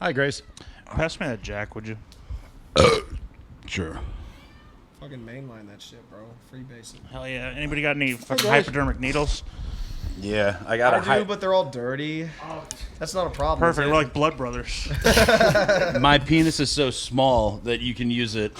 Hi, Grace. Pass me that Jack, would you? Sure. Fucking mainline that shit, bro. Freebase it. Hell yeah. Anybody got any fucking guys. hypodermic needles? Yeah, I got I do, but they're all dirty. That's not a problem. Perfect. is We're it? like blood brothers. My penis is so small that you can use it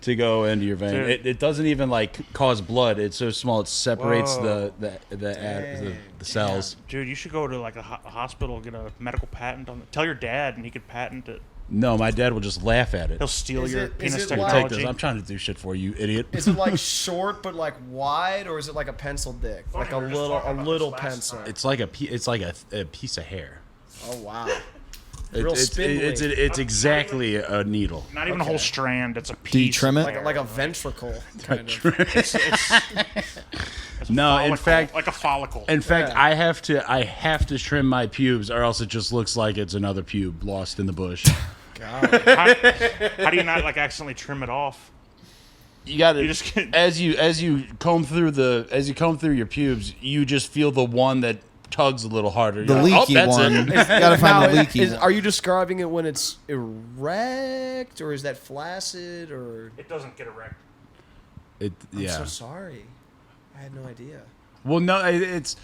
to go into your vein. Dude. It doesn't even like cause blood. It's so small it separates Whoa. the cells. Dude, you should go to like a hospital, get a medical patent on it. Tell your dad and he could patent it. No, my dad will just laugh at it. He'll steal Is your it- penis is it like- Take technology. this. I'm trying to do shit for you, idiot. Is it like short but like wide, or is it like a pencil dick, like a we were just talking about little this last pencil? time. It's like a piece of hair. Oh wow. It- Real it's spindly. it's exactly a needle. Not even a Okay. whole strand. It's a piece. Do you trim it? like a ventricle kind of. It's No, in follicle, fact, like a follicle. in fact, Yeah. I have to trim my pubes, or else it just looks like it's another pube lost in the bush. God. How do you not like accidentally trim it off? You got to You just get- as you comb through your pubes, you just feel the one that tugs a little harder. The You're like, leaky that's one. it. You gotta find the Now, leaky one. Are you describing it when it's erect, or is that flaccid, or? It doesn't get erect. It I'm yeah. so sorry. I had no idea. Well, no, it's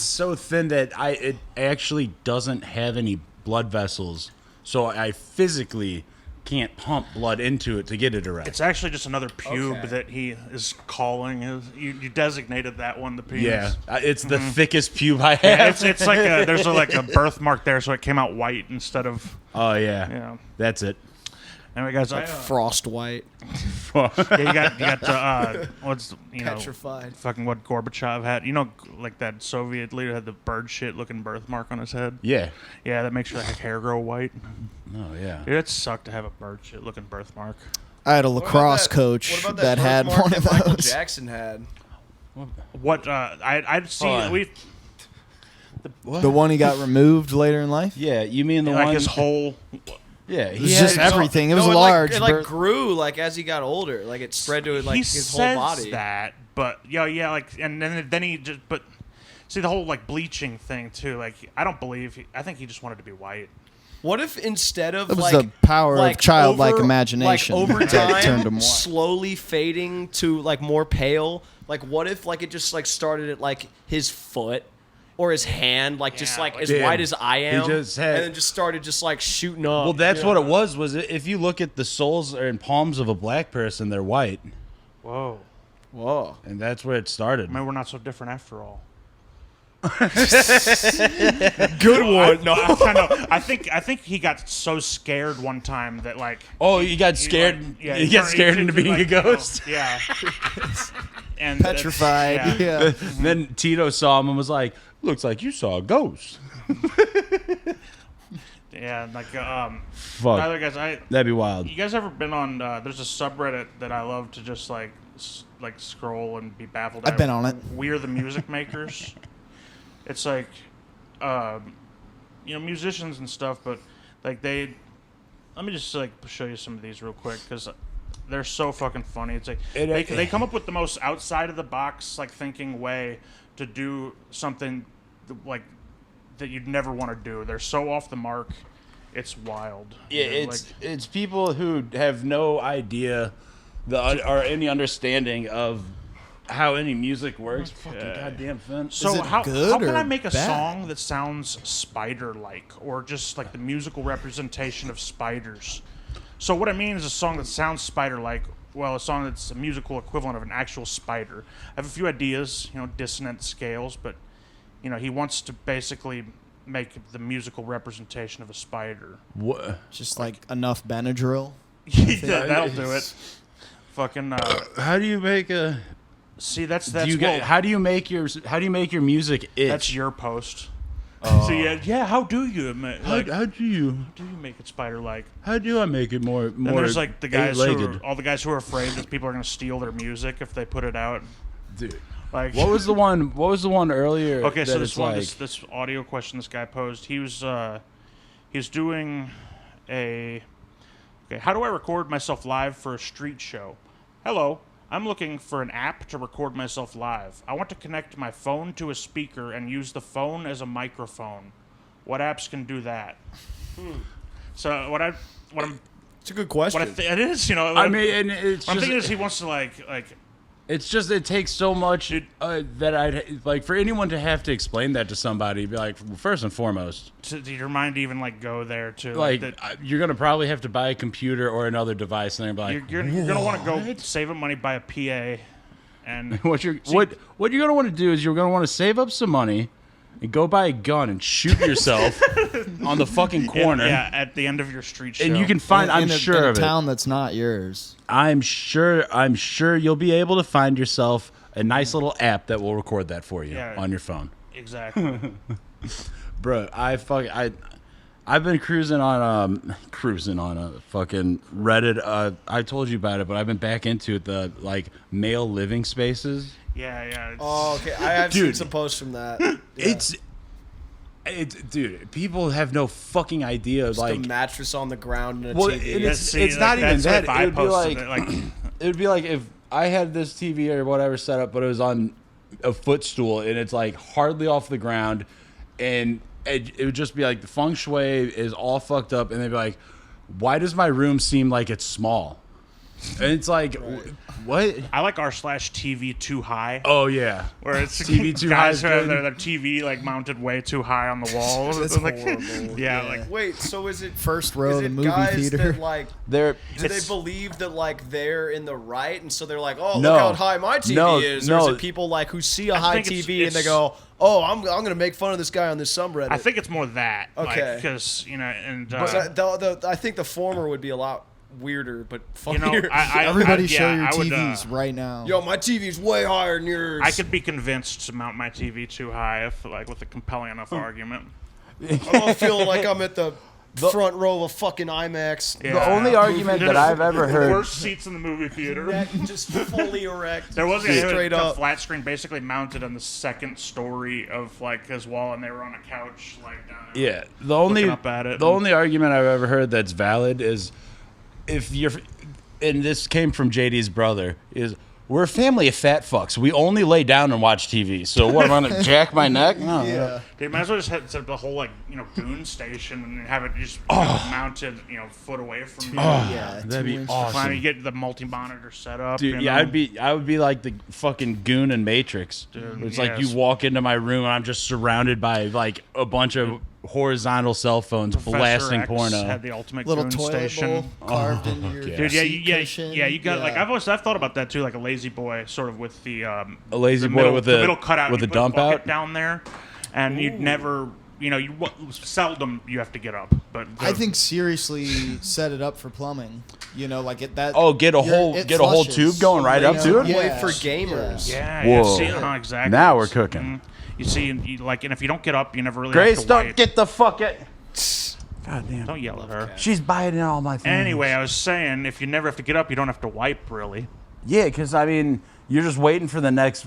so thin that it actually doesn't have any blood vessels, so I physically can't pump blood into it to get it erect. It's actually just another pube Okay. that he is calling. You designated that one the penis. Yeah, it's the thickest pube I have. Yeah, it's like there's like a birthmark there, so it came out white instead of Oh yeah, Yeah. That's it. Anyway, guys, Frost white, yeah, you got what's petrified. fucking what Gorbachev had. You know, like that Soviet leader had the bird shit looking birthmark on his head. Yeah. Yeah, that makes your like, hair grow white. Oh yeah. Dude, it sucked to have a bird shit looking birthmark. I had a What about lacrosse that- coach what about that had birthmark one of that Michael those. Jackson had. What I'd see Hold on. we The one he got removed later in life. Yeah, you mean the like one? his whole. Yeah, It was just everything. It was No, large. It like birth- grew like as he got older. Like it spread to like he his whole says body. that, but yeah, like, and then he just, but see the whole like bleaching thing too. Like, I don't believe. I think he just wanted to be white. What if instead of It was like the power of like childlike over, imagination like over that turned time, him white. slowly fading to like more pale? Like what if like it just like started at like his foot or his hand, like just Yeah, like like- as Dude, white as I am, just had- and then just started just like shooting up. Well, that's you what know? it was. If you look at the soles and palms of a black person, they're white, Whoa. Whoa. and that's where it started. I mean, we're not so different after all. Good one. No. I think he got so scared one time that like Oh, you got he, scared. like, yeah, you got scared turned into being like, a ghost. Yeah. And Petrified. Yeah. Then Tito saw him and was like, "Looks like you saw a ghost." Yeah, like Fuck, other guys, that'd be wild. you guys ever been on? There's a subreddit that I love to just like scroll and be baffled. I've at. been on it. We're the Music Makers. It's like, musicians and stuff, but like they. Let me just like show you some of these real quick because they're so fucking funny. It's like they come up with the most outside of the box like thinking way to do something like that you'd never want to do. They're so off the mark. It's wild. Yeah, They're, it's people who have no idea or any understanding of how any music works. Fucking goddamn Finn. So it how good can or I make a bad? song that sounds spider-like or just like the musical representation of spiders? So what I mean is a song that sounds spider-like. Well, a song that's a musical equivalent of an actual spider. I have a few ideas, dissonant scales, but he wants to basically make the musical representation of a spider. What? Just like enough Benadryl. Yeah, that'll do it. Fucking How do you make a? see that's How do you make your music itch? that's your post. So yeah, how do you how do you make it spider-like? how do I make it more And there's like the guys eight-legged? all the guys who are afraid that people are going to steal their music if they put it out. Dude. Like What was the one earlier? okay, so that this it's one, like, this audio question this guy posed. He was doing a okay. How do I record myself live for a street show? Hello, I'm looking for an app to record myself live. I want to connect my phone to a speaker and use the phone as a microphone. What apps can do that? So what I'm It's a good question. it is, you know. I mean, and it's what I'm just thinking is he wants to like it's just it takes so much that I'd like for anyone to have to explain that to somebody. Be like, well, first and foremost, to your mind to even like go there to like that you're gonna probably have to buy a computer or another device, and they're gonna be like, you're gonna want to go save up money, buy a PA, and what you're gonna want to do is you're gonna want to save up some money and go buy a gun and shoot yourself on the fucking corner. yeah, at the end of your street show. And you can find. I'm in sure a of it. town that's not yours. I'm sure you'll be able to find yourself a nice little app that will record that for you Yeah. on your phone. exactly. Bro, I've been cruising on a fucking Reddit. I told you about it, but I've been back into it, the like male living spaces. Yeah. Oh, okay. I have seen Dude. some posts from that. Yeah. It's dude, people have no fucking idea. Just like a mattress on the ground and a Well, TV. and Let's it's not even that's that. what I It would be posted like it, it would be like if I had this TV or whatever set up, but it was on a footstool and it's like hardly off the ground, and it would just be like the feng shui is all fucked up, and they'd be like, "Why does my room seem like it's small?" And it's like, what? I like r/TV too high. Oh yeah, Where it's TV too high guys is who have good. their TV like mounted way too high on the wall. That's It's like, horrible. yeah, Yeah. like Wait, so is it First row is of the it movie guys theater. that like they're do they believe that like they're in the right and so they're like, oh, No. look how high my TV No, is? no. Or is it people like who see a high think it's- TV and they it's- go, oh, I'm gonna make fun of this guy on this subreddit? I think it's more that. Okay. Because you know, and I think the former would be a lot weirder, but you know, funnier. Everybody show yeah, your I would, TVs right now. Yo, my TV's way higher than yours. I could be convinced to mount my TV too high if, like, with a compelling enough argument. I'm feeling like I'm at the front row of fucking IMAX. Yeah. the only argument that I've ever heard. Worst seats in the movie theater. Neck just fully erect. There was a guy who straight had a up. flat screen basically mounted on the second story of like his wall, and they were on a couch like down there. Yeah, the only up at it the and- only argument I've ever heard that's valid is if you're, and this came from JD's brother, is we're a family of fat fucks. We only lay down and watch TV. So what am I gonna jack my neck? No, Yeah. They might as well just set up the whole like goon station and have it just mounted foot away from you. Yeah, that'd be 2 inches. awesome. Finally, you get the multi-monitor set up. Dude, you yeah, know? I would be like the fucking goon in Matrix. Dude, It's like yes. you walk into my room and I'm just surrounded by like a bunch of horizontal cell phones Professor blasting X porno. had the ultimate Little goon toilet station. bowl carved into your okay. Dude, seat yeah, you got cushion. like I've thought about that too, like a lazy boy, sort of with the A lazy the boy middle, with the a middle cutout with you a put dump bucket out. down there, and you'd never, seldom you have to get up, but I think seriously set it up for plumbing. You know, like it that. Oh, get a whole it get a whole flushes, tube going right you up know? to it. Way Yeah. for gamers. yeah, Whoa. see, exactly. Now we're cooking. Mhm. You see, you, like, and if you don't get up, you never really Grace, have to don't wipe. get the fuck it. God damn. Don't yell at her. She's biting all my things. Anyway, I was saying, if you never have to get up, you don't have to wipe, really. Yeah, because I mean, you're just waiting for the next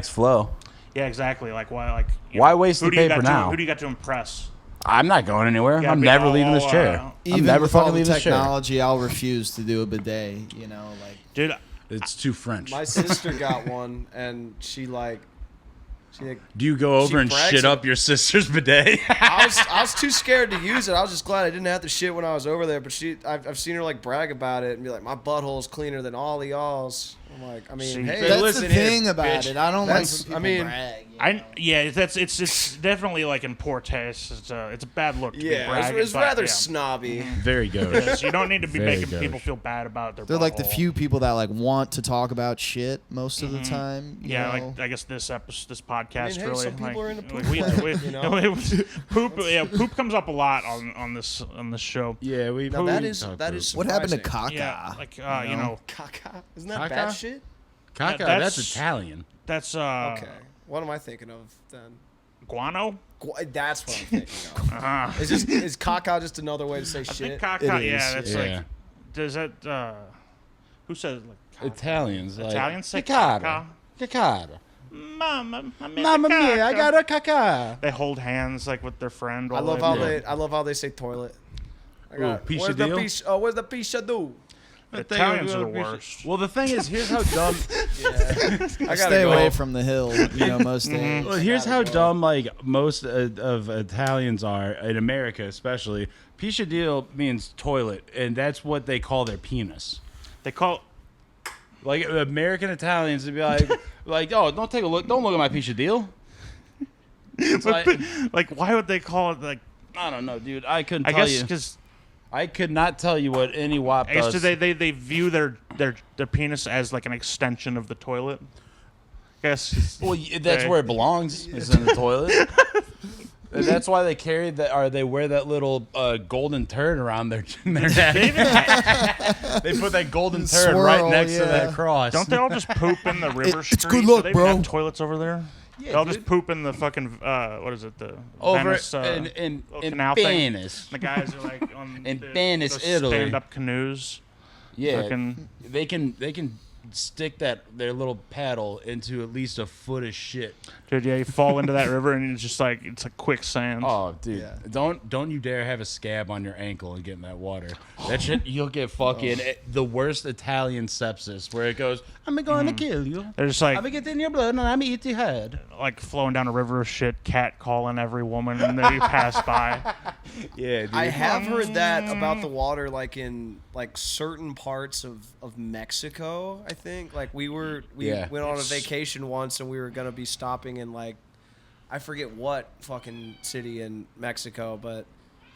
flow. Yeah, exactly. Like, why? Like, Why waste who the do you paper got now? who do you got to impress? I'm not going anywhere. Yeah, I'm be never all, leaving this chair. Even I'm never with all fucking the leaving this chair. technology, I'll refuse to do a bidet. You know, like Dude, It's too French. My sister got one, and she Do you go over She and brags shit it. up your sister's bidet? I was too scared to use it. I was just glad I didn't have to shit when I was over there. But I've seen her like brag about it and be like, my butthole's cleaner than all of y'all's. I'm like, I mean, See, hey, that's listen the here, thing about bitch. it. I don't That's- like. When I people mean, brag, you know? it's definitely like in poor taste. It's a bad look. To be Yeah, bragging, it's but, rather yeah. snobby. Very good. Yes, you don't need to be Very making gauche. people feel bad about their. They're like the butthole. few people that like want to talk about shit most of the time. you Yeah, know? like I guess this podcast hey, really. some people like, are into like, poop, we, you know? poop. Yeah, poop comes up a lot on this show. Yeah, we. Now that is What happened to surprising. caca? Yeah, like you know? Caca? Isn't that Caca? bad shit? Caca, that's- that's Italian. that's Okay, what am I thinking of then? guano. That's what I'm thinking of. Uh-huh. Is caca just another way to say I think shit? caca. It Yeah, is, that's yeah. like. Does that? Who says like? Caca? Italians. Like, Italians say Cacada. Cacada. Mama, Mamma mia, I got a caca. They hold hands like with their friend. I while love they- how Yeah. I love how they say toilet. I Ooh, got, piece where's of the deal? piece? Oh, where's the piece of do? Italians are the worst. Well, the thing is, here's how dumb. I gotta Stay go. away from the hill, most days. Well, here's how dumb like most of Italians are in America, especially. Pisciadillo means toilet, and that's what they call their penis. They call Like American Italians would be like, oh, don't take a look, don't look at my pisciadillo. It's like why would they call it like? I don't know, dude. I couldn't I tell guess you. because I could not tell you what any WAP I guess does. they view their penis as like an extension of the toilet. I guess. Well, that's where it belongs. Is in the toilet. And that's why they carry that, or they wear that little golden turd around their neck. They put that golden turd Swirl, right next to yeah. that cross. Don't they all just poop in the river street? it's good luck, Do they bro. have toilets over there? Yeah, they all dude. just poop in the fucking what is it? The Over Venice, in little canal thing. Venice. The guys are like on In Venice, those Italy. stand-up canoes. Yeah, Fucking- they can stick their little paddle into at least a foot of shit. Dude, yeah, you fall into that river and it's just like it's like quicksand. Oh, dude, Yeah. don't you dare have a scab on your ankle and get in that water. That shit, you'll get fucking the worst Italian sepsis, where it goes, I'm going to kill you. They're just like I'm gonna get in your blood and I'm gonna eat your head. like flowing down a river of shit, cat calling every woman and then you pass by. Yeah, dude. I have heard that about the water, like in like certain parts of Mexico. I think like we Yeah. went on a vacation once and we were gonna be stopping in like I forget what fucking city in Mexico, but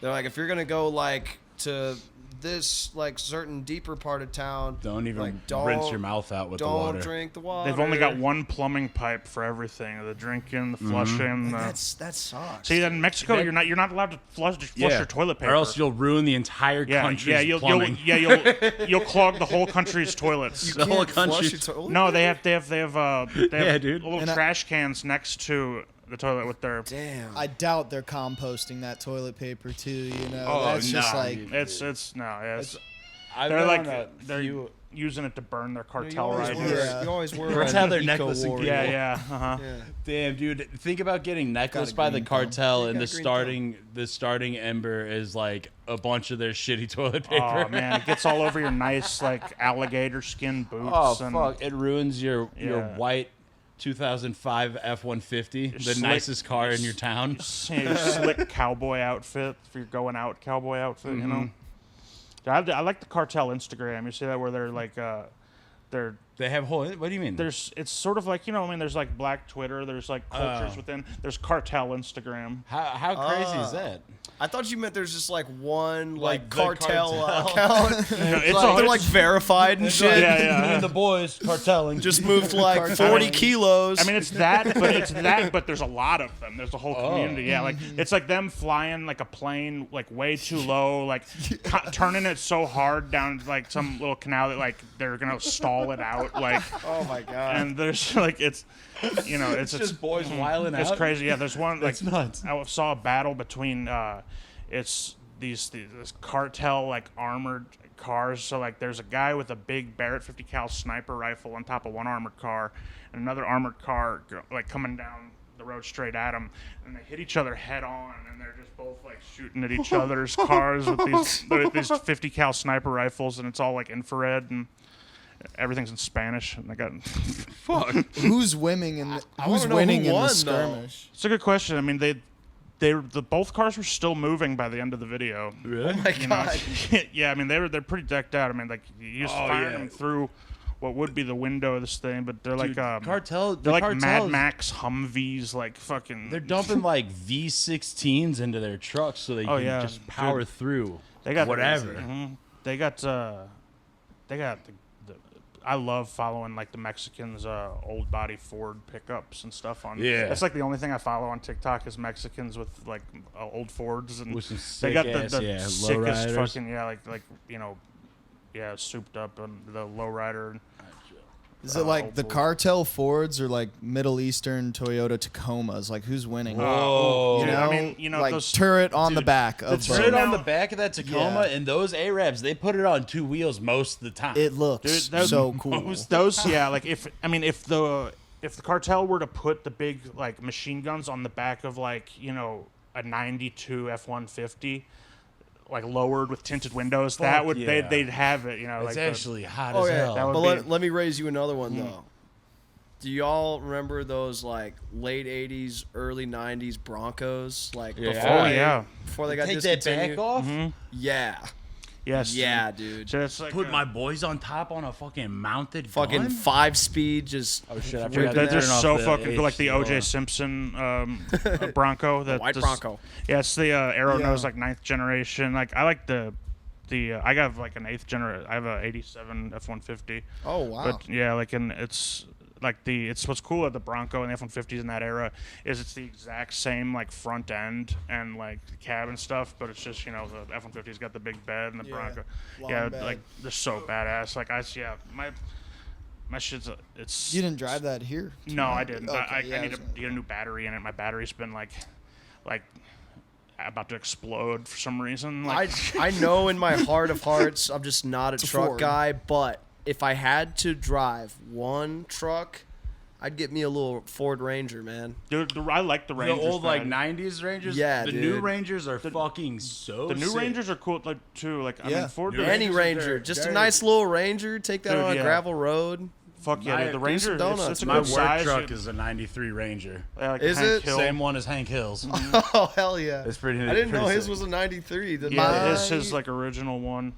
they're like if you're gonna go like to this like certain deeper part of town, Don't even like, rinse your mouth out with the don't water. drink the water. They've only got one plumbing pipe for everything: the drinking, the flushing. Like, The... that sucks. See, in Mexico, you're not allowed to flush your toilet paper, or else you'll ruin the entire country's you'll plumbing. you'll clog the whole country's toilets. The whole Can't flush country's- your toilet? No, they have Yeah, dude. little And trash cans next to the toilet with their. Damn. I doubt they're composting that toilet paper too. Oh, That's just nah, like dude. They're been like on a they're few- using it to burn their You cartel always right were. here. Yeah. You always were. That's an how their eco necklace and warrior. Yeah, Yeah. Damn, dude! Think about getting necklaced a by the green thumb. cartel, You and got the a green starting ember is like a bunch of their shitty toilet paper. Oh man, it gets all over your nice like alligator skin boots. Oh and fuck! It ruins your Yeah. white 2005 F-150, the slick- nicest car in your town. your slick cowboy outfit if you're going out cowboy outfit, you know. I like the cartel Instagram. You see that where they're like they're They have whole. What do you mean? it's sort of like there's like Black Twitter, there's like cultures within, there's cartel Instagram. How crazy is that? I thought you meant there's just like one Like the cartel cartel. account. It's They're like verified and shit. Yeah, yeah. Me and the boys cartelling. Just moved like 40 kilos. I mean, it's that, but there's a lot of them. There's a whole community. Yeah, like it's like them flying like a plane like way too low, like turning it so hard down like some little canal that like they're gonna stall it out, like. oh my god. And there's like it's just boys wiling out. it's crazy. Yeah, there's one like That's nuts. I saw a battle between it's this cartel like armored cars. So like there's a guy with a big Barrett 50 cal sniper rifle on top of one armored car, and another armored car like coming down the road straight at him, and they hit each other head on, and they're just both like shooting at each other's cars with these 50 cal sniper rifles, and it's all like infrared and. Everything's in Spanish, and I got. who's winning in who's wanna know winning who in won, the though. skirmish? It's a good question. I mean, the both cars were still moving by the end of the video. Really? oh my You know? god. Yeah, I mean they're pretty decked out. I mean, like you just fire yeah. them through what would be the window of this thing, but they're Dude, like cartel. they're like Mad cartels, Max Humvees, like fucking. They're dumping like V16s into their trucks so they Oh, can yeah, just power dude. through. They got whatever. They got the. I love following like the Mexicans old body Ford pickups and stuff on. Yeah. That's like the only thing I follow on TikTok is Mexicans with like old Fords and With some they got sick-ass, the sickest lowriders. fucking souped up and the lowrider. Is it like old the Ford. cartel Fords or like Middle Eastern Toyota Tacomas? Like who's winning? Whoa. You Dude, know, I mean, like those turret on the Dude, back of The both. turret now- on the back of that Tacoma Yeah. and those Arabs, they put it on two wheels most of the time. It looks Dude, those- so cool. those yeah, like if the cartel were to put the big like machine guns on the back of like a 92 F-150, like lowered with tinted windows, that would yeah. they'd have it. You know, It's like actually hot Oh as yeah, hell. That would but be- let me raise you another one though. Do y'all remember those like late '80s, early '90s Broncos? Like Yeah. before, Oh, they, yeah. before they got Take that discontinued. back off. Yeah, yes, yeah, dude. So it's like Put my boys on top on a fucking mounted Fucking gun? 5-speed, just Oh shit! I Dude, forgot they're to just turn off so the fucking cool, like the HDR. O.J. Simpson Bronco. That white just- Bronco. Yeah, it's the Arrow Yeah. nose, like 9th generation. Like I like the I got like an 8th generation. I have a '87 F-150. Oh wow. But yeah, like and it's like it's what's cool at the Bronco and the F-150s in that era is it's the exact same like front end and like cab and stuff, but it's just the F-150's got the big bed and the Yeah, Bronco. long Yeah, bed. like they're so badass. Like my shit's it's. You didn't drive that here? No, I didn't. Okay, I yeah, need was to gonna- get a new battery in it. My battery's been like about to explode for some reason. Like, I know in my heart of hearts I'm just not a a truck Ford. guy, but if I had to drive one truck, I'd get me a little Ford Ranger, man. dude, I like the The Rangers. old like man. '90s Rangers. Yeah, the new dude. Rangers are fucking so. The new sick. Rangers are cool like too. Like I Yeah. mean, Ford. New Any Rangers are Ranger, very- just a very- nice little Ranger. Take that Dude, on a yeah. gravel road. Fuck yeah, My- dude, the do Ranger. some donuts, It's a My good work size. truck dude. is a '93 Ranger. Yeah, like Is Hank it? Hill. Same one as Hank Hill's. Oh hell yeah! It's pretty. I didn't know pretty his sick. was a '93. Yeah, his like original one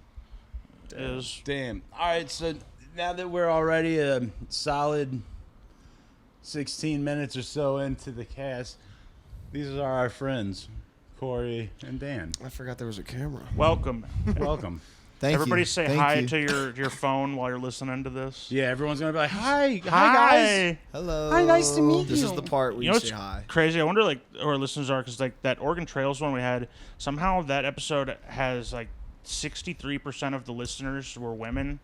is. Damn. All right, so now that we're already a solid 16 minutes or so into the cast, these are our friends, Corey and Dan. I forgot there was a camera. Welcome. Welcome. Thank Everybody you. say Thank hi you. to your phone while you're listening to this. Yeah, everyone's gonna be like, "Hi, hi guys." Hello. Hi, nice to meet This is the part where You you, know say what's hi. crazy? I wonder like who our listeners are because like that Oregon Trails one we had, somehow that episode has like 63% of the listeners were women,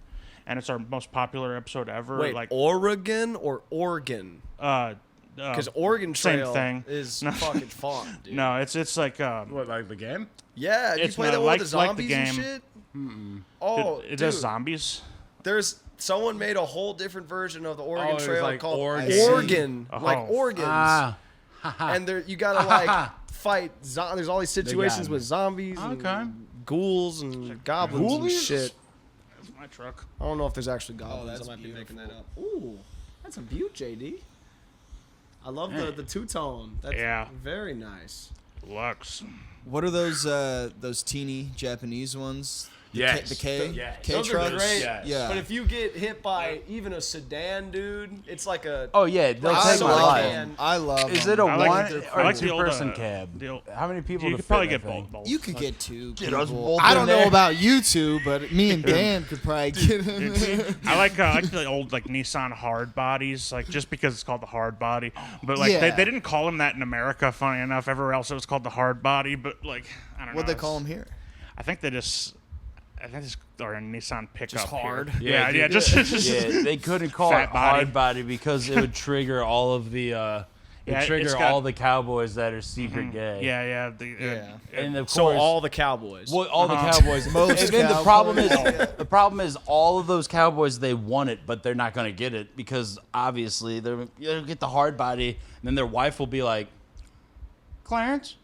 and it's our most popular episode ever. Wait, like Oregon or Oregon? Because Oregon same Trail thing. is fucking fun, dude. no, it's like What, like the game? Yeah, you It's play not that one like- with the like the zombies and game. shit. Oh, it dude, does zombies. there's someone made a whole different version of the Oregon it was Trail like called Oregon. Oregon, like Oh. organs, Ah, and there you gotta like fight. There's all these situations me. with zombies, Okay. and ghouls, and goblins and ghoulies? shit. That's my truck. I don't know if there's actually goblins. that's I might beautiful. be making that up. Ooh, that's a beaut, JD. I love the two tone. That's Yeah. very nice. Lux. What are those teeny Japanese ones? yes. The K Yes. K Those are trucks. great. Yes. Yeah. But if you get hit by even a sedan, dude, it's like a Oh yeah, they'll I take my love life. them. I love Is them. it a I like one the- or I like the old, two-person uh, cab? the old- How many people? You to could probably fit get that thing? both. You could get two Get us people. both I in don't know there. about you two, but me and Dan could probably get in there. I like the old like Nissan hard bodies, like just because it's called the hard body. But like Yeah. they didn't call them that in America. Funny enough, everywhere else it was called the hard body. But like I don't know. What'd they call them here? I think they just or a Nissan pickup. Just hard? Here. Yeah, dude. just Yeah, they couldn't call Fat it body. hard body because it would trigger all of the Yeah, it trigger it's got- all the cowboys that are secret gay. yeah. And of so course, all the cowboys. well, all the cowboys. Most and then the problem is cowboys. the problem is all of those cowboys they want it, but they're not going to get it because obviously they'll get the hard body, and then their wife will be like, Clarence,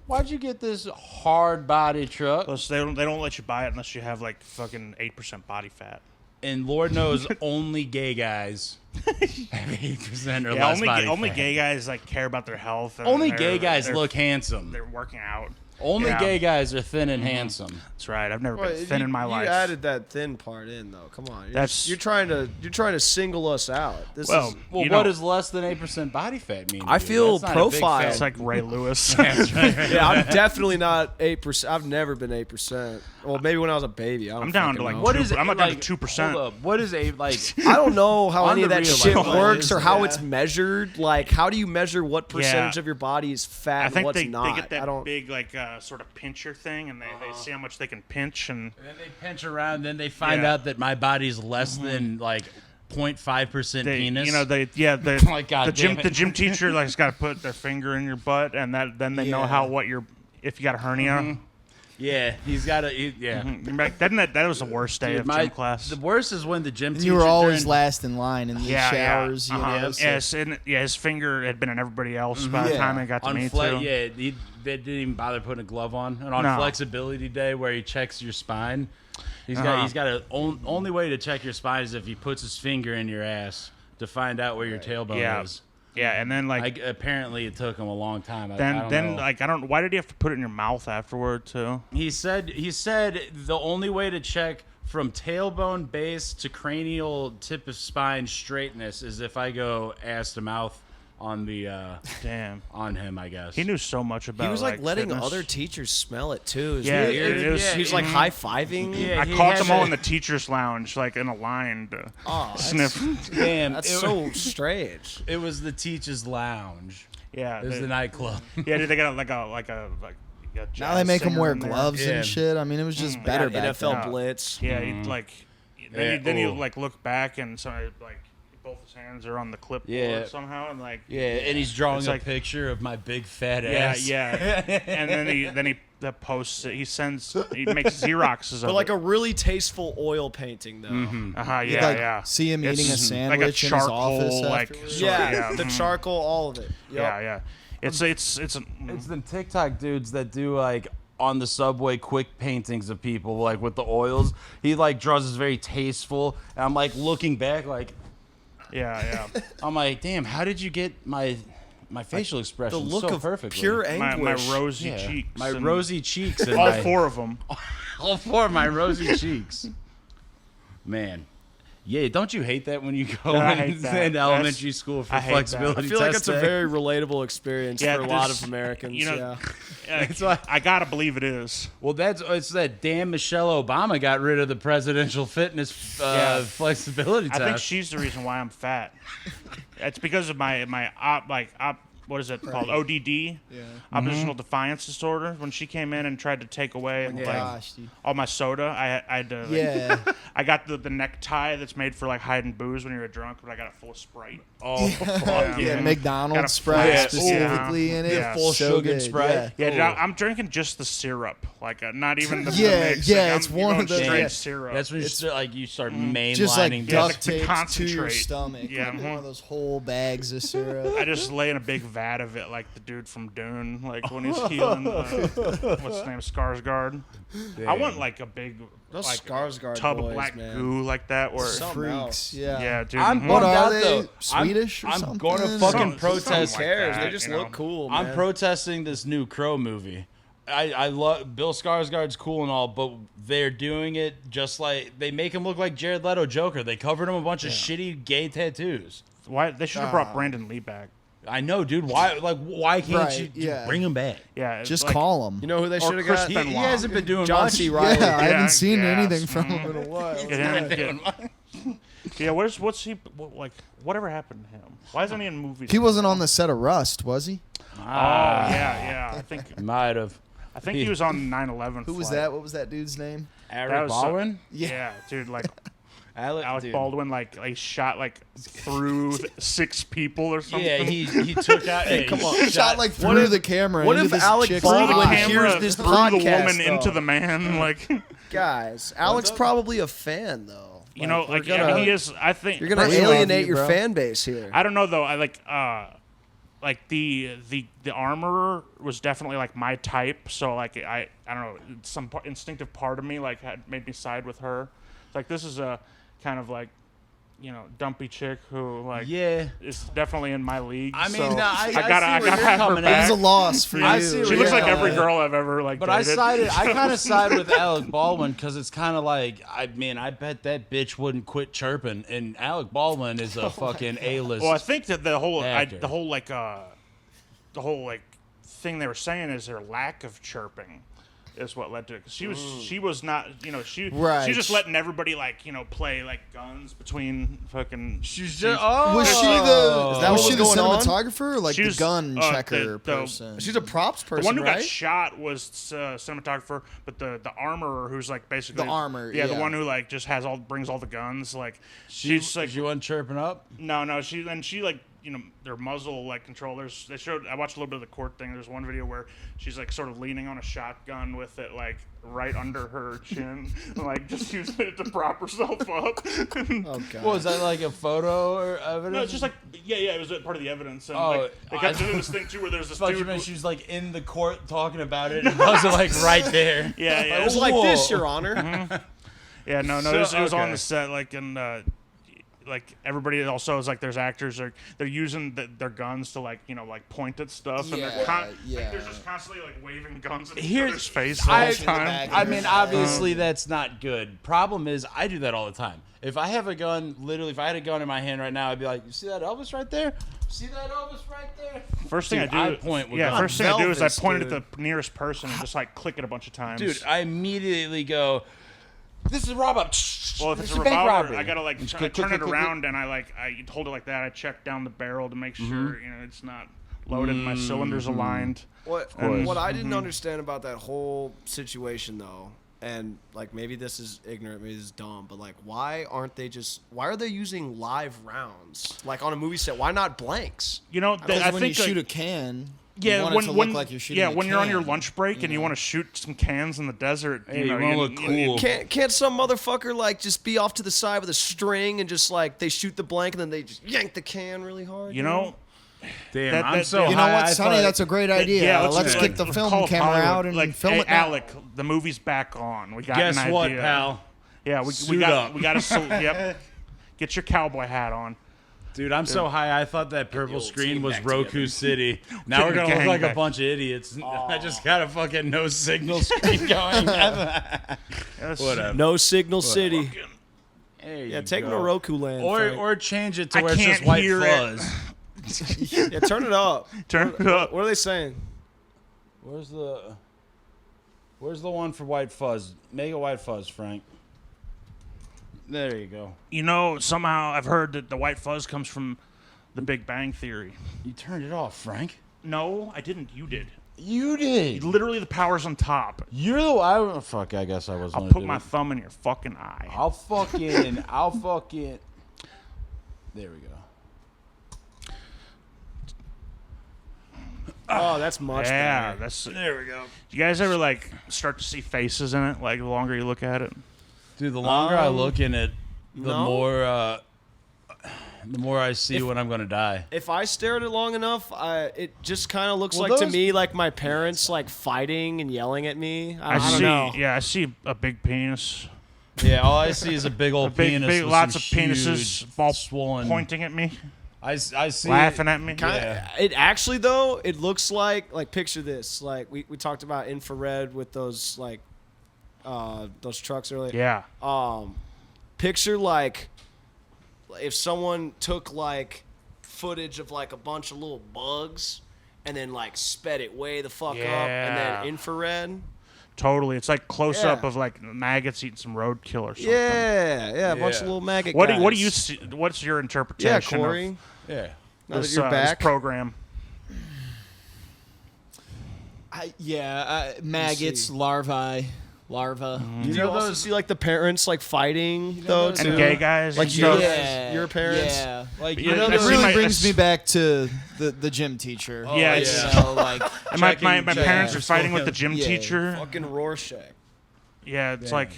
why'd you get this hard body truck? Plus, they don't let you buy it unless you have like fucking 8% body fat. And Lord knows only gay guys have 8% or Yeah, less body only fat. gay guys like care about their health. And Only they're- gay guys they're- look handsome. They're working out. Only Yeah. gay guys are thin and handsome. That's right. I've never Well, been thin you, in my life. You added that thin part in though. Come on. That's- You're trying to single us out. This Well, is Well, You what know- does less than 8% body fat mean? to I you? feel That's not a big profile. fat- It's like Ray Lewis. yeah. I'm definitely not 8%. I've never been 8%. Well, maybe when I was a baby. I'm down to like know. What is it? I'm not down to like, 2%. Hold up. What is a like? I don't know how On any of the that real, shit like, what works is or how that? it's measured. Like, how do you measure what percentage of your body is fat I and think what's they not? get I that don't. big like sort of pincher thing, and they see how much they can pinch, and And then they pinch around. Then they find Yeah. out that my body's less than like 0.5% they, penis. you know, Like, God the gym damn it. the gym teacher like's got to put their finger in your butt, and then they know Yeah. how if you got a hernia. Yeah, he's got a yeah. Like, that was the worst day Dude, of gym class. The worst is when the gym And teacher you were always during- last in line in the showers. You know, so- Yes, and his finger had been on everybody else by the Yeah. time it got to on me fle- too. Yeah, they didn't even bother putting a glove on. And on No. flexibility day, where he checks your spine, he's got a only way to check your spine is if he puts his finger in your ass to find out where your tailbone Yeah. is. Yeah, and then like Apparently it took him a long time. I then don't know. like I don't. Why did he have to put it in your mouth afterward too? He said the only way to check from tailbone base to cranial tip of spine straightness is if I go ass to mouth on the Damn, on him, I guess. he knew so much about. He was like letting fitness. other teachers smell it too. Yeah, He it was- he was like high fiving. Yeah, I he caught had them all to- in the teachers' lounge, like in a line to Oh, sniff. Damn, That's it, so strange. it was the teacher's lounge. Yeah, It was they, the nightclub. yeah. They got like a now jazz they make them singer wear in there. gloves Yeah. and shit. I mean, it was just better Got back NFL then. blitz. Yeah, he'd like. Yeah, Then you ooh. like look back and somebody like both his hands are on the clipboard Yeah. somehow and like Yeah, and he's drawing It's a like- picture of my big fat yeah ass. and then he posts it. He makes Xeroxes of But like it. a really tasteful oil painting though. Mm-hmm. You'd, Yeah, like, yeah. see him It's eating a like a sandwich in his charcoal, office like, afterwards. sort of- Yeah, yeah, the mhm. charcoal, all of it. Yep. Yeah. It's a, It's the TikTok dudes that do like on the subway quick paintings of people like with the oils. He like draws this very tasteful, and I'm like looking back like yeah. I'm like, damn, how did you get my facial The expression look so of perfectly? pure My anguish. rosy Yeah, cheeks. my and rosy cheeks, and all my, four of them. all four of my rosy cheeks. Man, yeah, don't you hate that when you go I hate that. in elementary school for I hate that. flexibility I feel like test it's a day? very relatable experience Yeah, for a lot this- of Americans. you know, yeah. That's why- I gotta believe it is. Well, it's that damn Michelle Obama got rid of the presidential fitness Yeah. flexibility I test. think she's the reason why I'm fat. It's because of my what is it called? ODD, oppositional defiance disorder. When she came in and tried to take away like Gosh, dude. all my soda, I had to. Like, Yeah. I got the necktie that's made for like hiding booze when you're drunk, but I got it full of Sprite. Oh, fuck Yeah, Mhm. McDonald's Got a Sprite yeah, specifically in it. yeah. Full So sugar good, Sprite. yeah. Yeah, dude, Ooh. I'm drinking just the syrup, like not even the Yeah, mix. yeah, Like, it's I'm one going of those- straight yeah. syrup. That's when you start mainlining. Just like Yeah, duct it's the taped to your concentrate. stomach. Yeah, Like mhm. one of those whole bags of syrup. I just lay in a big vat of it, like the dude from Dune, like when he's healing. What's his name? Skarsgård. I want like a big, Those like Skarsgård tub boys, of black man. goo like that. Where Something Freaks. else. Yeah. yeah, dude. I'm mhm. What bummed are out, they? though. Swedish or I'm something? going to Something- fucking something protest. like Cares? that, They just you look know? cool, man. I'm protesting this new Crow movie. I love Bill Skarsgård's cool and all, but they're doing it just like they make him look like Jared Leto Joker. They covered him a bunch of shitty gay tattoos. Why they should have brought Brandon Lee back? I know, dude. Why can't Right, you yeah. bring him back? Yeah, it's Just like, call him. You know who they Or should have Chris got? He Benoit. hasn't been doing John much. C. Yeah, Riley. I haven't Yeah, seen yes, anything from mhm. him in a while. Get him, yeah, what's he like? Whatever happened to him? Why isn't he in movies? He wasn't on the set of Rust, was he? Oh yeah. I think Might have. he was on 9/11. Who was flight. that? What was that dude's name? Eric was, Baldwin? Yeah, dude, like Alec dude. Baldwin, like shot like through 6 people or something. Yeah, he took out. Hey, come on. Shot like through the camera. what into if this Alec chick's through the Baldwin eye. camera, hears this through the podcast, woman though. into the man. Like Guys, Alex probably a fan though. you know, we're like gonna- he is. I think You're gonna Personally, alienate you, your bro. fan base here. I don't know though. I like the armorer was definitely like my type. So like I don't know, some instinctive part of me like had made me side with her. It's like this is a kind of like dumpy chick who like Yeah. is definitely in my league. I mean, so no, I see where gotta you're have her coming It at. was back. a loss for I you. see She where looks you're like going every at. girl I've ever like But dated. I kind of side with Alec Baldwin because it's kind of like, I bet that bitch wouldn't quit chirping. And Alec Baldwin is a fucking A-list. Well, I think that the whole Actor. the whole thing they were saying is their lack of chirping is what led to it. 'Cause she was not, Right. she's just letting everybody play like guns between fucking. She's just, oh. Was she the? Is that was what she was the going on? cinematographer or like She the was, gun checker the- person? She's a props person, The one who right? got shot was cinematographer, but the armorer who's like basically The armor, the yeah. one who like just brings all the guns. Like She she's like wasn't chirping up? no, she like their muzzle like controllers. I watched a little bit of the court thing. There's one video where she's like sort of leaning on a shotgun with it like right under her chin, like just using it to prop herself up. Oh god. What was that, like a photo or evidence? No, it's just like it was part of the evidence. And Oh, like they kept doing this thing too where there's this Fuck, you dude. meant she was like in the court talking about it, and I was like right there. Yeah, yeah. It was like Whoa. this, Your Honor. Yeah, no, So- it was on okay. the set, like, and like everybody also is like, there's actors they're using their guns to like point at stuff, and Yeah, they're just constantly like waving guns at each Here's- other's face all the time. I mean, obviously that's not good. Problem is, I do that all the time. If I have a gun, literally, if I had a gun in my hand right now, I'd be like, "You see that Elvis right there? See that Elvis right there?" First thing Dude, I do, I point with yeah, guns. first thing I do is I Elvis, point dude. at the nearest person and just like click it a bunch of times. Dude, I immediately go, "This is a robbery." well, if This it's is a bank revolver, robbery. I gotta like Just I click, turn click, it click, around and I hold it like that. I check down the barrel to make sure it's not loaded and my cylinders aligned. What course. what I didn't understand about that whole situation though, and like maybe this is ignorant, maybe this is dumb, but like why are they using live rounds like on a movie set? Why not blanks? You know, Because I when think you like, shoot a can, yeah, you want when it to when look like you're shooting a when you're on your can, lunch break and you want to shoot some cans in the desert, Hey, you wanna look cool. Can't some motherfucker like just be off to the side with a string and just like they shoot the blank and then they just yank the can really hard? You know, Damn, That- I'm that- so you You know high, what, I Sonny? thought- That's a great idea. Let's do get it. the Let's film call up camera Hollywood. out and like, film hey, it now. Alec, the movie's back on. We got Guess an what, idea. pal? Yeah, we Suit got up. we got to yep. Get your cowboy hat on. Dude, I'm so high. I thought that purple old screen team was back Roku City. Now we're Getting gonna look like a gangbanged. bunch of idiots. I just got a fucking no signal screen going. Yes. Whatever. No Signal City. There Yeah, you take go. them to Roku land. Or Frank. or change it to I where it's just can't white hear it. fuzz. Yeah, turn it up. Turn it up. What are they saying? Where's the one for white fuzz? Make it white fuzz, Frank. There you go. You know, somehow I've heard that the white fuzz comes from the Big Bang Theory. You turned it off, Frank. No, I didn't. You did. You did. Literally, the power's on top. You're the one. Fuck, I guess I was I'll gonna put do my it. thumb in your fucking eye. I'll fucking. There we go. Oh, that's much Yeah, better. that's. There we go. You guys ever like start to see faces in it? Like the longer you look at it. Dude, the longer I look in it, the no. more I see when I'm gonna die. If I stare at it long enough, it just kind of looks Well, like to those- me like my parents like fighting and yelling at me. I I don't see. know. Yeah, I see a big penis. Yeah, all I see is a big old Big, penis. big, with lots some of penises huge, all swollen. pointing at me, I see. laughing at me. Yeah. It actually though, it looks like picture this. Like we talked about infrared with those those trucks earlier. Yeah. Picture like if someone took like footage of like a bunch of little bugs and then like sped it way the fuck up and Yeah. then infrared. Totally. It's like close up Yeah. of like maggots eating some roadkill or something. Yeah, a bunch of Yeah. little maggot What guys. do you see? What's your interpretation Yeah, Corey. of Yeah. Now that this, you're this back. program? Maggots, see. larvae. You Do you know also those? see like the parents like fighting though those- too? And gay guys, Like and your- stuff? your parents? Yeah. Like Yeah, you know I It those? see really my- brings me back to the gym teacher. Yeah, Like, it's- you know, like And my checking- parents yeah. are fighting with the gym Yeah. teacher. Fucking Rorschach. Yeah, it's Yeah. like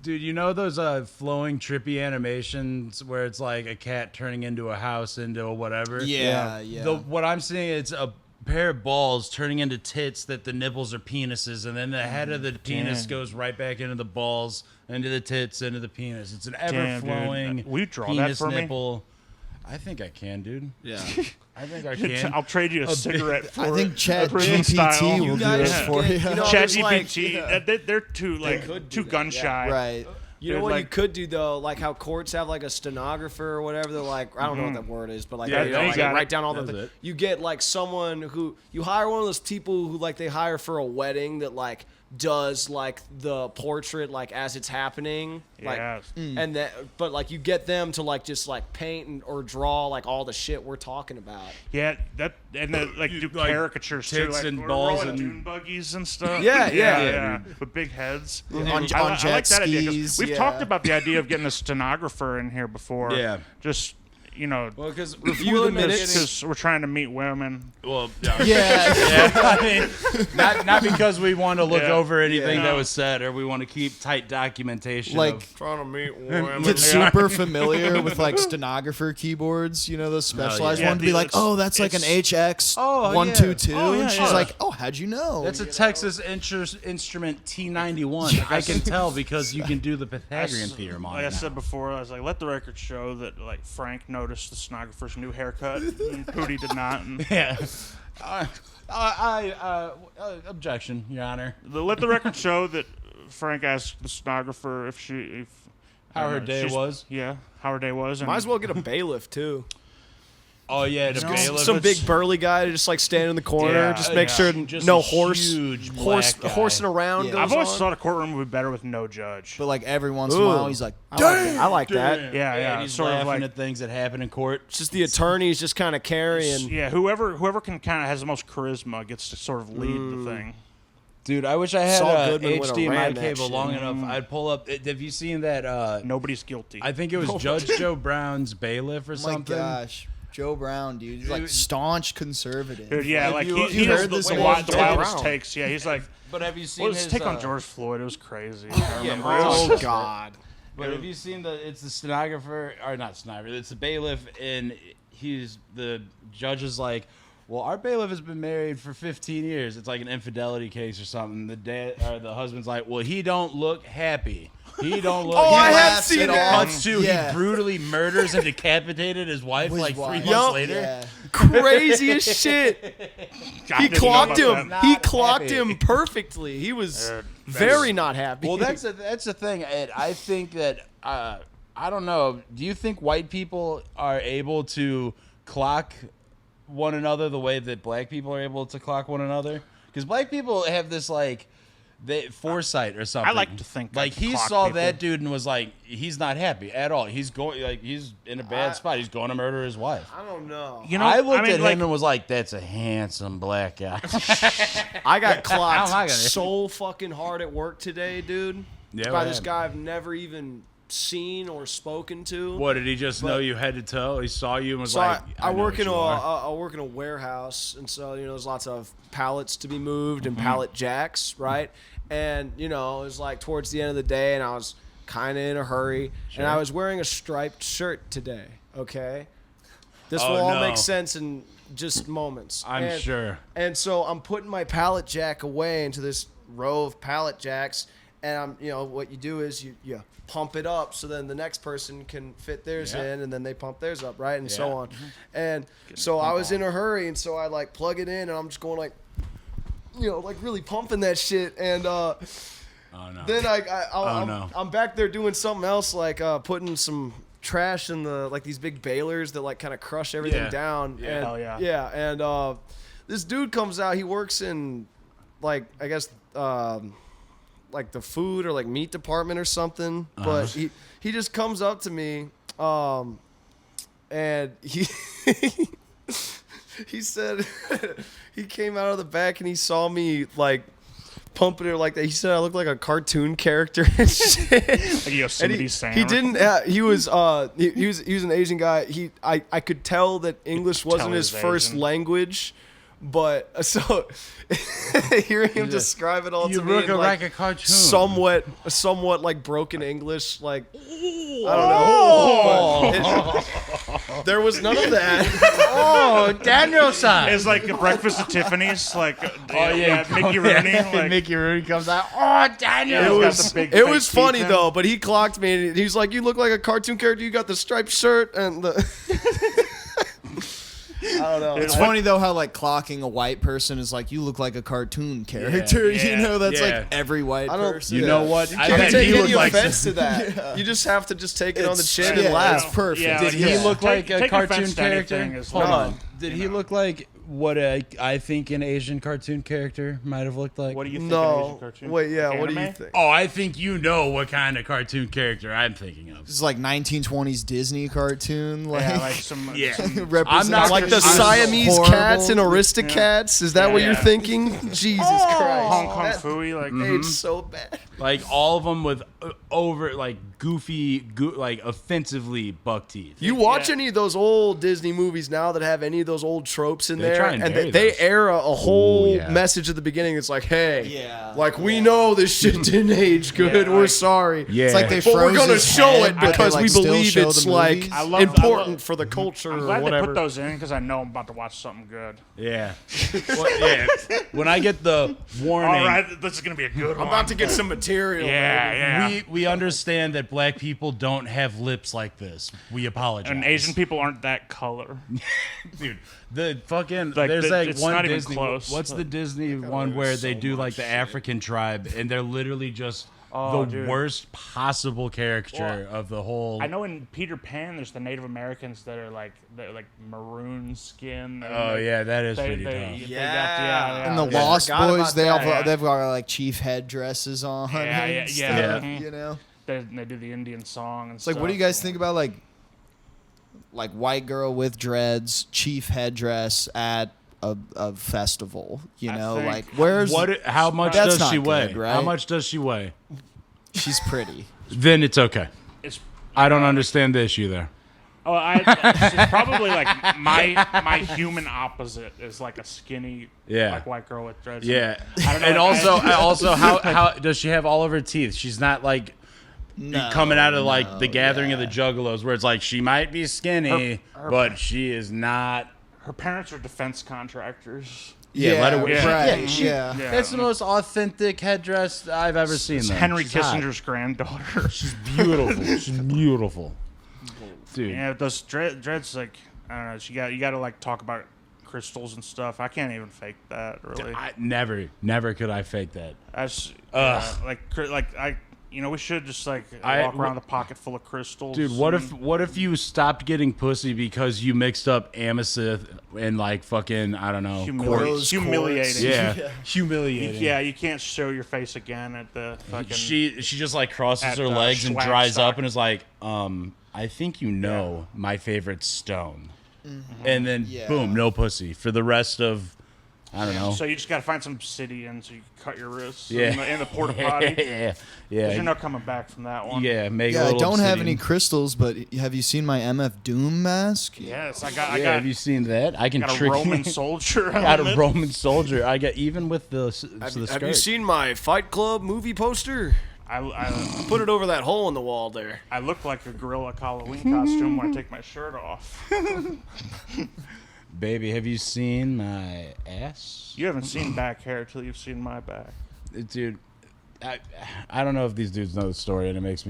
Dude, you know those flowing trippy animations where it's like a cat turning into a house into a whatever? yeah. What I'm seeing, it's a pair of balls turning into tits that the nipples are penises, and then the head of the penis Damn. goes right back into the balls, into the tits, into the penis. It's an ever dude. flowing Will you draw that penis for me? nipple. I think I can, dude. Yeah. I think I can. I'll trade you a cigarette for I think it. Chat prison style. GPT will do guys this should for get- you. you know, Chat there's, like- GPT, they're too could too do that, gun yeah. shy. Right. You know Dude, what you like- could do though, like how courts have like a stenographer or whatever. They're like, I don't know what that word is, but like, Yeah, you know, you like, got it. write down all That's the. it. You get like someone who you hire one of those people who like they hire for a wedding that like does like the portrait like as it's happening, like, Yeah. and that, but like you get them to like just like paint or draw like all the shit we're talking about. Yeah, that and the, like do Like caricatures too, tits like and we're balls rolling and- dune buggies and stuff. Yeah, yeah. yeah, with big heads. On I jet like that idea 'cause skis. we've yeah. talked about the idea of getting a stenographer in here before. Yeah. just Well, because Review the minutes. because we're trying to meet women. Well, Yeah. yeah. I mean, not because we want to look Yeah. over anything Yeah. that was said, or we want to keep tight documentation. Like, of, Trying to meet women. Get super familiar with like stenographer keyboards, those specialized yeah. ones. Be like, oh, that's like an HX Oh, 122. yeah. Oh, yeah, and she's yeah. like, oh, how'd you know? that's a Texas Instrument T91. I can tell because you can do the Pythagorean theorem on Like it I now. said before, I was like, let the record show that like Frank noticed the stenographer's new haircut, and Pootie did not. And Yeah. Objection, Your Honor. let the record show that Frank asked the stenographer if How her day she's- was. Yeah, how her day was. And Might as well get a bailiff too. Oh yeah, the bailiff. Some big burly guy to just like stand in the corner, Yeah, just make yeah. sure Just no a horse, huge horse, black guy. horsing around. Yeah. Goes I've always on. thought a courtroom would be better with no judge. but like every once in a Ooh. while, he's like, I like that. Yeah, And he's sort of laughing like at things that happen in court. It's just the attorneys just kind of carrying. yeah, whoever can kind of has the most charisma gets to sort of lead the thing. Dude, I wish I had Saul a Goodman would've ran HDMI that cable shit. long enough. I'd pull up. Have you seen that? Nobody's guilty. I think it was Judge Joe Brown's bailiff or oh my something. gosh, Joe Brown, dude, he's like Dude. staunch conservative. Dude, yeah, Have like you- he you has heard the, this the, man, wi- the Joe wildest Brown? takes. Yeah, he's like, But have you seen well, his his take on George Floyd? It was crazy. I Yeah, remember. right. It was Oh just- God. But have you seen it's the stenographer or not stenographer? It's the bailiff, and the judge is like, well, our bailiff has been married for 15 years. It's like an infidelity case or something. The husband's like, well, he don't look happy. He don't look. Oh, he I have laughs seen it that. Cuts to Yeah. he brutally murders and decapitated his wife His like 3 wife. months Yup. later. Yeah. Crazy as shit. I He didn't know clocked about him. that. He Not clocked happy. him perfectly. He was Dude, very not happy. Well, that's the thing, Ed. I think that I don't know. Do you think white people are able to clock one another the way that black people are able to clock one another? Because black people have this foresight or something. I like to think I like can he clock saw people. that dude and was like, he's not happy at all. He's in a bad spot. He's going to murder his wife. I don't know. You know, I looked mean, at like, him and was like, that's a handsome black guy. I got How am I clocked gonna- so fucking hard at work today, dude. Yeah, by what this happened? guy I've never even seen or spoken to. What, did he just know you head to toe? He saw you and was So like, I know work what in you are. I work in a warehouse, and so there's lots of pallets to be moved Mm-hmm. and pallet jacks, right? And it was like towards the end of the day, and I was kind of in a hurry, and I was wearing a striped shirt today. Okay, this Oh, will all no. make sense in just moments. I'm sure. And so I'm putting my pallet jack away into this row of pallet jacks, and what you do is you pump it up so then the next person can fit theirs Yeah. in, and then they pump theirs up, right, and Yeah. so on. And so I was in a hurry, and so I like plug it in, and I'm just going like really pumping that shit, and Oh, no. then I'm, no. I'm back there doing something else, like putting some trash in the these big balers that like kind of crush everything Yeah. down. Yeah. And, Hell yeah. Yeah, and this dude comes out. He works in I guess like the food or like meat department or something. But he just comes up to me, and he he said he came out of the back and he saw me like pumping it like that. He said I looked like a cartoon character and shit. Like Yosemite And Sam. he didn't. He was an Asian guy. I could tell that English tell wasn't he his was first Asian. language, but so hearing him describe it all You to me look in like a cartoon. somewhat like broken English, like I don't know. But there was none of that. Oh, Daniel-san. It's like a breakfast at Tiffany's, like Mickey Oh, Rooney. yeah. Like, Mickey Rooney comes out. Oh, Daniel. He's It got was the big it fake was teeth funny in. though, but he clocked me and he's like, "You look like a cartoon character. You got the striped shirt and the." I don't know. It's funny though how like clocking a white person is like you look like a cartoon character. yeah, That's yeah. like every white I don't- person. You know what? I Can't bet take he any looked like. offense to that. You just have to just take it on the It's- chin yeah, and laugh. it's perfect. Yeah, Did he yeah. look like Take a cartoon offense to anything character? is Hold not- on. Did he look like what I think an Asian cartoon character might have looked like? What do you think? An Asian No. cartoon? Wait, yeah. Like What do you anime? think? Oh, I think you know what kind of cartoon character I'm thinking of. This is like 1920s Disney cartoon. Like, Yeah, like some. Yeah. some represents I'm not Like the I'm Siamese horrible. cats and Aristocats? Is that Yeah, what you're yeah. thinking? Jesus Christ. Hong Kong That Phooey, like aged so bad. Like all of them with over like goofy, like offensively buck teeth. You watch Yeah. any of those old Disney movies now that have any of those old tropes in They there, try and and bury they those. air a whole yeah. message at the beginning. It's like, hey, Yeah. like we know this shit didn't age good. Yeah, We're like- sorry. Yeah. It's like they But we're froze gonna his show head, it but they, because like, we still believe show it's the like movies. I love- important for the culture I'm or glad they whatever. put those in because I know I'm about to watch something good. Yeah. Yeah. When I get the warning, All right, this is gonna be a good one. I'm about to get some material. Yeah, baby. yeah. we understand that black people don't have lips like this. We apologize. And Asian people aren't that color. dude, the fucking Like, there's the- like it's one not even Disney. close. What's the Disney one where they do like the African tribe and they're literally just Oh, the dude. worst possible caricature of the whole. I know in Peter Pan, there's the Native Americans that are like maroon skin. and Oh they- yeah, that is they, pretty they, tough. they got, Yeah. And the Yeah. Lost Forgot Boys, about they that, all yeah. they've got like chief headdresses on. Yeah, and yeah, stuff, yeah. Mhm. You know, they do the Indian song and it's like, what do you guys think about like white girl with dreads, chief headdress at a festival? You I know, think- like where's What? How much That's does not she weigh? good, right? How much does she weigh? she's pretty. Then it's okay. It's I don't understand the issue there. it's probably like my human opposite is like a skinny Yeah. like white girl with dreads. Yeah, I don't know, and I- also how does she have all of her teeth? She's not like No, coming out of like no, the Gathering of the yeah. Juggalos, where it's like she might be skinny, Her- but she is not. Her parents are defense contractors. Yeah, let her wear- right. Yeah. That's the most authentic headdress I've ever seen. It's though. Henry She's hot. Kissinger's granddaughter. She's beautiful. She's beautiful, dude. Yeah, those dreads like I don't know. You got to like talk about crystals and stuff. I can't even fake that really. I never could I fake that. That's Ugh. we should just like I- walk around with a pocket full of crystals. Dude, what if you stopped getting pussy because you mixed up amethyst and like fucking I don't know quartz? humiliating. Yeah, humiliating. Yeah, you can't show your face again at the fucking. She just like crosses At, her legs and Schwab dries stock. up and is like, I think you know my favorite stone. And then Yeah. boom, no pussy for the rest of I don't know. So you just got to find some obsidian so you can cut your wrists Yeah. in the porta potty. yeah, 'Cause you're yeah, not coming back from that one. yeah. Make a Yeah, I little don't have obsidian. any crystals, but have you seen my MF Doom mask? Yes, I Yeah, got have you seen that? I can got a trick Roman you. soldier. Got a helmet. Roman soldier. I got even with the Have, the have skirt. you seen my Fight Club movie poster? I Put it over that hole in the wall there. I look like a gorilla Halloween costume when I take my shirt off. Baby, have you seen my ass? You haven't seen back hair till you've seen my back. Dude, I don't know if these dudes know the story, and it makes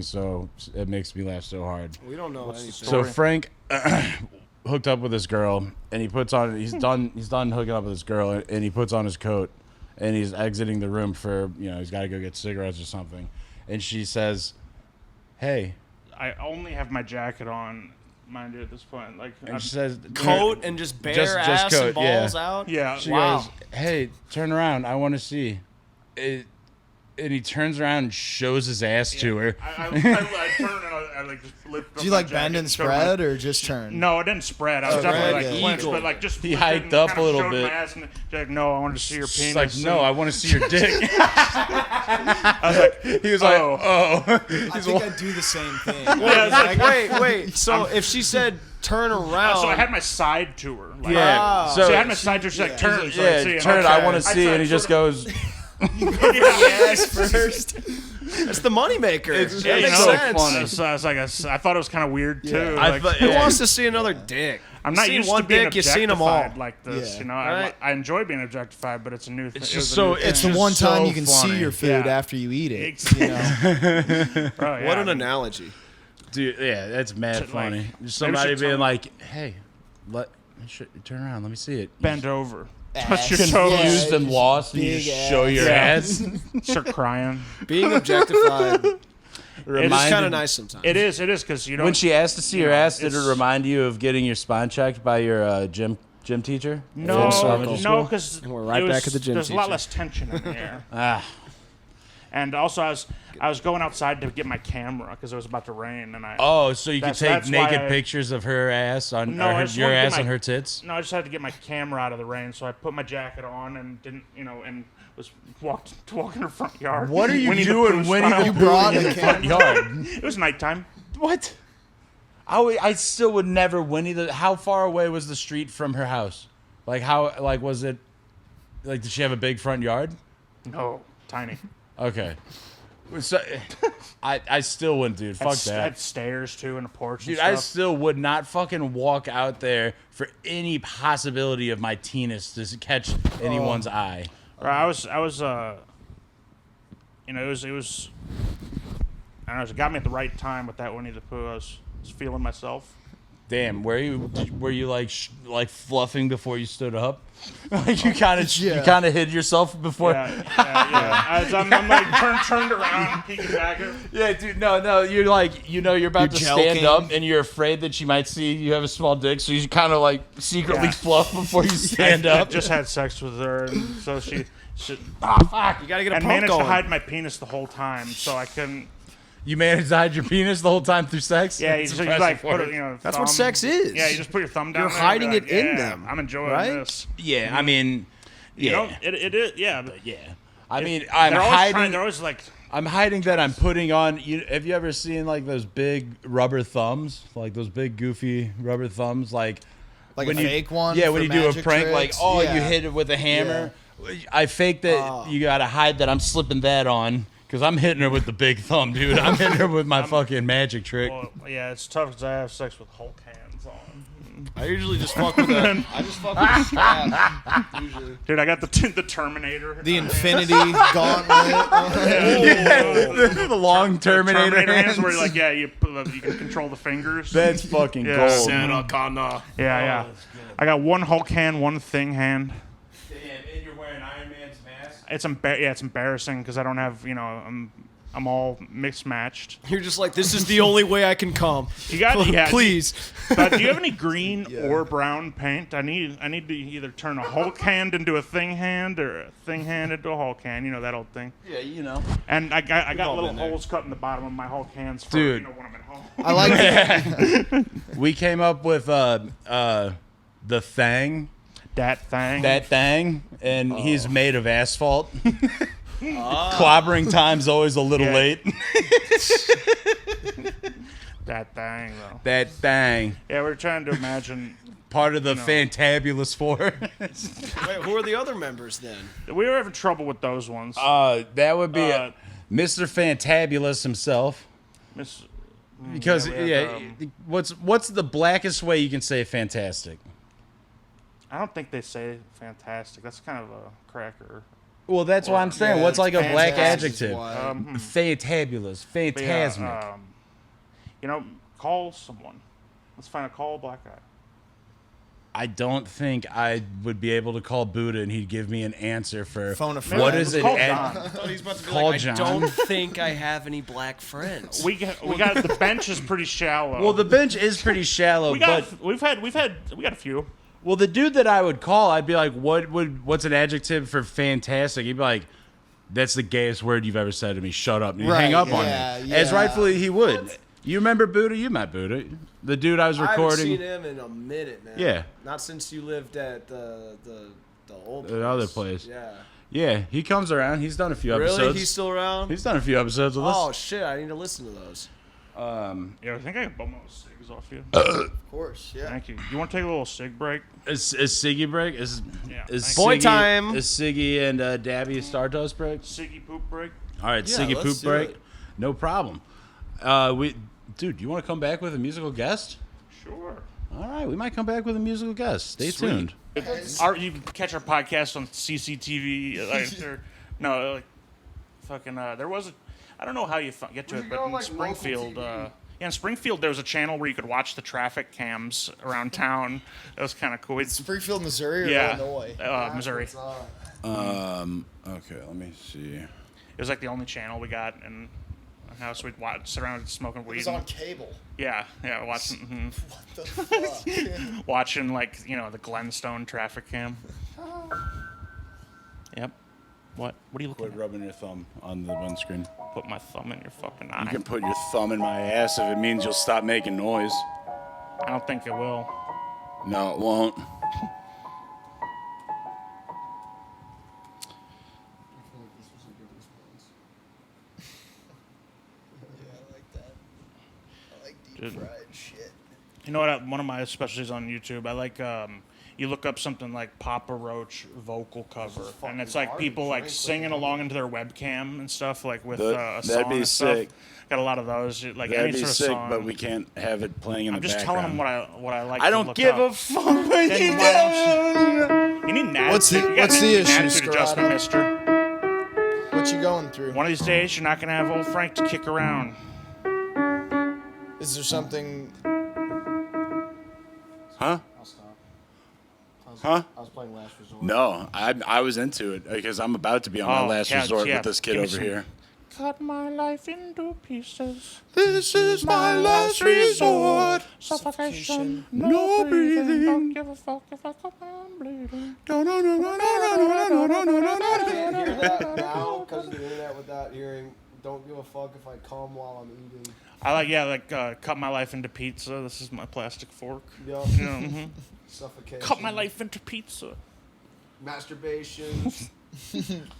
me laugh so hard. We don't know anything. So Story. Frank hooked up with this girl, and he puts on he's done hooking up with this girl, and he puts on his coat, and he's exiting the room for he's got to go get cigarettes or something, and she says, "Hey," I only have my jacket on, mind you, at this point. Like, and she says, Coat and just bare Just ass coat, and balls yeah. out. yeah, She Wow. goes, "Hey, turn around. I want to see." And he turns around and shows his ass to her. I turn and I like just lift. Did you like bend and spread or just turn? No, it didn't spread. I was definitely like yeah. clenched, Eagle. but like just He lifted hiked and up kinda a little showed bit. My ass and she's like, no, I wanted to see your penis. She's like, "No, I want to see your dick." I was like, He was like, oh. "Oh." I think I'd do the same thing. Yeah, it's like, Wait. So if she said turn around, so I had my side to her. Like, Yeah. Oh. So So I had my side to her. She's like, turn. So I see yeah, it. turn. Okay. I want to see, tried and he just sort goes. yes first. That's the moneymaker. It's- That Yeah, makes you know, sense. So I was like, I thought it was kind of weird too. I Like, thought- Who yeah. wants to see another dick? I'm not Seen used one to being dick, you've seen 'em all. objectified like this. Yeah. You know, Right. I enjoy being objectified, but it's a new thing. It's It just was a so new thing. It's the just one time so you can funny. see your food Yeah. after you eat it. Exactly. You know? Bro, yeah, What I an mean, analogy. Dude, yeah, that's mad Like, funny. maybe Just somebody should being tell- like, "Hey, turn around, let me see it." bend over, Ass. touch your toes, Confused and just lost, and you big just show your Yeah. ass. start crying. Being objectified is Reminded- kind of nice sometimes. It is because you don't. When she asked to see your know, ass, did it it's- remind you of getting your spine checked by your gym Gym teacher? No, circle. no, because And we're right back at the gym There's a lot teacher. less tension in there. Ah, And also, I was going outside to get my camera because it was about to rain, and I. oh, so you could take That's why naked I- pictures of her ass on No, I or just your wanted to get ass on my- her tits? No, I just had to get my camera out of the rain, so I put my jacket on and didn't, and was walking the front yard. What are you Winnie the doing, Pooh Winnie style. the Pooh, brought in a the front yard? It was nighttime. What? I still would never Winnie the. How far away was the street from her house? Like how? Like was it? Like did she have a big front yard? No, tiny. Okay. So, I still wouldn't, dude. Fuck I had that. stairs too and a porch. Dude, and I stuff. still would not fucking walk out there for any possibility of my penis to catch anyone's eye. Or I was, it was, I don't know, it got me at the right time with that Winnie the Pooh. I was feeling myself. Damn, were you like like fluffing before you stood up? Like you kind of hid yourself before. Yeah. I'm like turned around, peeking back. Yeah, dude, no, you're like, you're about to You're stand joking. up and you're afraid that she might see you have a small dick, so you kind of like secretly Yeah. fluff before you I stand up. just had sex with her, and so she fuck. You gotta get a and pump managed going. to hide my penis the whole time, so I couldn't. You managed to hide your penis the whole time through sex? Yeah, you That's just impressive like put work. it, That's what sex is. Yeah, you just put your thumb down. You're there and hiding be it in yeah, them, I'm enjoying right? this. Yeah, I mean, You yeah, know, it is. Yeah, but yeah. I mean, I'm they're always hiding. They're always like. I'm hiding that I'm putting on. Have you ever seen like those big rubber thumbs, like those big goofy rubber thumbs, like Like when a you, fake one. Yeah, for when you do a magic prank, like tricks? you Yeah. hit it with a hammer. I fake that. You gotta hide that I'm slipping that on because I'm hitting her with the big thumb, dude. I'm hitting her with my fucking magic trick. Well, yeah, it's tough because I have sex with Hulk hands on. I usually just fuck with a. I just fuck with a strap. Usually. Dude, I got the Terminator. The Infinity Gauntlet. The long Terminator, hands. where like you can control the fingers. That's fucking Yeah. gold. Yeah. I got one Hulk hand, one Thing hand. And you're wearing Iron Man's mask. It's embarrassing because I don't have I'm all mismatched. You're just like, this is the only way I can come. You got Please. But do you have any green or brown paint? I need to either turn a Hulk hand into a Thing hand or a Thing hand into a Hulk hand. You know that old thing. Yeah, you know. And I got all little been there. holes cut in the bottom of my Hulk hands for Dude. when I'm at home. I like it. We came up with the Thang. That thing. That thing, and he's made of asphalt. Clobbering time's always a little Yeah. late. That thing though. That thing, Yeah, we're trying to imagine. part of the Fantabulous Four. Wait, who are the other members then? We were having trouble with those ones. That would be Uh, Mr. Fantabulous himself. Miss. Because we had, what's the blackest way you can say fantastic? I don't think they say fantastic. That's kind of a cracker. Well, that's what I'm saying. Yeah, What's like a black fantastic is adjective? why- Fantabulous, But yeah, phantasmic. call someone. Let's find a call black guy. I don't think I would be able to call Buddha and he'd give me an answer for Phone a friend. what is it? Call John. He's about to be Call like, John. I don't think I have any black friends. We got the bench is pretty shallow. Well, the bench is pretty shallow, we but got we got a few. well, the dude that I would call, I'd be like, what's an adjective for fantastic? He'd be like, that's the gayest word you've ever said to me. Shut up. And he'd hang Right, up on yeah, me. As yeah. rightfully he would. You remember Buddha? You met Buddha. The dude I was I haven't recording. seen him in a minute, man. Yeah. Not since you lived at the old place. The other place. Yeah. Yeah, he comes around. He's done a few episodes. Really? He's still around? He's done a few episodes with Oh us. shit! I need to listen to those. Yeah, I think I can bum those cigs off you. Of course, yeah. Thank you. You want to take a little cig break? Is Siggy break? Is Yeah, is thank Boy Siggy, time. Is Siggy and Dabby Stardust break? Siggy poop break. All right, Yeah, Siggy let's poop do break. it. No problem. Dude, you want to come back with a musical guest? Sure. All right, we might come back with a musical guest. Stay Sweet. tuned. You can catch our podcast on CCTV. There was a. I don't know how you get to it, but in Springfield. In Springfield, there was a channel where you could watch the traffic cams around town. That was kind of cool. Springfield, Missouri, or Yeah, Illinois? Missouri. Okay, let me see. It was like the only channel we got, and house. We'd sit around smoking It weed. was on cable. Yeah, watching, What the fuck? watching like the Glenstone traffic cam. Yep. What are you looking Quit at? rubbing your thumb on the windscreen. Put my thumb in your fucking eye. You can put your thumb in my ass if it means you'll stop making noise. I don't think it will. No, it won't. Yeah, I like that. I like deep Dude. fried shit. You know what? One of my specialties on YouTube, I like. You look up something like Papa Roach vocal cover, and it's like people like singing along into their webcam and stuff, like with a That'd song be and sick. stuff. Got a lot of those. Like That'd any be sort of sick, song. but we can't have it playing in I'm the just background. telling them what I like. I to don't look give up. a fuck what Then you why do. You need an attitude. What's the- you gotta what's the need an issue, attitude adjustment, Scarrato? mister. What you going through? One of these days, you're not gonna have old Frank to kick around. Is there something? Huh? I'll stop. Huh? I was playing Last Resort. No, I was into it because I'm about to be on my last resort with this kid Give me over some. here. Cut my life into pieces. This is my last resort. Suffocation. No breathing. Don't give a fuck if I come on bleeding. No, no, no, no, no, no, no, no, no, no, no, I can't no. hear that now because of the internet without hearing. Don't give a fuck if I come while I'm eating. I like cut my life into pizza. This is my plastic fork. Yup. Yeah, mhm. Suffocation. Cut my life into pizza. Masturbation.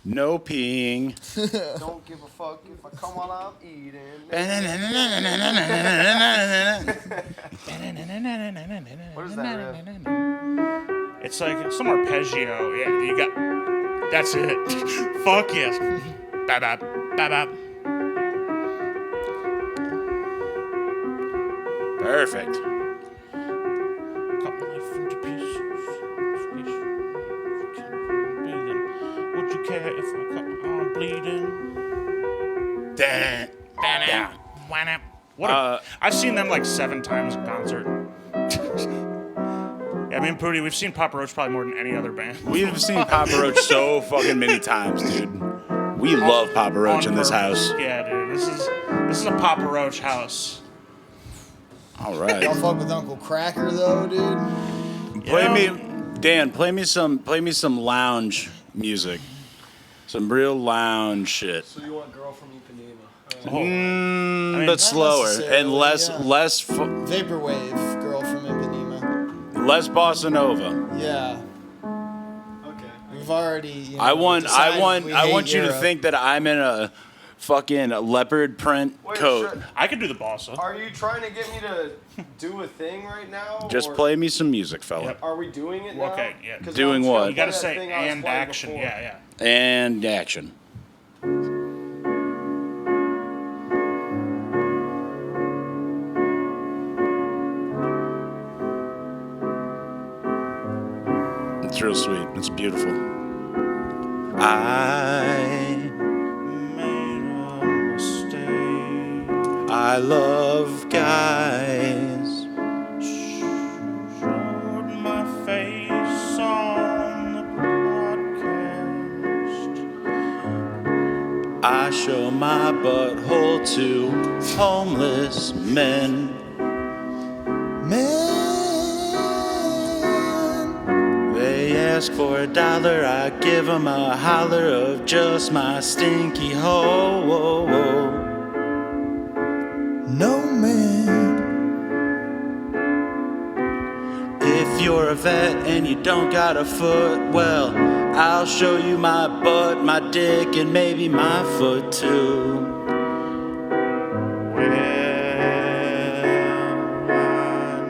No peeing. Don't give a fuck if I come while I'm eating. What is that riff? It's like some arpeggio. Yeah, you got. That's it. Fuck yes. Ba-bap, ba-bap. Perfect. Cut my life into pieces. Would you care if I cut my arm bleeding? Damn. Ba-na, wha-na. What I've seen them like 7 times in concert. Yeah, me and Pooty, we've seen Papa Roach probably more than any other band. We've seen Papa Roach so fucking many times, dude. We love Papa Roach On in this purpose. house. Yeah, dude. This is a Papa Roach house. All right. Y'all fuck with Uncle Cracker though, dude. Play me, Dan. Play me some lounge music. Some real lounge shit. So you want Girl from Ipanema? Oh. But not slower necessarily, and less yeah. Vaporwave girl from Ipanema. less bossa nova. Yeah. Okay. We've already. I want I you to think that I'm in a fucking leopard print Wait, coat. sure. I could do the bossa. Are you trying to get me to do a thing right now? Just or play me some music, fella. Yep. Are we doing it now? Okay, yeah. 'Cause Doing now I'm what? trying You gotta play that say thing I was and playing action. before. Yeah. And action. It's real sweet. It's beautiful. Made a mistake. I love guys. Showed my face on the podcast. I show my butthole to homeless men. Man. They ask for $1, I give them a holler of just my stinky hole. No man. If you're a vet and you don't got a foot, well, I'll show you my butt, my dick, and maybe my foot too. Well, I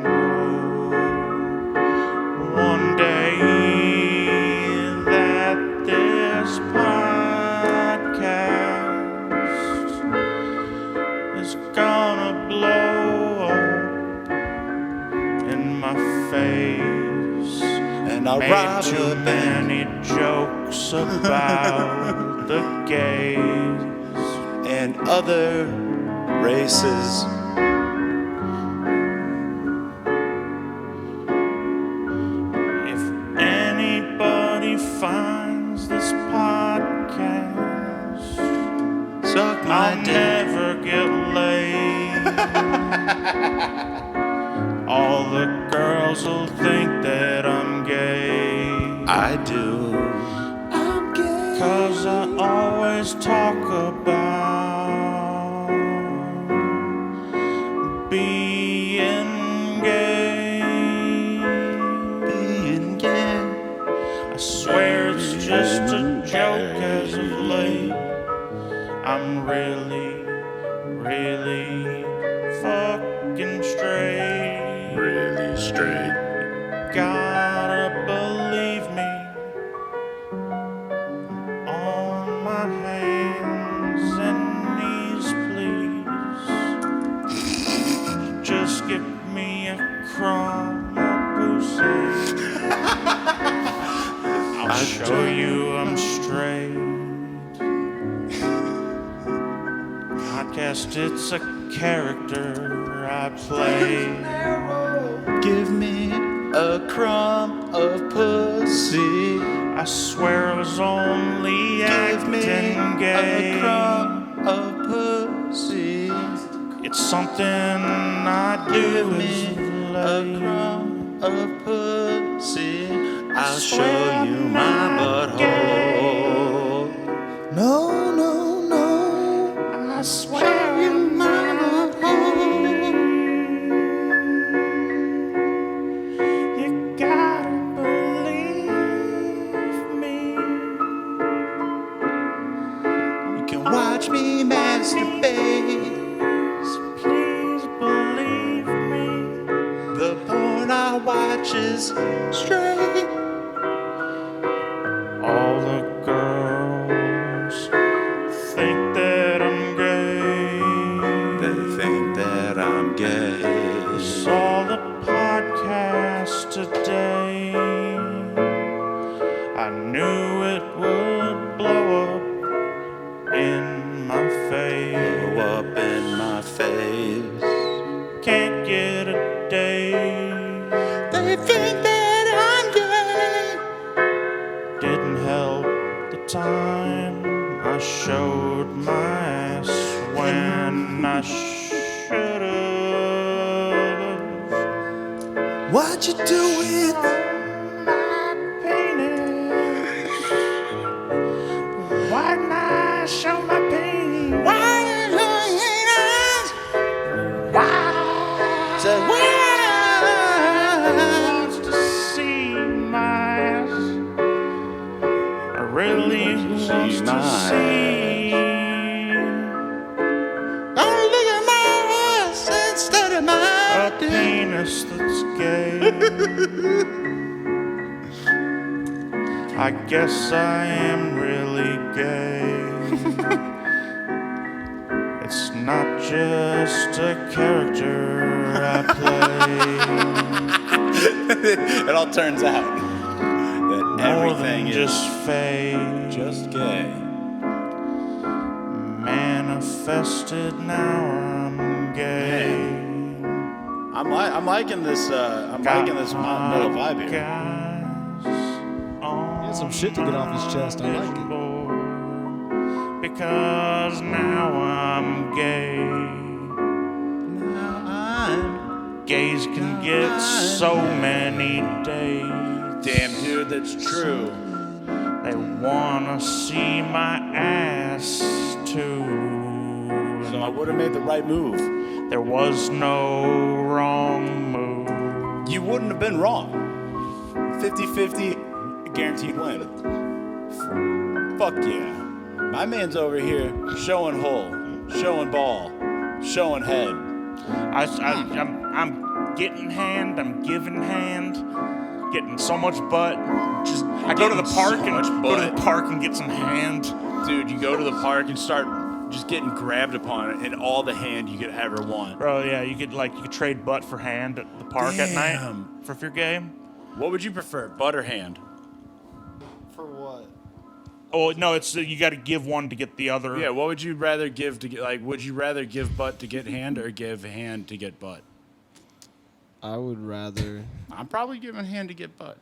know one day that this podcast is gonna blow up in my face. And I'll Made rob too a bank. many jokes about the gays. And other races. If anybody finds this podcast, Suck my I'll dick. never get All the girls will think that I'm gay. I do. I'm gay. 'Cause I always talk about being gay. Being gay. I swear it's just a joke as of late. I'm really, really fucking straight. Really straight. Gotta believe me. On my hands and knees, please. Just give me a crumb of pussy. I'll show you I'm straight. Podcast, it's a character I play. Give me a crumb of pussy. I swear I was only Give me acting gay. a crumb of pussy. It's something I do Give as me of a late. crumb of pussy. I'll Swear show you I'm my not butthole. No, no, no. I swear I'm not You gotta believe me. You can watch me masturbate. Please believe me. The porn I watch is straight. All the girls think that I'm gay. They think that I'm gay. Saw the podcast today. I knew it would blow up in my face. Blow up in my face. Can't get a day. They think that I'm gay. Didn't help the time I showed my ass when I should've. What you doing? My penis. Why not show my penis? Why? Say Wants to see my ass. I really wants to my see. Don't look at my ass instead of A my penis that's gay. I guess I am really gay. It's not just a character I play. It all turns out that More everything than is just fake. just gay. Manifested, now I'm gay. I'm liking this. I'm liking this metal vibe here. Got some shit to get off his chest. I like it. Because now I'm gay. Gays can get so many dates. Damn, dude, that's true. They wanna see my ass too. So I would have made the right move. There was no wrong move. You wouldn't have been wrong. 50-50, guaranteed win. Fuck yeah. My man's over here showing hole, showing ball, showing head. I'm getting hand, I'm giving hand, getting so much butt. I go to the park and get some hand. Dude, you go to the park and start just getting grabbed upon it, and all the hand you could ever want. Bro, yeah, you could trade butt for hand at the park at night Damn. for if you're gay. What would you prefer, butt or hand? For what? Oh no, it's you got to give one to get the other. Yeah, what would you rather give to get, like, would you rather give butt to get hand or give hand to get butt? I would rather. I'm probably giving hand to get butt.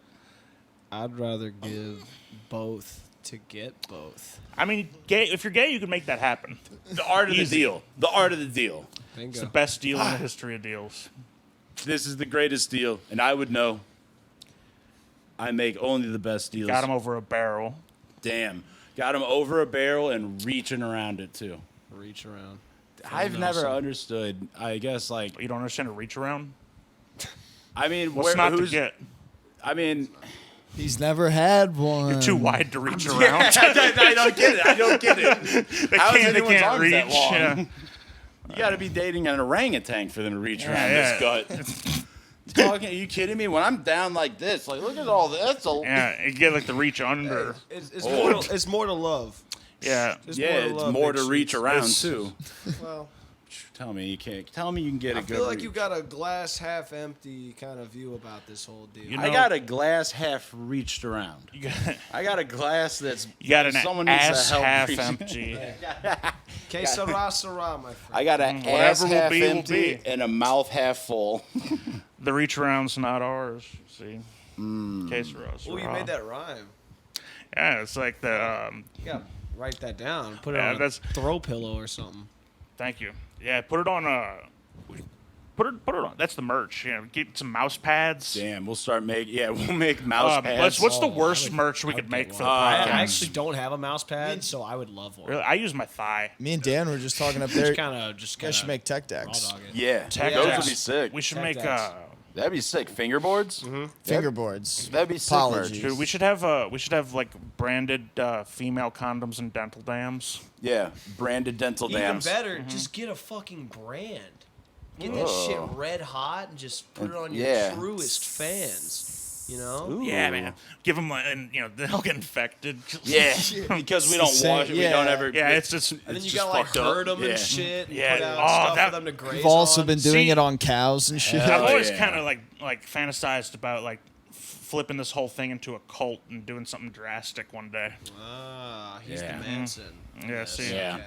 I'd rather give both to get both. I mean, gay. If you're gay, you can make that happen. The art of the Easy. deal. The art of the deal. Bingo. It's the best deal in the history of deals. This is the greatest deal, and I would know. I make only the best deals. Got him over a barrel. Damn. Got him over a barrel and reaching around it, too. Reach around. I've never understood, I guess, like, You don't understand a reach around? I mean, What's not to who's, get? I mean, He's never had one. You're too wide to reach around. I don't get it. I don't get it. How is They anyone's can't arms reach. that long? Yeah. You got to be dating an orangutan for them to reach around Yeah, this gut. Talking? Are you kidding me? When I'm down like this, like look at all this. That's a, Yeah, you get like the reach under. It's more to love. Yeah. It's yeah, more to it's love, more big to reach sheets. around too. Well, Tell me you can't. Tell me you can get a I good. feel like reach. you got a glass half empty kind of view about this whole deal. You I know- got a glass half reached around. You got, I got a glass that's. you got an someone needs to ass help half reach- empty. Que sera, sera, my friend. I got an Whatever ass will half be, will empty be. and a mouth half full. The reach around's not ours. See. Case for us. Oh, you made that rhyme. Yeah, it's like the. You gotta write that down. Put it Yeah, on a that's- throw pillow or something. Thank you. Yeah, put it on. Put it on. That's the merch. You know, get some mouse pads. Damn, we'll start making. Yeah, we'll make mouse pads. What's the worst merch we could make for the I podcast? actually don't have a mouse pad, so I would love one. Really, I use my thigh. Me and Dan were just talking up there. Just You guys should kind make tech of decks. raw dog it. Yeah, Tech those decks. would be sick. We should Tech make. decks. That'd be sick. Fingerboards. Fingerboards. That'd be sick merch. Apologies. Dude, we should have like branded female condoms and dental dams. Yeah, branded dental Even dams. better, just get a fucking brand. Get that shit red hot and just put it on your Yeah. truest fans. You know? Ooh. Yeah, man. Give them, and they'll get infected. Yeah, because we don't Same- wash it. We yeah. don't ever. Yeah, it's just. And then you just gotta like fucked up. herd them Yeah. and shit. And Yeah. put out Oh, stuff that- for them to graze We've also on. been doing See- it on cows and shit. I've Oh, always yeah. kind of like fantasized about like flipping this whole thing into a cult and doing something drastic one day. Ah, he's Yeah. the Manson. Yeah, see. Yeah. Okay.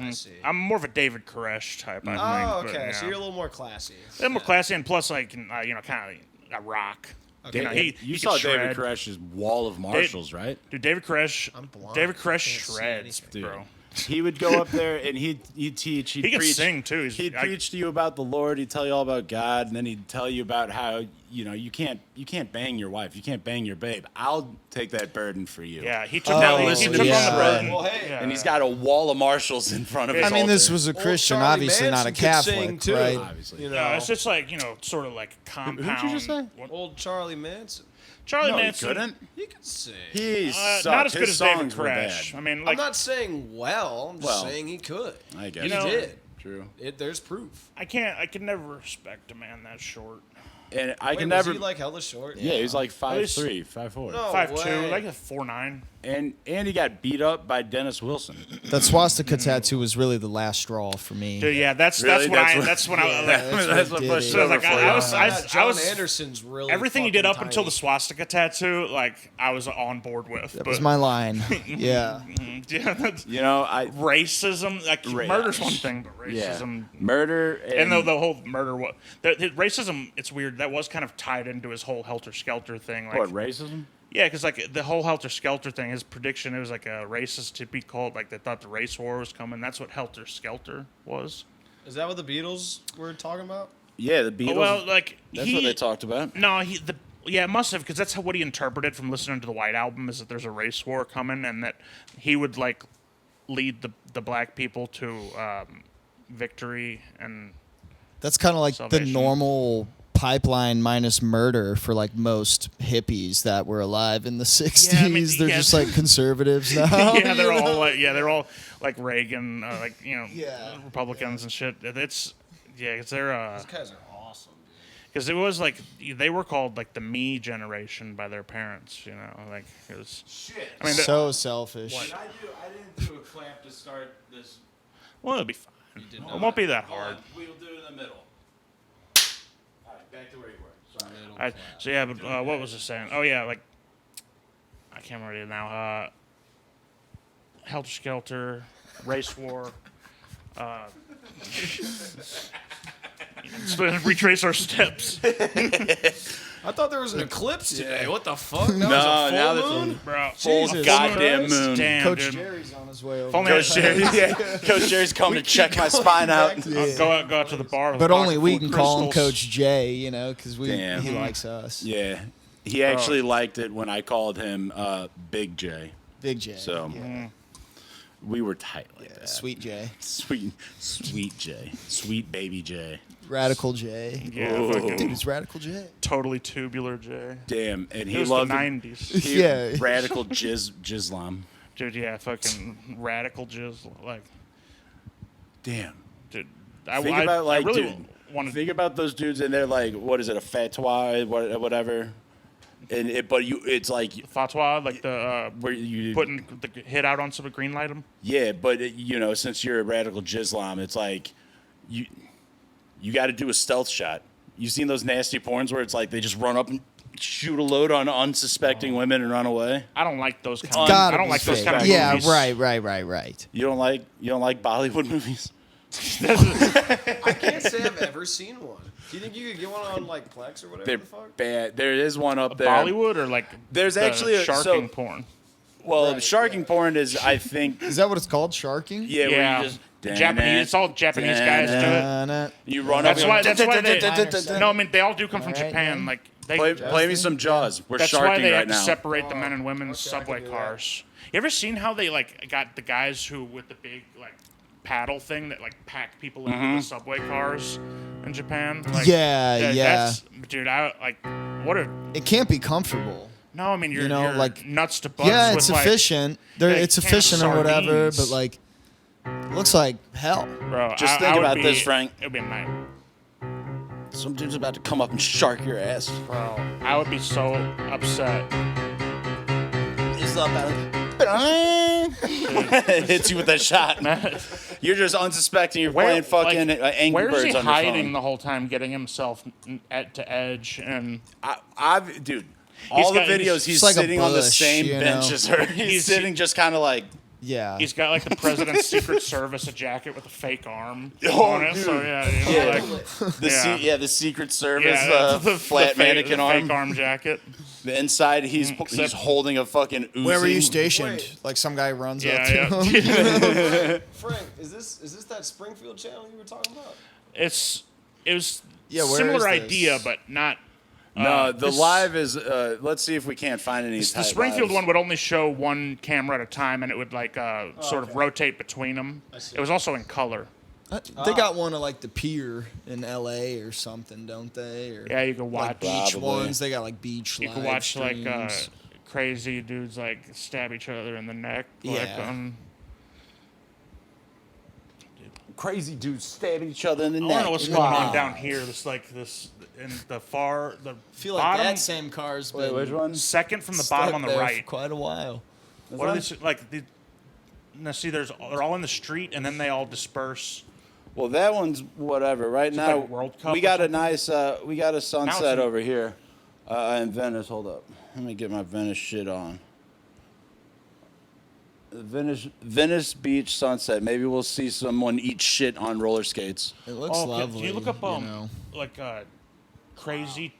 I see. I'm more of a David Koresh type. I Oh, think, okay. But, So you're a little more classy. they're more classy, and plus, like, kind of a rock. Okay. You know, You he saw could David shred. Koresh's wall of marshals, right? Dude, David Koresh. I'm blind. David I Koresh can't see shreds, anything. bro. He would go up there and he'd teach. He'd He can preach, sing too. He'd preach to you about the Lord. He'd tell you all about God, and then he'd tell you about how you can't bang your wife, you can't bang your babe. I'll take that burden for you. Yeah, he took Oh, that. He listen took to on his the friend. burden. Well, hey. Yeah. And he's got a wall of marshals in front of his I mean, this altar. was a Old Christian, Charlie obviously not a Manson could sing, Catholic, too. right? Obviously. You know, No, it's just like sort of like compound. who'd you just say? What? old Charlie Manson. Charlie No, he Manson. couldn't. He could sing. He sucked. Not as good His as David songs were Koresh. bad. I mean, I'm like not saying well. I'm just Well, saying he could. I guess You He know- did. true. There's proof. I could never respect a man that short. And I Wait, can was never. he like hella short? yeah, he was like least- 5'3", 5'4". No 5'2", way. like a 4'9". And he got beat up by Dennis Wilson. That swastika tattoo was really the last straw for me. Dude, yeah, that's Really? that's when I That's what did pushed it. So I was like, over for I you. was- John was- Anderson's really everything he did up fucking until the tiny. swastika tattoo, like I was on board with. That was my line. Yeah. yeah, that's, You know, I racism, like murder's one thing, but yeah, racism. murder And the whole murder, racism, it's weird. That was kind of tied into his whole Helter Skelter thing. Like, what racism? yeah, because like the whole Helter Skelter thing, his prediction, it was like a racist hippie cult. Like they thought the race war was coming. That's what Helter Skelter was. Is that what the Beatles were talking about? Yeah, the Beatles. Well, like that's what they talked about. No, yeah, it must have, because that's what he interpreted from listening to the White Album, is that there's a race war coming, and that he would like lead the black people to victory and. That's kind of like the Salvation. normal pipeline minus murder for like most hippies that were alive in the 60s. Yeah, I mean, They're yeah. just like conservatives now. Yeah, they're all like Reagan, like Yeah. Republicans and shit. It's it's their These guys are awesome, dude. because it was like they were called like the me generation by their parents, like it was. Shit. I mean, So selfish. I didn't do a clamp to start this. well, it'll be fine. It won't be that hard. We'll do it in the middle. All right, back to where you were. Sorry. All right, so yeah, but what was I saying? Oh yeah, like I can't remember it now. Helter Skelter, race war. Let's retrace our steps. I thought there was an eclipse today. What the fuck? No, now it's a there's full a moon. Bro, full Jesus goddamn Christ. moon. damn, Coach dude. Jerry's on his way over. If only Coach Jerry, yeah. Coach Jerry's coming to check my spine out. Go out to the bar. With But a only pocket we full can of call him crystals. Coach J, you know, because Damn. he likes us. Yeah, he actually liked it when I called him Big J. Big J. So we were tight like that. Sweet J. Sweet J, sweet baby J. Radical J. Yeah, Whoa. fucking Dude, it's Radical J. totally tubular J. Damn, and It he was loved the it. 90s. He- Yeah. radical Jislam. Dude, yeah, fucking radical jizz. Like, Damn. dude, Think about like, I really dude. wanted Think about those dudes, and they're like, what is it, a fatwa, whatever, and it's like fatwa, like the where you putting the hit out on some green light 'em. Yeah, but since you're a radical Jislam, it's like you got to do a stealth shot. You seen those nasty porns where it's like they just run up and shoot a load on unsuspecting women and run away? I don't like those kind. Gotta I don't be like those fake. kind of Yeah, movies. right. You don't like Bollywood movies? I can't say I've ever seen one. Do you think you could get one on like Plex or whatever They're the fuck? bad. There is one up there. Bollywood or like There's the actually a- sharking so- porn. Well, sharking porn is, I think, Is that what it's called? Sharking? yeah, where Yeah, you just Japanese. It's all Japanese guys do it. Nah. You run That's up. why. and That's why they. understand. No, I mean they all do come from All right, Japan. man. Like they. Play me some Jaws. We're That's why sharking they right have to now. separate the men and women's okay, I can subway do that. cars. You ever seen how they like got the guys who with the big like paddle thing that like pack people into the subway cars in Japan? Like, Yeah. That's, dude, I like what a It can't be comfortable. no. I mean you're, know, you're like- nuts to butts. Yeah, with, it's like, efficient. yeah, It's cans of efficient or whatever, sardines. but like, looks like hell. Bro, Just I think would about be- this, Frank. It would be a night. Some dude's about to come up and shark your ass. Bro, I would be so upset. He's up it hits you with that shot. You're just unsuspecting. You're playing fucking Angry where Birds is he on your hiding phone. the whole time, getting himself to edge and Dude, all the got- videos, he's he's like a sitting on the bush, same you know? bench as her. He's He's- sitting just kind of like, Yeah. he's got like the president's Secret Service a jacket with a fake arm Oh, on it. dude. So yeah, you know, like, the the Secret Service the flat fake, mannequin the arm. fake arm jacket. The inside, he's except- holding a fucking Uzi. Where were you stationed? Wait. Like some guy runs up Yeah, to yeah. him. Frank, is this that Springfield channel you were talking about? It was Yeah, where similar is this? idea, but not. No, the this- live is. Let's see if we can't find any. The tight Springfield lives. one would only show one camera at a time, and it would like sort of rotate between them. It was also in color. They got one at like the pier in L.A. or something, don't they? Or Yeah, you could watch. like beach Probably. ones. They got like beach. You live could watch like streams. crazy dudes like stab each other in the neck. Like, Yeah. Crazy dudes stabbing each other in the I neck. want to know what's going on down here. This in the I feel like bottom that same car's Wait, been which one? second from the stuck bottom on the there for right. quite a while. What are these like? Now see, they're all in the street, and then they all disperse. Well, that one's whatever. Right now, like World Cup we or got a something? nice. We got a sunset Mountain. over here in Venice. Hold up, let me get my Venice shit on. Venice Beach sunset. Maybe we'll see someone eat shit on roller skates. It looks Oh, okay. lovely. Can you look up you know. like crazy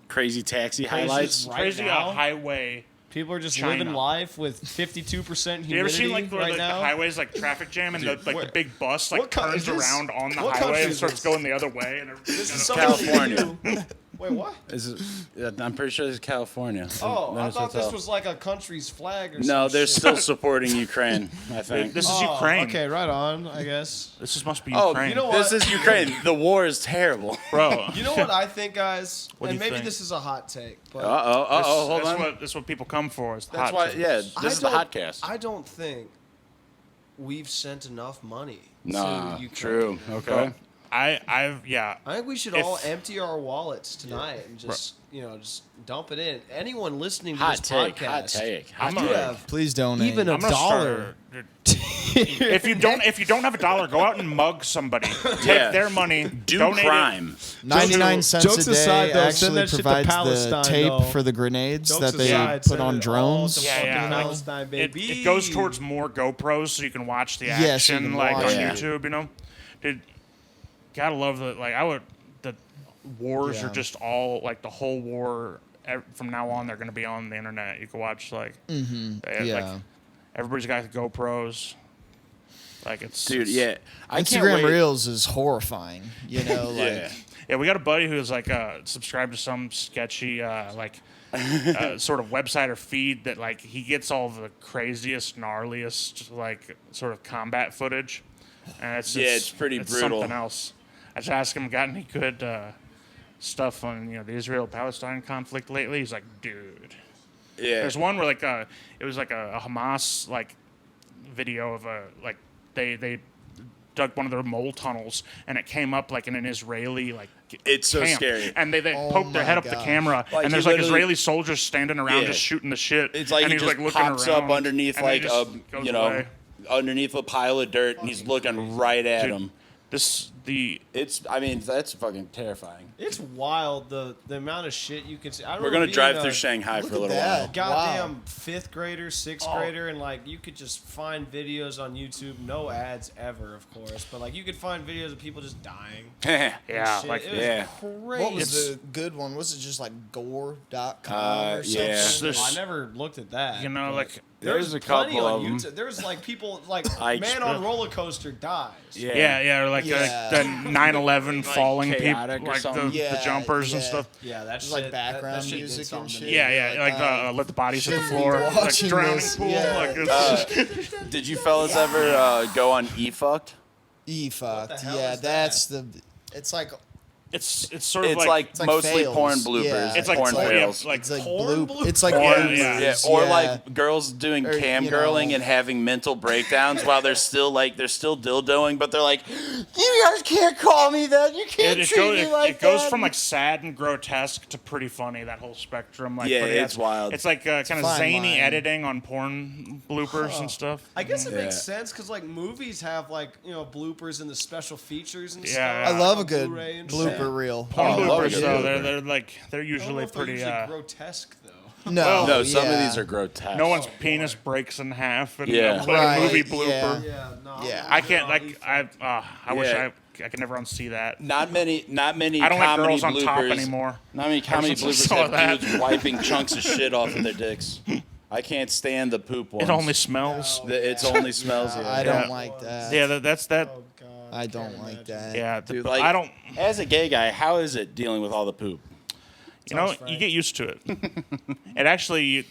Crazy taxi highlights. Right crazy now? highway. People are just China. living life with 52% humidity You ever seen like right the now? highways like traffic jam and the where- the big bus like what co- turns is this- around on the what country highway and is starts this? going the other way and This is California. something you do. Wait, what? I'm pretty sure it's California. Oh, I Venice thought this Hotel. was like a country's flag or something. No, they're still supporting Ukraine. I think. This is Ukraine. Okay, right on, I guess. This must be Oh, Ukraine. you know this what? is Ukraine. The war is terrible. bro. You know what I think, guys? What do and you maybe think? this is a hot take, but Hold on. That's what people come for. Is the That's hot why. takes. Yeah, this I is the don't- hotcast. I don't think we've sent enough money Nah, to Ukraine. true. Okay. I I think we should If- all empty our wallets tonight and just just dump it in. Anyone listening to Hot this take. podcast, Hot take. Hot I'm you a- have Please donate. even a I'm gonna dollar. start. if you don't have a dollar, go out and mug somebody. Take Yeah. their money. Do donate it. crime. 99 cents Jokes a day aside, though, send actually that shit to provides the Palestine, tape though. for the grenades Jokes that they aside, put send on it all drones. to Yeah, fucking yeah. like, Palestine, baby. it goes towards more GoPros so you can watch the Yeah, so you action can like watch on it. YouTube. You know, dude, gotta love the like. wars are Yeah. just all like the whole war. From now on, they're going to be on the internet. You can watch like, Yeah. like everybody's got GoPros. Like Dude, yeah. I can't Instagram wait. Reels is horrifying. You know, like Yeah. Yeah, we got a buddy who's like subscribed to some sketchy sort of website or feed that like he gets all the craziest, gnarliest like sort of combat footage, and It's pretty brutal. Something else. I just asked him, got any good stuff on the Israel-Palestine conflict lately? He's like, dude. Yeah. There's one where like it was like a Hamas like video of they dug one of their mole tunnels and it came up like in an Israeli like It's so camp. scary. And they Oh poked their head my up the God. camera Like, and he there's like literally- Israeli soldiers standing around Yeah. just shooting the shit. It's like and he he's just like looking pops up around, underneath and then like he just goes away. underneath a pile of dirt, and he's looking right at Dude, him. That's fucking terrifying. It's wild the amount of shit you can see. I We're remember gonna drive being through a Shanghai look for a at little that. while. Goddamn Wow. 5th grader, 6th grader, and like you could just find videos on YouTube, no ads ever, of course, but like you could find videos of people just dying. and Yeah, shit. like it was yeah. crazy. what was the good one? Was it just like gore.com or something? yeah. There's- I never looked at that. like but There's a plenty couple on of 'em. YouTube. There's like people like Ike's man on roller coaster dies. yeah, or like Yeah. the 9/11 falling people, chaotic or like something. the Yeah, jumpers and yeah. stuff. Yeah, that's Just like background shit did music and something to shit. me. Yeah, Like, like let the bodies hit the shouldn't be floor, like watching drowning this. pool. Yeah. Like it's, Did you fellas ever go on eFucked? E-fucked. hell Yeah, is that's the. It's like it's sort of It's like like like mostly fails. porn bloopers. Yeah. it's like porn yeah, fails. like it's like porn bloop. It's like Porn, bloopers. yeah. Yeah, or like girls doing Or, cam you girling know. and having mental breakdowns while they're still dildoing, but they're like, you guys can't call me that. You can't it treat me like it goes that. from like sad and grotesque to pretty funny. That whole spectrum, like Yeah, but it's wild. It's like kind of fine zany line. editing on porn bloopers and stuff. I guess it makes Yeah. sense because like movies have like bloopers and the special features and Yeah. stuff. I love a on good Blu-ray and blooper shit. reel. Porn I love bloopers it. though, Yeah. they're I don't know usually if they're pretty. usually grotesque though. No, No, some of yeah. these are grotesque. No one's penis breaks in half and Yeah. like Right, a movie yeah. blooper. Yeah, no. Yeah. I can't like I wish Yeah. I could never unsee that. Not many. I don't like comedy girls on bloopers. top anymore. Not many comedy Ever since I bloopers saw have that. dudes wiping chunks of shit off of their dicks. I can't stand the poop ones. It only smells. It's only smells. I Yeah. don't Yeah. like that. Yeah, that's that. Oh god. I don't like that. Yeah, Dude, like, I don't. As a gay guy, how is it dealing with all the poop? You know, Sounds you right. get used to it. It actually,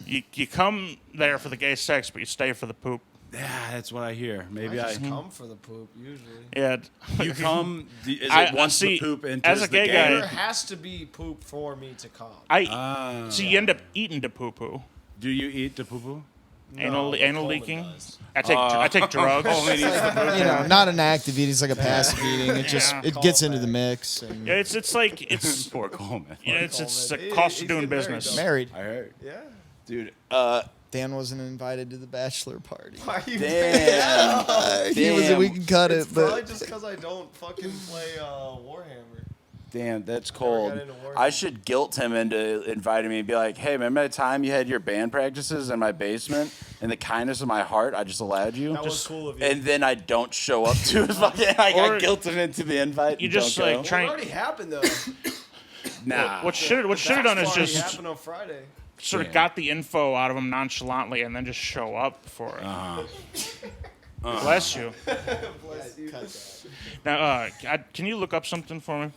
you come there for the gay sex, but you stay for the poop. Yeah, that's what I hear. Maybe I I. just come for the poop usually. Yeah. You come. Is it I once see, the poop enters as a gay the guy- game? There has to be poop for me to come. So you end up eating the poo poo. Do you eat the poo poo? Anal but anal Coleman leaking. does. I take drugs. You know, not an active eating. It's like a passive eating. It just Yeah. it gets into the mix. And Yeah, it's like it's Poor Coleman. it's a Coleman. cost of He's doing getting married, business. though. married. I heard, Yeah. dude. Dan wasn't invited to the bachelor party. Why are you Damn. He was. Damn. We can cut It's it, probably but just because I don't fucking play Warhammer. Damn, that's cold. into work. I should guilt him into inviting me and be like, hey, remember that time you had your band practices in my basement? In the kindness of my heart, I just allowed you. That was cool of you. And then I don't show up to his fucking. I Or guilt him into the invite. you and just, don't like, go. Well, try- it already happened though. Nah. What should have done is Party just happened on Friday. sort of Yeah. got the info out of him nonchalantly and then just show up for it. Bless you. Bless you. Now, can you look up something for me?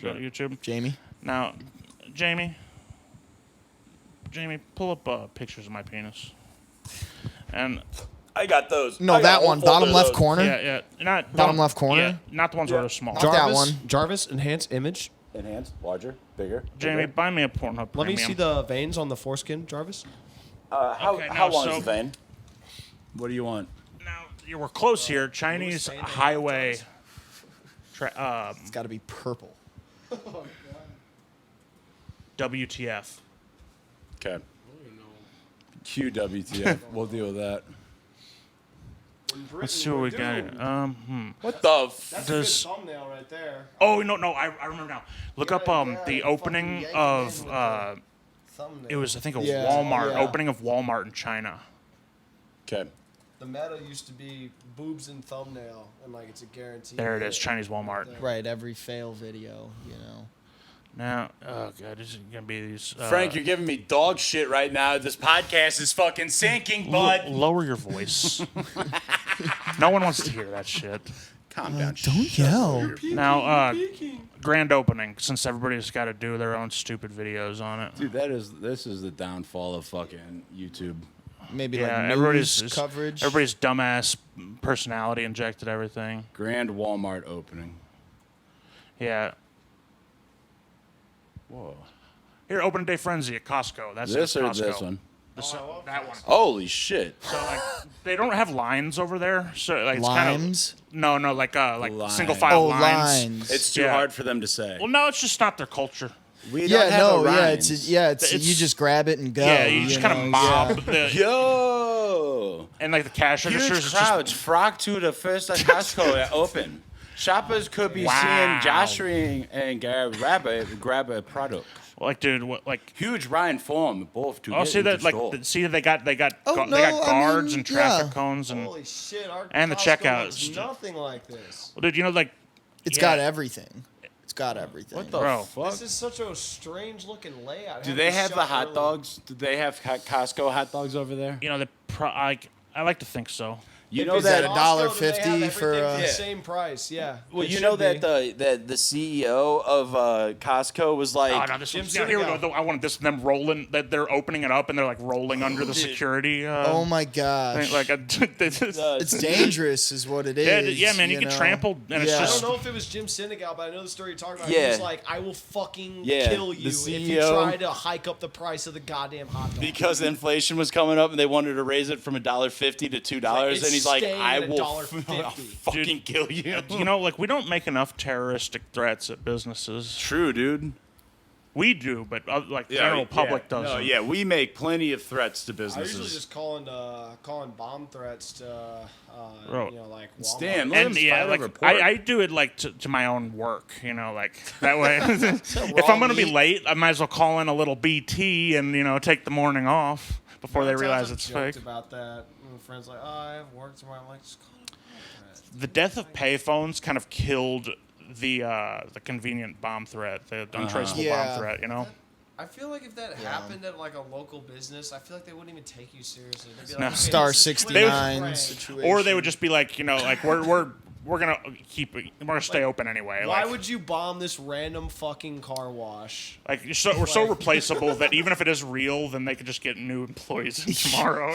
Go to YouTube. Jamie. Now, Jamie, pull up pictures of my penis. And I got those. No, I got that a whole one, folder bottom of left those. corner. yeah, not Bottom left corner? Yeah, not the ones that are small. Jar- that one. Jarvis, enhance image. Enhance, larger, bigger. Jamie, bigger. buy me a Pornhub Let Premium. me see the veins on the foreskin, Jarvis. How Okay, how no, long so- is the vein? What do you want? Now you were close here. Chinese Louis Vuitton highway. It's got to be purple. WTF? Okay. QWTF. We'll deal with that. Let's see what we got here. What the? That's Does- a good thumbnail right there. Oh no, I remember now. Look up the opening of Thumbnail. it was I think a Yeah, Walmart yeah. opening of Walmart in China. Okay. The meta used to be boobs and thumbnail, and like it's a guarantee. There it is, Chinese Walmart. Right, every fail video, you know. Now, oh god, this is gonna be these. Frank, you're giving me dog shit right now. This podcast is fucking sinking, bud. Lower your voice. No one wants to hear that shit. Calm down. Don't yell. Now, grand opening, since everybody's got to do their own stupid videos on it. Dude, this is the downfall of fucking YouTube. Maybe Yeah, like everybody's news coverage. Everybody's dumbass personality injected everything. Grand Walmart opening. Yeah. Whoa. Here, opening day frenzy at Costco. That's This at or Costco. this one? That one. Holy shit. So like, they don't have lines over there. So like, it's kind Limes. of no, like Lines. single file Oh, lines. lines. It's too Yeah. hard for them to say. Well, no, it's just not their culture. We Yeah, don't have no, a yeah, rhymes. it's you just grab it and go. Yeah, you just kind of know, mob yeah. the, Yo! and like the cash registers. Huge is crowds flock to the first Costco open. Shoppers could be Wow. seeing Joshua and grab a product. Like, dude, what like? Huge Ryan form both to Oh, get see into that like store. see they got Oh, got no, guards I mean, and traffic yeah. cones and Holy shit! Our And the Costco checkout looks is- nothing like this. well, dude, you know like It's yeah. got everything. It's got everything. What the Bro. fuck? This is such a strange looking layout. Do they have the hot dogs? Do they have Costco hot dogs over there? You know I like to think so. You know Is that that $1.50 for, the Yeah. same price? Yeah. Well, It you should know be. that the CEO of Costco was like, Oh no, this Jim one's, yeah, here we go. Sinegal. I want this them rolling that they're opening it up and they're like rolling under the security. Oh my gosh. Like It's dangerous, is what it is. yeah, man, you get know? trampled, and it's I just- don't know if it was Jim Sinegal, but I know the story you're talking about. Yeah. He was like, "I will fucking Yeah, kill the you if you CEO try to hike up the price of the goddamn hot dog." because inflation was coming up and they wanted to raise it from $1.50 to $2, It's and he's like, staying I at will $1.50. fucking kill you. you know, like we don't make enough terroristic threats at businesses. True, dude. We do, but like the general public doesn't. No, yeah, we make plenty of threats to I businesses. usually just calling bomb threats to, Bro. you know, like Walmart. Stan, let And him yeah, fight like over pork. I do it like to my own work, you know, like that way. If I'm gonna be late, I might as well call in a little BT and take the morning off before they realize it's fake. About that, my friends like, "Oh, I have work tomorrow." I'm like, "Just call it a bomb threat." The death of payphones kind of killed the convenient bomb threat, the untraceable Yeah. bomb threat. You know, I feel like if that happened at like a local business, I feel like they wouldn't even take you seriously. They'd be like, No. "Okay, Star this is 69 Prank." situation. or they would just be like, like we're gonna keep it, we're gonna stay open anyway. Why Like, would you bomb this random fucking car wash? like we're so replaceable that even if it is real, then they could just get new employees in tomorrow.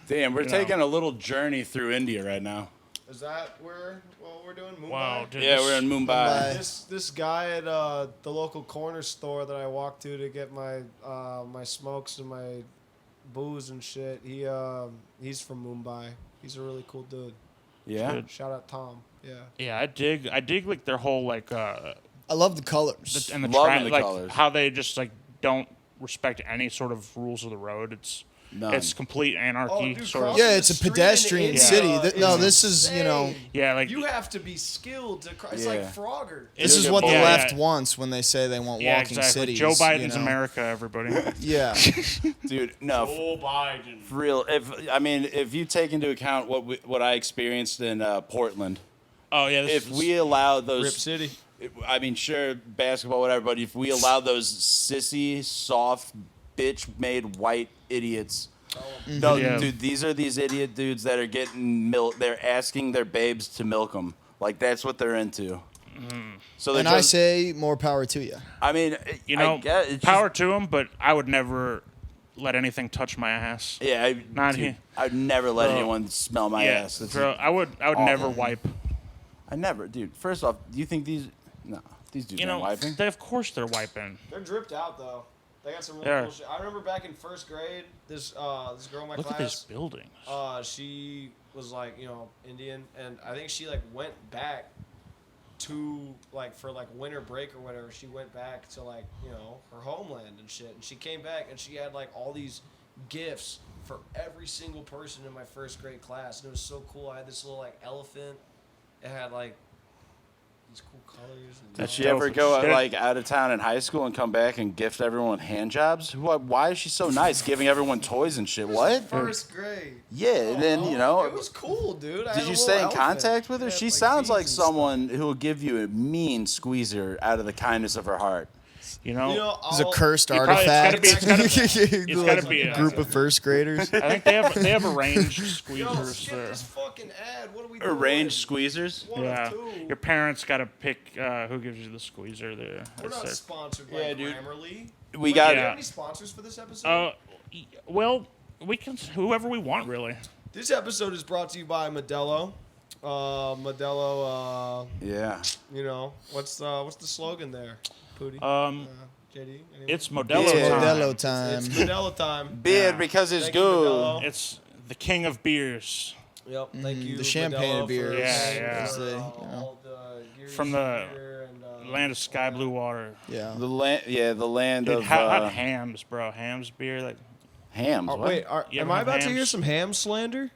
Damn, we're know. taking a little journey through India right now. Is that where we're doing? Mumbai? Wow, dude. Yeah, we're in Mumbai. This guy at the local corner store that I walked to get my my smokes and my booze and shit. He's from Mumbai. He's a really cool dude. Yeah. Good. Shout out Tom. Yeah. Yeah, I dig like their whole like I love the colors. and the Loving the like colors. how they just like don't respect any sort of rules of the road. None. It's complete anarchy. dude, sort of. crossing Yeah, the it's a street in pedestrian India city. No, is this is, insane. Yeah, like You have to be skilled to cross. It's Yeah. like Frogger. This Dude, is what the yeah, left yeah. wants when they say they want yeah, walking exactly. cities. Joe Biden's you know? America, everybody. Yeah. Dude, no. Biden. For real, if you take into account what I experienced in Portland, Oh yeah, this if we allow those, Rip City. I mean, sure, basketball, whatever, but if we allow those sissy, soft, bitch-made white idiots, no, Yeah. dude, these are these idiot dudes that are getting milk. They're asking their babes to milk them. Like that's what they're into. So they're And I just- say more power to you. I mean, you know, I get, it's power just- to him, but I would never let anything touch my ass. yeah, Not dude, he- I'd never let Bro. anyone smell my yeah, ass. That's- bro, I would never wipe. I never, dude. First off, do you think these? No, these dudes You aren't know, wiping. they, of course they're wiping. They're dripped out though. They got some really Yeah. cool shit. I remember back in first grade, this girl in my Look at class. these buildings. She was like, Indian, and I think she like went back to like for like winter break or whatever. She went back to like her homeland and shit, and she came back and she had like all these gifts for every single person in my first grade class, and it was so cool. I had this little like elephant. It had like these cool colors. And Did she dope. ever go Yeah. like out of town in high school and come back and gift everyone hand jobs? Why is she so nice, giving everyone toys and shit? What? First grade. Yeah, and then you know. It was cool, dude. I had Did a you little stay in outfit. contact with her? It had, She like, sounds beads like and stuff. someone who will give you a mean squeezer out of the kindness of her heart. You know, You know, It's a I'll- cursed You probably- it's gotta artifact. be- it's gotta be a- group of first graders. I think they have arranged Yo, squeezers skip there. this fucking ad. What are we doing? Arranged squeezers. One Yeah, of two. your parents got to pick who gives you the squeezer there. We're It's not their- sponsored by Yeah, dude. Grammarly. We Wait, got do you Yeah. have any sponsors for this episode? Well, we can whoever we want really. This episode is brought to you by Modelo. Modelo. Yeah. You know what's the slogan there, Pootie? JD. Anyone? It's Modelo Yeah. time. Modelo time. It's Modelo time. Beer because it's Thank you, good. Modelo. It's the king of beers. Yep. Thank you. the champagne Modelo, beers, For, Yeah, yeah. for, you know. all the Geary's From the beer and, Land of sky blue water. Yeah. The land Dude, of hot hams, bro. Hams beer. Like, hams. Oh, What? wait, You am ever I have about to hear hams? some ham slander?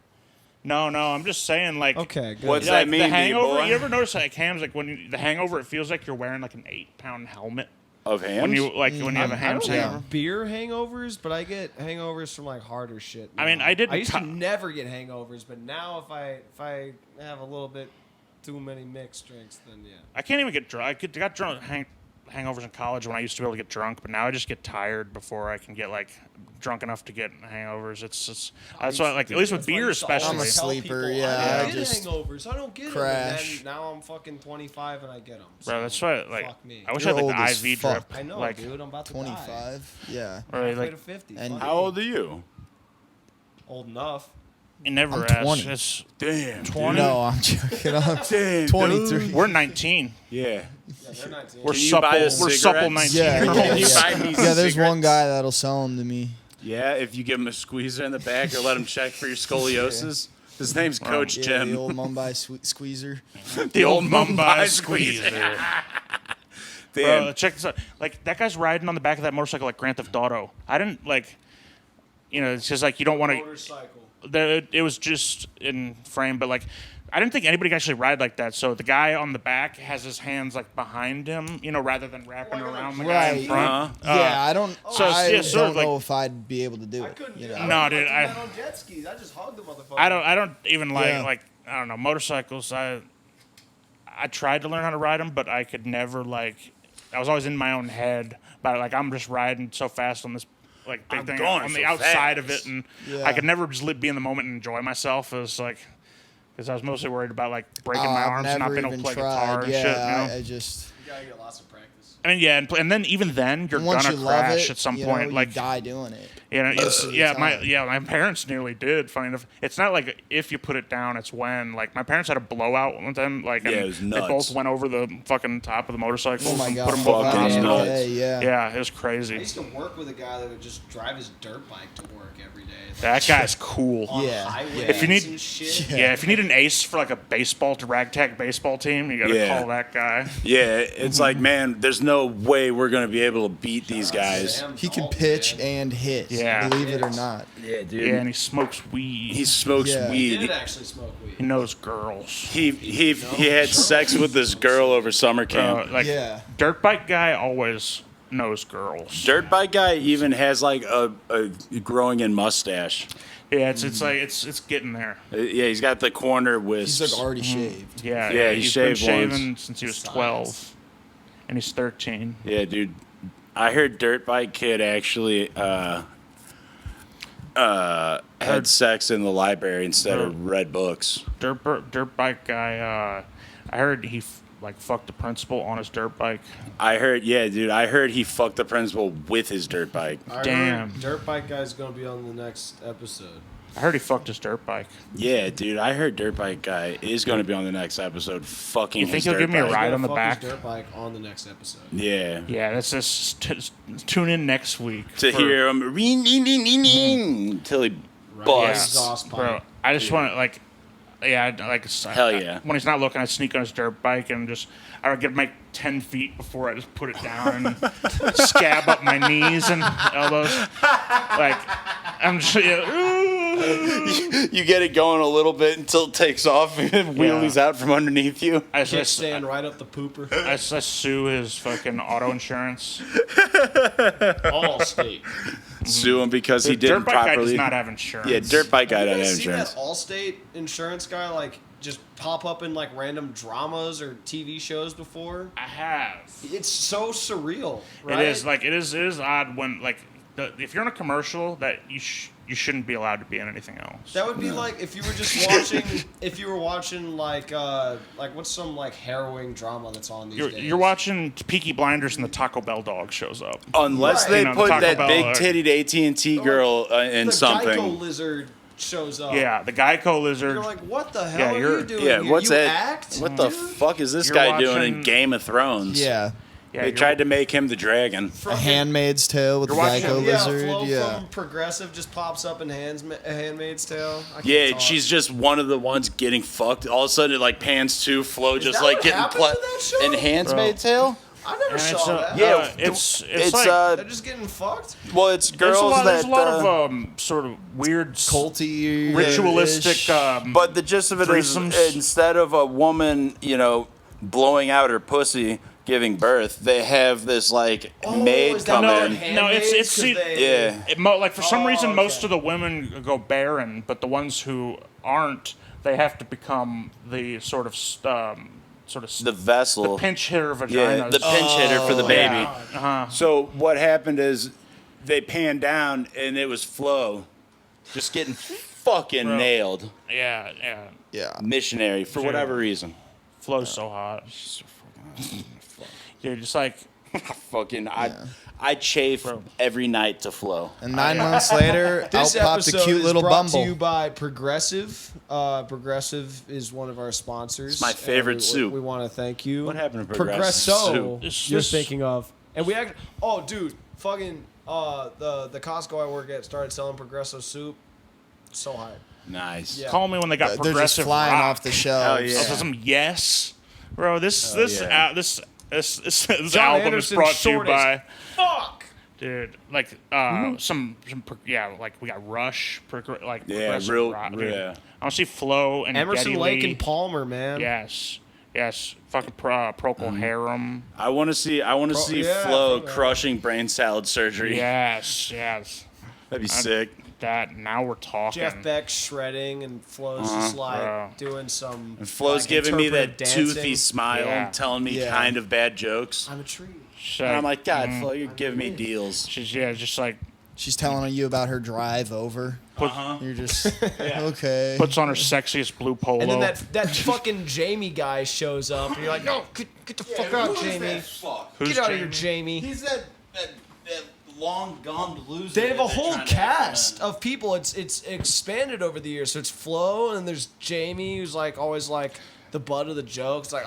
no, I'm just saying, like, Okay, good. What's yeah, that like mean the to you, hangover. boy? You ever notice like hams? Like when the hangover, it feels like you're wearing like an 8-pound helmet Of hams? when you when you have a I ham's don't hangover. get beer hangovers, but I get hangovers from like harder shit. I mean, now. I didn't I used to co- never get hangovers, but now if I have a little bit too many mixed drinks, then yeah. I can't even get drunk. Got drunk hangovers in college when I used to be able to get drunk, but now I just get tired before I can get like drunk enough to get hangovers. It's that's why like at least with That's why I beer used to always I'm a especially. tell sleeper, people, yeah, I I don't get just hangovers. I don't get crash. them. And then now I'm fucking 25 and I get them. Bro, that's why like fuck me. I wish You're I had old like as the IV fuck. drip. I know, like, dude. I'm about to die. 25. Yeah. or Halfway like to 50. and fuck How me. old are you? Old enough. it never I'm asks. 20. It's Damn. 20. No, I'm joking. I'm Damn, 23. We're 19. Yeah. Yeah, they're 19. We're Can you supple. buy a We're cigarette? supple 19. Yeah, Can yeah, you yeah. buy me some Yeah, there's one cigarettes? guy that'll sell them to me. Yeah, if you give him a squeezer in the back or let him check for your scoliosis. His name's Coach Yeah, Jim. the old Mumbai squeezer. The old Mumbai Mumbai squeezer. squeezer. Damn. Bro, check this out. Like that guy's riding on the back of that motorcycle like Grand Theft Auto. I didn't like, you know, it's just like you don't want to. Motorcycle. It was just in frame, but like I didn't think anybody could actually ride like that. So the guy on the back has his hands like behind him, you know, rather than wrapping Like a, around the like, guy right. in front. Yeah, I don't. so- I yeah, so, don't like- know if I'd be able to do I it. couldn't You do know. that. No, I dude, do I- that on jet skis. I just hug the motherfucker. I don't even Yeah. like I don't know motorcycles. I tried to learn how to ride them, but I could never like. I was always in my own head about like I'm just riding so fast on this like big I'm thing going on so the outside of fast. it, and Yeah. I could never just be in the moment and enjoy myself. It was like because I was mostly worried about like breaking Oh, my I've arms and not never being able to even play guitar tried. and Yeah, shit. You know? I just. You gotta get lots of practice. I mean, yeah, and then even then you're Once gonna you love crash it, at some you point. know, Like you die doing it. you know, most of the my time. parents nearly did. Funny enough, it's not like if you put it down, it's when. Like my parents had a blowout one time. Like Yeah, and it was they nuts. both went over the fucking top of the motorcycle. Oh my and god! Put them both in the Fucking hospital. nuts. Okay, yeah. Yeah, it was I crazy. used to work with a guy that would just drive his dirt bike to work every day. Like, That guy's cool. on Yeah, highways yeah. If you need- and shit. Yeah, if you need an ace for like a baseball to ragtag baseball team, you gotta Yeah. call that guy. Yeah, it's like, man, there's no way we're going to be able to beat these guys. Sam He can Dalton, pitch man. and hit. Yeah. Believe it or not. Yeah, dude. Yeah, and he smokes weed. He smokes Yeah. He weed. did actually smoke weed. He knows girls. He had sex with this girl over summer camp. Like Yeah. dirt bike guy always knows girls. Dirt bike guy even has like a growing in mustache. Yeah, it's like it's getting there. Yeah, he's got the corner He's wisps. like already shaved. Yeah, Yeah, he he's been shaved once. shaving since he was Size. 12, and he's 13. Yeah, dude. I heard Dirt Bike Kid actually had sex in the library instead of read books. Dirt bike guy. I heard he fucked the principal on his dirt bike. I heard, yeah, dude. I heard he fucked the principal with his dirt bike. I heard Damn. Dirt bike guy's gonna be on the next episode. I heard he fucked his dirt bike. Yeah, dude. I heard Dirt Bike Guy is going to be on the next episode. Fucking. You think his he'll dirt give me a bike. ride He's on the gonna fuck back? his dirt bike on the next episode. Yeah. Yeah, that's just tune in next week To for- hear him ring, ding, ding, ding, ding, until he Right. busts. Exhaust pipe. bro. I just want to Hell yeah. When he's not looking, I sneak on his dirt bike and just I would get like 10 feet before I just put it down and scab up my knees and elbows. Like I'm just You get it going a little bit until it takes off and wheelies out from underneath you. I Kickstand right up the pooper. I sue his fucking auto insurance. Allstate. Sue him because he The didn't dirt bike guy does properly. not have insurance. Yeah, dirt bike guy You doesn't guys have see insurance. that Allstate insurance guy like just pop up in like random dramas or TV shows before? I have. It's so surreal, right? It is like it is odd when like if you're in a commercial that you shouldn't be allowed to be in anything else. That would be like if you were just watching, like what's some like harrowing drama that's on these days? You're watching Peaky Blinders and the Taco Bell dog shows up. Unless Right. they You know, the put Taco that Bell, big like- titted AT&T girl in the something. Geico lizard shows up. Yeah, the Geico lizard. You're like, what the hell Yeah, are you're- you doing Yeah, here? what's you that? act? What the dude? fuck is this You're guy doing watching- in Game of Thrones? Yeah. yeah, They you're- tried to make him the dragon. A Handmaid's Tale with the You're watching- Geico Yeah, lizard. Flo Yeah. from Progressive just pops up in Handmaid's Tale. I can't Yeah, talk. she's just one of the ones getting fucked. All of a sudden, it like pans to Flo, just that like what getting happens in that show? in Handmaid's Tale. I never and saw it's, that. Yeah, it's like They're just getting fucked. well, it's there's girls there's that. a lot of sort of weird Culty. ritualistic. But the gist of it is, threesomes. instead of a woman, blowing out her pussy, giving birth, they have this like maid is that come what in. Handmaids? No, it's 'Cause see- they- Yeah. like for some Oh, reason, most okay. of the women go barren, but the ones who aren't, they have to become the sort of The vessel. pinch hitter vaginas. Yeah, the pinch hitter for the baby. Yeah. Uh-huh. So what happened is they panned down and it was Flo just getting fucking Bro. nailed. Yeah. Yeah. Missionary for whatever reason. Flow's so hot. Dude, just like Fucking I chafe every night to Flo. And 9 months later, This out popped a episode cute is little brought to you Bumble. by Progressive. Progressive is one of our sponsors. It's my favorite and soup. We want to thank you. What happened to Progressive Progresso, soup? you're This- thinking of. And we actually, oh, dude, fucking, the Costco I work at started selling Progresso soup. So hype. Nice. Yeah. call me when they got They're just progressive flying rock. off the shelves. Hell yeah. Also some yes, bro. This yeah. this John album Anderson's is brought to you short as by Fuck! dude. Like like we got Rush, like Yeah, progressive real- rock, dude. yeah. I want to see Flo and Emerson, Geddy Lake, Lee. and Palmer, man. Yes, fucking Procol Harum. I want to see yeah, Flo yeah. crushing brain salad surgery. Yes. That'd be sick. That now we're talking. Jeff Beck shredding and Flo's just like Bro. doing some. And Flo's like, giving me that interpretive dancing. toothy smile Yeah. and telling me Yeah. kind of bad jokes. I'm a tree. So, And I'm like, God, Flo, you're giving me deals. she's just like She's telling you about her drive over. You're just okay. puts on her sexiest blue polo. And then that fucking Jamie guy shows up, and you're like, no, get the fuck out, Jamie. Who's Get out of here, Jamie? Jamie. He's that long gone loser. They have a whole cast of people. It's expanded over the years. So it's Flo, and there's Jamie, who's like always like the butt of the joke. It's like,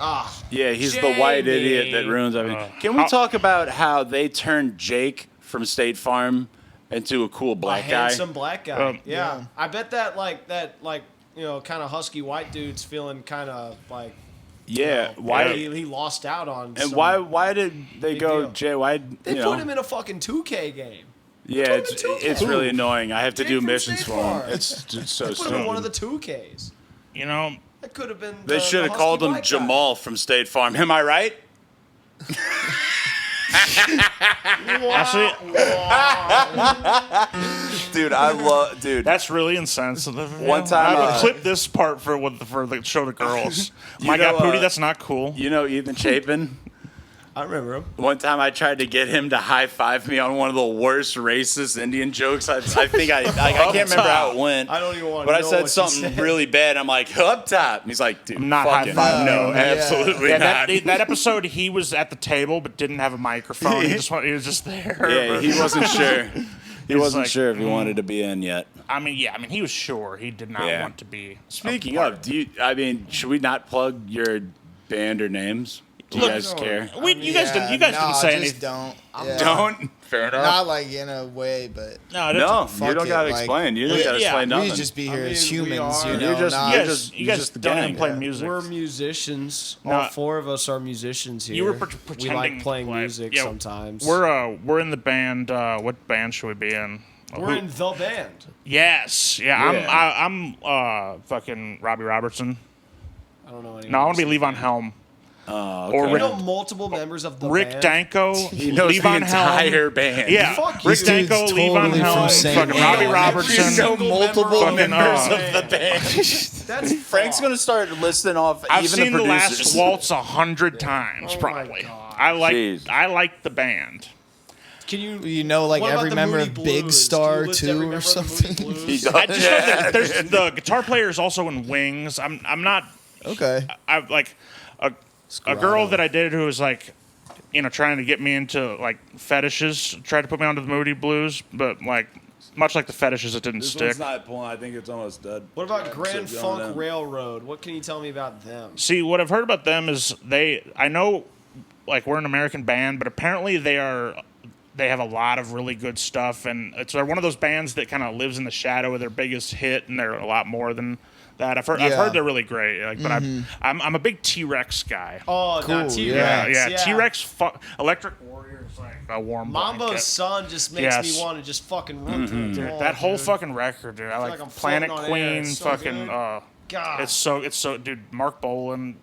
Yeah, he's the white Jamie. idiot that ruins everything. Can we how- talk about how they turned Jake from State Farm into a cool a black guy? handsome black guy. Yeah. I bet that kind of husky white dude's feeling kind of like. Yeah. Why Why? he lost out on. And some- why did they Big go deal. Jay? Why? They put him in a fucking 2K game. Yeah, him it's in 2K. it's really annoying. I have to Jake do from missions State for him. Farm. It's just so Put him in one of stupid. the 2Ks. You know, That could have been. They should have called him Jamal from State Farm. Am I right? actually, Dude, I love. Dude, that's really insensitive. One time, I would clip this part for the show to girls. My know, God, Pootie, that's not cool. you know Ethan Chapin. I remember him. One time I tried to get him to high five me on one of the worst racist Indian jokes. I think I can't remember how it went. I don't even want to But I know said what you something said. really bad. I'm like, up top. And he's like, dude, I'm not fucking high-fiving. no, Yeah. absolutely Yeah, not. that episode, he was at the table but didn't have a microphone. He was just there. Yeah, he wasn't sure. He wasn't like, sure if he wanted to be in yet. I mean, he was sure he did not Yeah. want to be. Speaking of, should we not plug your band or names? Do you guys care? You guys didn't. You guys didn't say just anything. don't. Yeah. Don't. Fair enough. Not like in a way, but No, No, fuck you don't it, gotta like, explain. You don't we- gotta yeah, explain we nothing. we just be here I as mean, we humans, are. you You're know. just- not- you're You just- guys, you're you guys just the don't gang. even play Yeah. music. We're musicians. No. All four of us are musicians here. You were we pretending like to playing play. music Yeah, sometimes. We're in the band. What band should we be in? We're in the band. Yes. Yeah. I'm fucking Robbie Robertson. I don't know anyone. No, I want to else. be Levon Helm. Okay. Or You know multiple members of the Rick band. Danko. He knows Levon the entire Helm. band. Yeah. Fuck Rick you. Danko, Dude's Levon totally Helm, from St. fucking Louis. Robbie Every Robertson. single multiple member of members the of the band. That's Frank's gonna start listing off I've even seen the the producers. last waltz 100 times, Oh my probably. God. Jeez. I like the band. Can you? You know, like what about every the member Moody of Blues? Big Can Star you list every 2 member or of the Moody something. Blues? He does. I just know that there's the guitar player is also in Wings. I'm not. Okay. I've like a girl that I dated who was like, trying to get me into like fetishes, tried to put me onto the Moody Blues, but like much like the fetishes, it didn't This stick. one's not pulling. I think it's almost dead. What about Grand Keep going Funk down. Railroad? What can you tell me about them? See, what I've heard about them is I know, like we're an American band, but apparently they have a lot of really good stuff, and they're one of those bands that kind of lives in the shadow of their biggest hit, and they're a lot more than that. I've heard Yeah. they're really great. Like, but I'm a big T-Rex guy. Oh, Cool, no, T-Rex. yeah. T-Rex, Electric Warrior is like a warm Mambo's blanket. Son just makes Yes. me want to just fucking run through Dude, it all, that whole dude. fucking record, dude. I like like I'm Planet floating on air. Queen, It's so fucking. good. God. It's so, dude. Mark Bolan,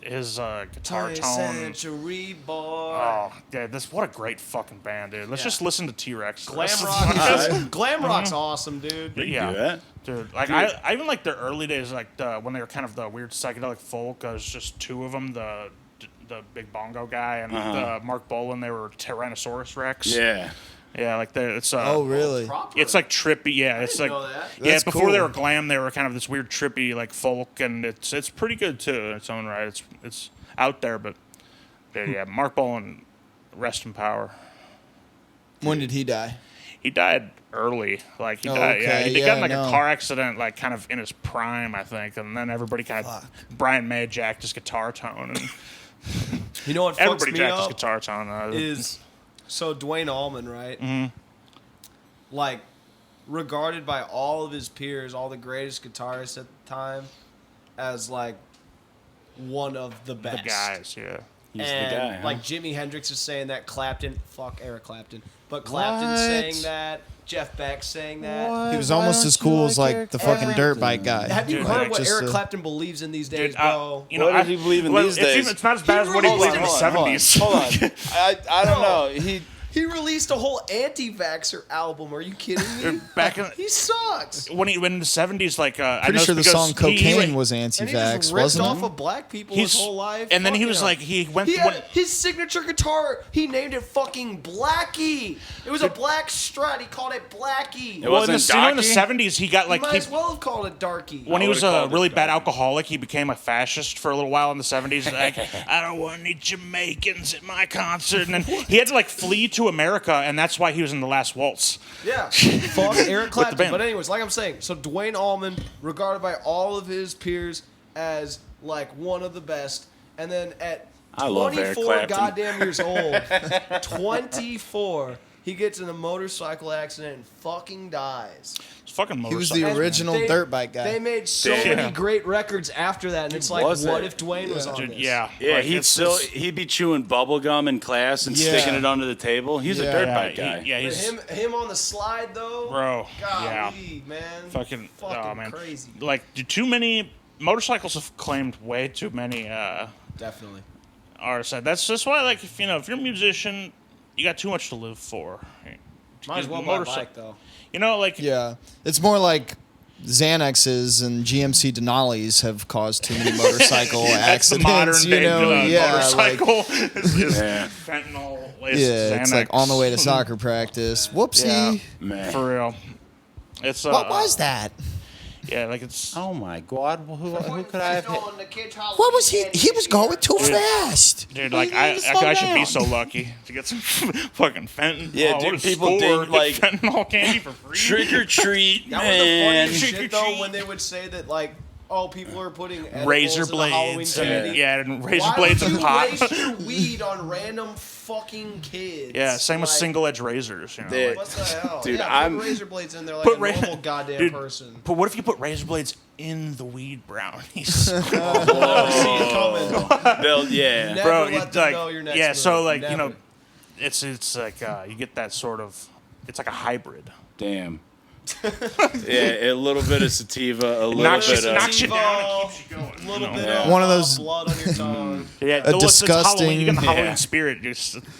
his guitar 20th tone. Century boy. Oh, yeah, what a great fucking band, dude. Let's Yeah. just listen to T-Rex. Glam Listen- rock. Glam rock's awesome, dude. Do Yeah, that? dude. Like I even like their early days, like when they were kind of the weird psychedelic folk. There's just two of them, the big bongo guy and Mark Bolan. They were Tyrannosaurus Rex. Yeah. Yeah, like it's Oh, really? Proper. It's like trippy, yeah. It's like know that. yeah. That's Before they cool. were glam, they were kind of this weird trippy like folk, and it's pretty good too in its own right. It's out there, but yeah. Mark Bolan, rest in power. When did he die? He died early, like he Oh, died. Yeah, okay. he got Yeah, in like no. a car accident, like kind of in his prime, I think, and then everybody kind of Brian May jacked his guitar tone, and You know what fucks everybody me jacked his up guitar tone. is so Dwayne Allman, right? Mm-hmm. Like regarded by all of his peers, all the greatest guitarists at the time, as like one of the the best. guys, yeah. He's And the guy. Huh? like Jimi Hendrix is saying that, Clapton, fuck Eric Clapton, but Clapton's What? saying that, Jeff Beck's saying that. He was almost as cool as like the fucking dirt bike guy. Have you Dude, heard like, what just Eric a- Clapton believes in these days, Dude, bro? you know, What does he believe in these days? It's not as bad as what he Hold believed on, in the hold on, '70s. Hold on. I don't Bro. know. He released a whole anti-vaxxer album. Are you kidding me? Back in He sucks. when in the '70s, like I Pretty know sure the because song he- Cocaine was And he anti-vax, just ripped wasn't off it? of black people he's his whole life. and then he Fuck was him. like he went. He when- had his signature guitar. He named it fucking Blackie. It was a black Strat. He called it Blackie. It well, in the, wasn't you know, in the Donkey? '70s, he got He like might he, as well have called it Darky. when he was would've a called it really bad Donkey. alcoholic, he became a fascist for a little while in the '70s. Like, I don't want any Jamaicans at my concert, and then he had to like flee to America, and that's why he was in the Last Waltz. Yeah, fuck Eric Clapton. band. But anyways, like I'm saying, so Dwayne Allman, regarded by all of his peers as like one of the best, and then at I love Eric 24 Clapton. goddamn years old, 24, he gets in a motorcycle accident and fucking dies. It's fucking He was motorcycle. the original They- dirt bike guy. They made so Damn. many great records after that, and it's like, was what it? if Dwayne was on Dude, this? yeah, Yeah, like, he'd be chewing bubble gum in class and Yeah. sticking it under the table. He's a Yeah. dirt yeah, bike guy. yeah, But he's him on the slide though, bro. Yeah, golly, man, fucking oh man, crazy. like too many motorcycles have claimed way too many Definitely. artists. That's just why, like, if you're a musician, you got too much to live for. Might as well buy a bike though. You know, like Yeah, it's more like Xanaxes and GMC Denali's have caused too many motorcycle that's the accidents. modern day you know, yeah, like, motorcycle. is Yeah. fentanyl. yeah, it's like on the way to soccer practice. Whoopsie. Man. For real. It's What was that? Yeah, like it's. Oh my God! Who could I have hit? What was he? He was going too fast. Dude, like I should be so lucky to get some fucking fentanyl. Yeah, what dude, a people store, think, get like, fentanyl candy for free. Trick or treat, That was the man. funniest Trick or shit though treat. when they would say that like, oh, people are putting edibles Razor in the Halloween blades, candy. yeah, and razor Why blades would and you pot. waste your weed on random fucking kids? Yeah, same with Like, single edge razors. You know, Yeah. like, What the hell, Dude, Yeah, I'm- put razor blades in there like Put a ra- normal goddamn dude, person. but what if you put razor blades in the weed brownies? Never see it coming. Yeah. Never Bro, let it's them like know your next yeah. move. So like Never. it's like you get that sort of. It's like a hybrid. Damn. Yeah, a little bit of sativa, a little Knocks bit you of. down and keeps you going. A little bit Yeah. of One of those- blood on your tongue. Yeah, A it's Halloween. You get the disgusting- Halloween Yeah. spirit.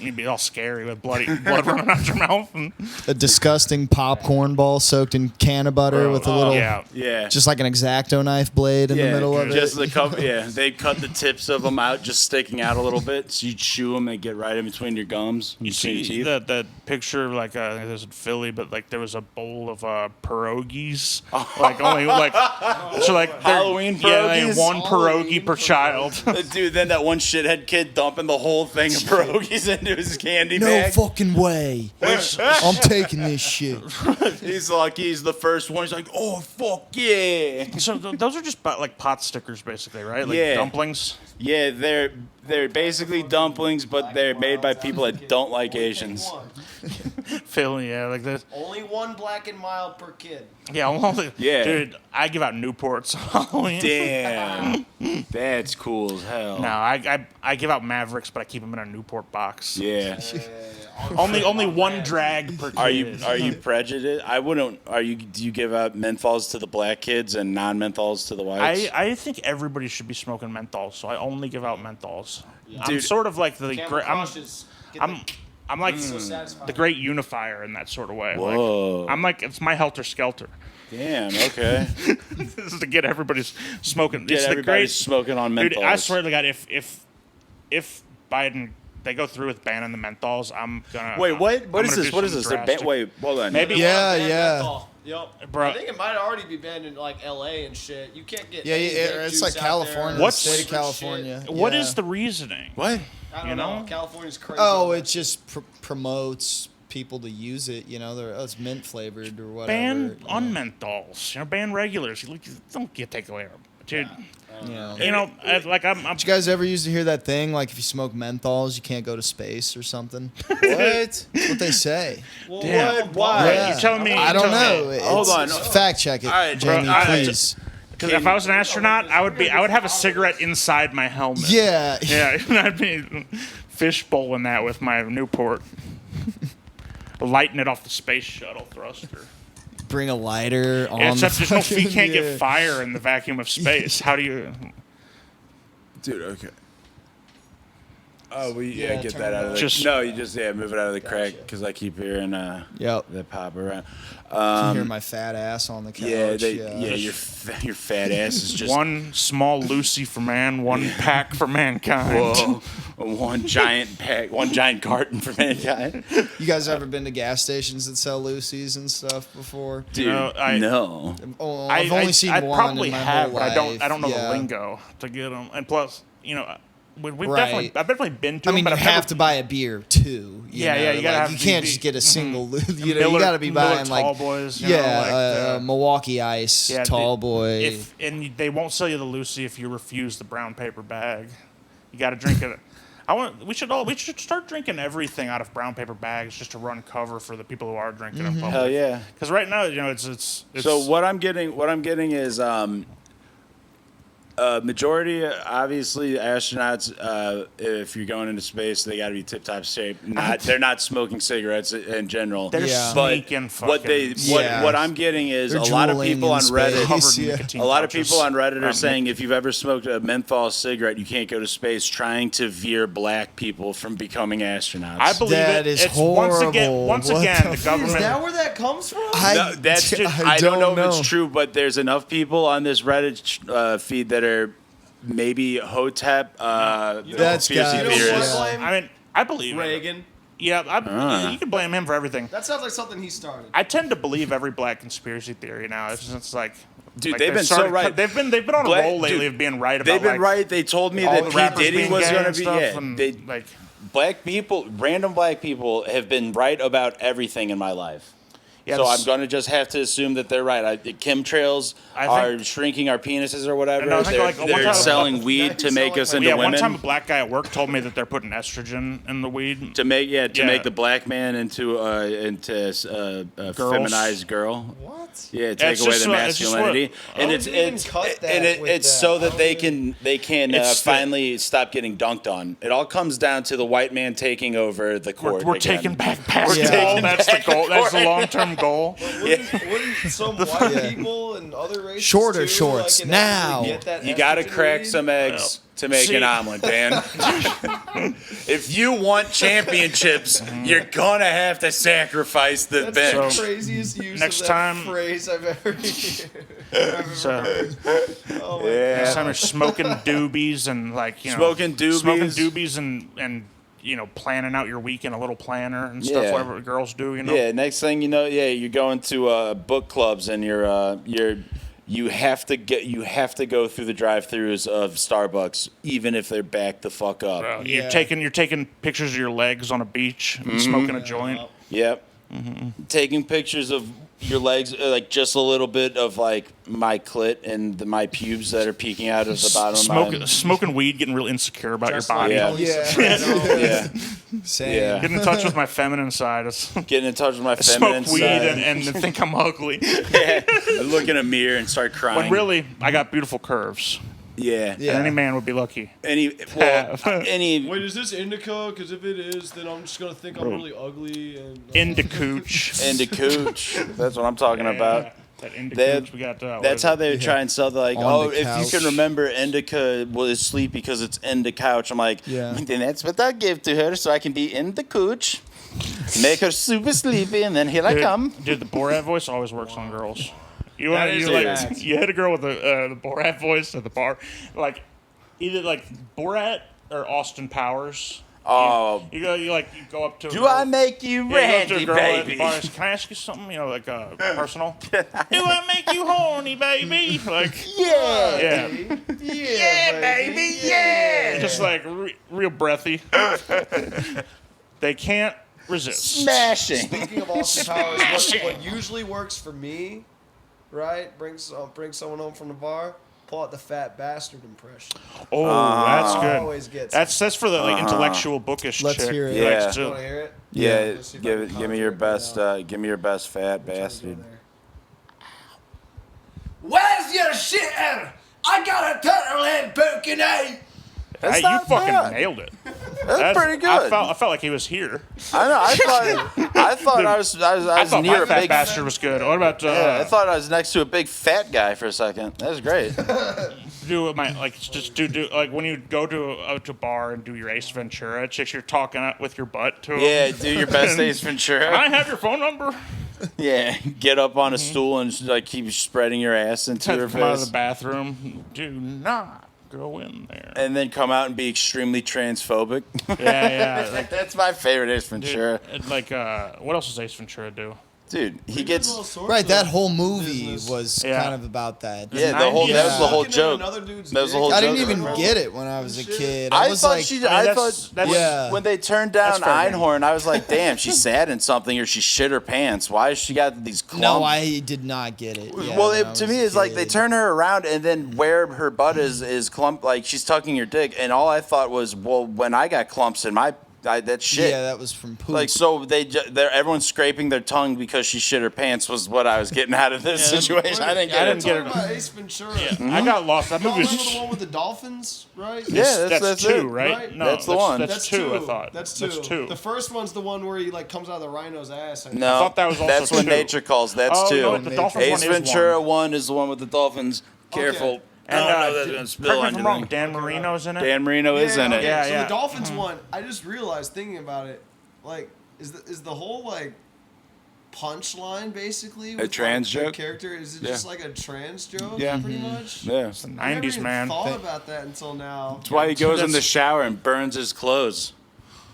You'd be all scary with blood running out your mouth. And, A disgusting popcorn ball soaked in can of butter with a little, yeah. Yeah. just like an X-Acto knife blade in the middle of just it. the cup. Yeah, they cut the tips of them out, just sticking out a little bit, so you chew them and get right in between your gums. You between your see teeth. that picture, like it was in Philly, but like there was a bowl of pierogies, like only like so like they're- Halloween yeah, like pierogies? one pierogi per child. Dude, then that one shithead kid dumping the whole thing of pierogies into his candy No bag. fucking way. I'm taking this shit. He's lucky he's the first one. He's like, oh, fuck yeah. So those are just like pot stickers, basically, right? Like Yeah. dumplings. Yeah, they're basically dumplings, but they're made by people that don't like Asians. Philly, yeah, like this. Only one black and mild per kid. Yeah, only, Yeah. dude. I give out Newports on Halloween. Damn. That's cool as hell. No, I give out Mavericks, but I keep them in a Newport box. Yeah. Only one drag per kid. Are you prejudiced? I wouldn't. Do you give out menthols to the black kids and non-menthols to the whites? I think everybody should be smoking menthols, so I only give out menthols. I'm Dude. sort of like the Camel great. Crushes. Get I'm like so satisfying. the great unifier in that sort of way. Whoa. Like, I'm like it's my helter skelter. Damn. Okay. This is to get everybody's smoking. Get it's the everybody great. smoking on menthols. Dude, I swear to God, if Biden they go through with banning the menthols, I'm gonna. Wait, what? I'm What is gonna this? do What is something this? They're drastic. wait, hold on. Maybe- Yeah, Banned yeah. menthol. Yep. Bro. I think it might already be banned in like LA and shit. You can't get Yeah, any yeah, vape it's juice like out California, there. What's- state of Shit. California. What Yeah. is the reasoning? What? I don't you know. know? California's crazy. Oh, it just promotes people to use it. You know, it's mint flavored or whatever. Ban you know. unmenthols. Ban regulars. You don't get take away them, dude. You know. I'm Did you guys ever used to hear that thing like if you smoke menthols you can't go to space or something? What? That's what they say. Damn. What? Why? Yeah. You telling me? I don't know. Hold It's- on. Fact check it, All right, Jamie, bro, please. Because if I was an astronaut, I would have a cigarette inside my helmet. Yeah. Yeah, I'd be fishbowling that with my Newport, lighting it off the space shuttle thruster. Bring a lighter on. Except the there's no, you fucking- can't yeah. get fire in the vacuum of space. How do you? Dude, okay. Oh, we Yeah, get turn that it out of up. the. Just- No, you just move it out of the crack because I keep hearing Yep. that pop around. You hear my fat ass on the couch. Yeah, your fat ass is just One small Lucy for man, one pack for mankind. whoa, one giant pack, one giant carton for mankind. You guys ever been to gas stations that sell Lucy's and stuff before? Dude, know, no. Oh, I've only seen I one probably in my have, whole but life. I don't know Yeah. the lingo to get them. And plus, we've Right. I've definitely been to I them, mean, but you I've have never, to buy a beer too. Yeah, know? yeah, you gotta like, have you the- can't the- just get a single. You know, Miller- you gotta be Miller buying Tall like Boys, you yeah, know, like the- Milwaukee Ice, Yeah, Tall Boy. and they won't sell you the Lucy if you refuse the brown paper bag. You got to drink it. We should start drinking everything out of brown paper bags just to run cover for the people who are drinking in public. Hell yeah. Because right now, it's So what I'm getting is majority, obviously, astronauts. If you're going into space, they got to be tip-top shape. They're not smoking cigarettes in general. They're Yeah. But sneaking what Yeah. what I'm getting is They're a lot of drooling people in on Reddit. space. covered in Yeah. nicotine A lot of pouches. people on Reddit are Um, saying if you've ever smoked a menthol cigarette, you can't go to space, trying to veer black people from becoming astronauts. I believe That it. is It's once again, horrible. once What again, the the fuck? government. Is that where that comes from? No, that's just, I don't know if it's true, but there's enough people on this Reddit feed that are maybe Hotep That's conspiracy got- You know theorists. what? I mean, I believe it. Reagan. Yeah, you can blame him for everything. That sounds like something he started. I tend to believe every black conspiracy theory now. It's like, Dude, like they've been so started- right. They've been on Black- a roll lately dude, of being right about. They've been like, right. They told me all that the P. rappers Diddy being was gay going to and be. stuff, Yeah, and, they, like, black people, random black people, have been right about everything in my life. Yeah, so this- I'm going to just have to assume that they're right. The chemtrails I are think- shrinking our penises or whatever. And I think, They're, like, one they're time- selling weed to make us into yeah, women. one time a black guy at work told me that they're putting estrogen in the weed. to make Yeah. make the black man into a feminized girl. What? Yeah, take It's away just the what- it's just masculinity, and I it's don't even it's cut that and with it's that. so I that don't they even- can It's the- finally stop getting dunked on. It all comes down to the white man taking over the court. We're again. taking back basketball. Yeah. That's the goal. That's the long-term one goal. Wouldn't some white people and other races Shorter too, shorts, like, inevitably now. get that You gotta estrogen crack read? some eggs to make See- an omelet, Dan. If you want championships, you're gonna have to sacrifice the That's bench. the craziest use Next of that time- phrase I've ever So Oh my next time Yeah. you're smoking doobies and like Smoking doobies. smoking doobies and planning out your week in a little planner and stuff. Yeah. Whatever girls do, Yeah, next thing you know, you're going to book clubs and you have to go through the drive-throughs of Starbucks, even if they're backed the fuck up. Bro, Yeah. you're taking pictures of your legs on a beach and smoking a joint. Yep. Taking pictures of your legs, like just a little bit of like my clit and my pubes that are peeking out of the bottom of my. Smoking weed, getting real insecure about Just your body. Yeah. like Lisa Yeah. Soprano. Yeah, Same. Yeah. Getting in touch with my feminine side. getting in touch with my Smoke feminine weed side. and think I'm ugly. I look in a mirror and start crying. When really, I got beautiful curves. yeah. Yeah. And any man would be lucky. Wait, Is this indica? Because if it is, then I'm just gonna think I'm really ugly and. Into cooch. into cooch. That's what I'm talking about. That into That- cooch we got. That's how they would try and sell the like, On the if you couch. can remember indica is sleep because it's in the couch. I'm like, Yeah. then that's what I'll give to her so I can be in the couch. Make her super sleepy and then here I come. Dude, the Borat voice always works on girls. You That want is you a like fact. you hit a girl with the Borat voice at the bar, like either like Borat or Austin Powers. Oh, You go up to. a do girl- I make you Yeah, you go up to randy, a girl at the baby? bar, can I ask you something? Like personal. Do I make you horny, baby? Like Yeah. yeah, Yeah, baby, yeah. just like real breathy. They can't resist. Smashing. Speaking of Austin Powers, what usually works for me, right? Bring someone home from the bar. Pull out the fat bastard impression. Oh, that's good. Always gets. That's for the like intellectual bookish Let's chick. hear it. who likes Yeah. to- Want to hear it? Yeah, Let's see if I can give me your conjure it best. right now. Give me your best fat Try to go bastard. there. Where's your shitter? I got a turtle head poking out. That's Hey, you not fucking bad. nailed it. That's pretty good. I felt like he was here. I know. I thought I was I thought near my a fat big. bastard was good. What about Yeah, I thought I was next to a big fat guy for a second. That was great. do my like just do like when you go to a bar and do your Ace Ventura, chicks you're talking with your butt to 'em. Yeah, do your best Ace Can Ventura. I have your phone number? Yeah, get up on a stool and just, like keep spreading your ass into her Come out of the face, bathroom. Do not go in there. and then come out and be extremely transphobic. Yeah, like, That's my favorite Ace Ventura. like what else does Ace Ventura do? Dude, he All gets sorts Right, that of whole movie business. was Yeah. kind of about that. yeah. The whole that was the whole Looking at joke. another dude's That was the dick. whole I joke. didn't even get it when I was a kid. I was thought like, she. I I mean, thought that's- Yeah. when they turned down That's fair game. Einhorn, I was like, "Damn, she's sad in something, or she shit her pants. Why has she got these clumps?" no, I did not get it. Yeah, Well, when I to was me, a it's like they kid. turn her around and then where her butt is clump, like she's tucking your dick, and all I thought was, well, when I got clumps in my, that's shit. Yeah, that was from poop. Like so, everyone's scraping their tongue because she shit her pants was what I was getting out of this situation. I didn't get I it. didn't get it. Talking about Ace Ventura. I got lost. That Y'all movie remember the was one with the dolphins, right? Yeah, that's it. two, right? Right? No, That's the one. That's two. I thought That's two. That's two. The first one's the one where he like comes out of the rhino's ass. I think. No, thought that was also that's when two. nature calls. That's Oh, two. no, the Dolphins Ace one is Ventura one. 1 is the one with the dolphins. Careful. And I don't know that's gonna correct spill me on if I'm your wrong. thing. Dan Marino's in it. Dan Marino is in it. okay, Yeah, so yeah. the dolphins one, I just realized thinking about it, like, is the whole like punchline basically with, trans like, the joke? character? Is it Yeah. just like a trans joke? Yeah. pretty much. Yeah. It's the I never 90s, even man. Thought about that until now. That's why he goes in the That's- shower and burns his clothes.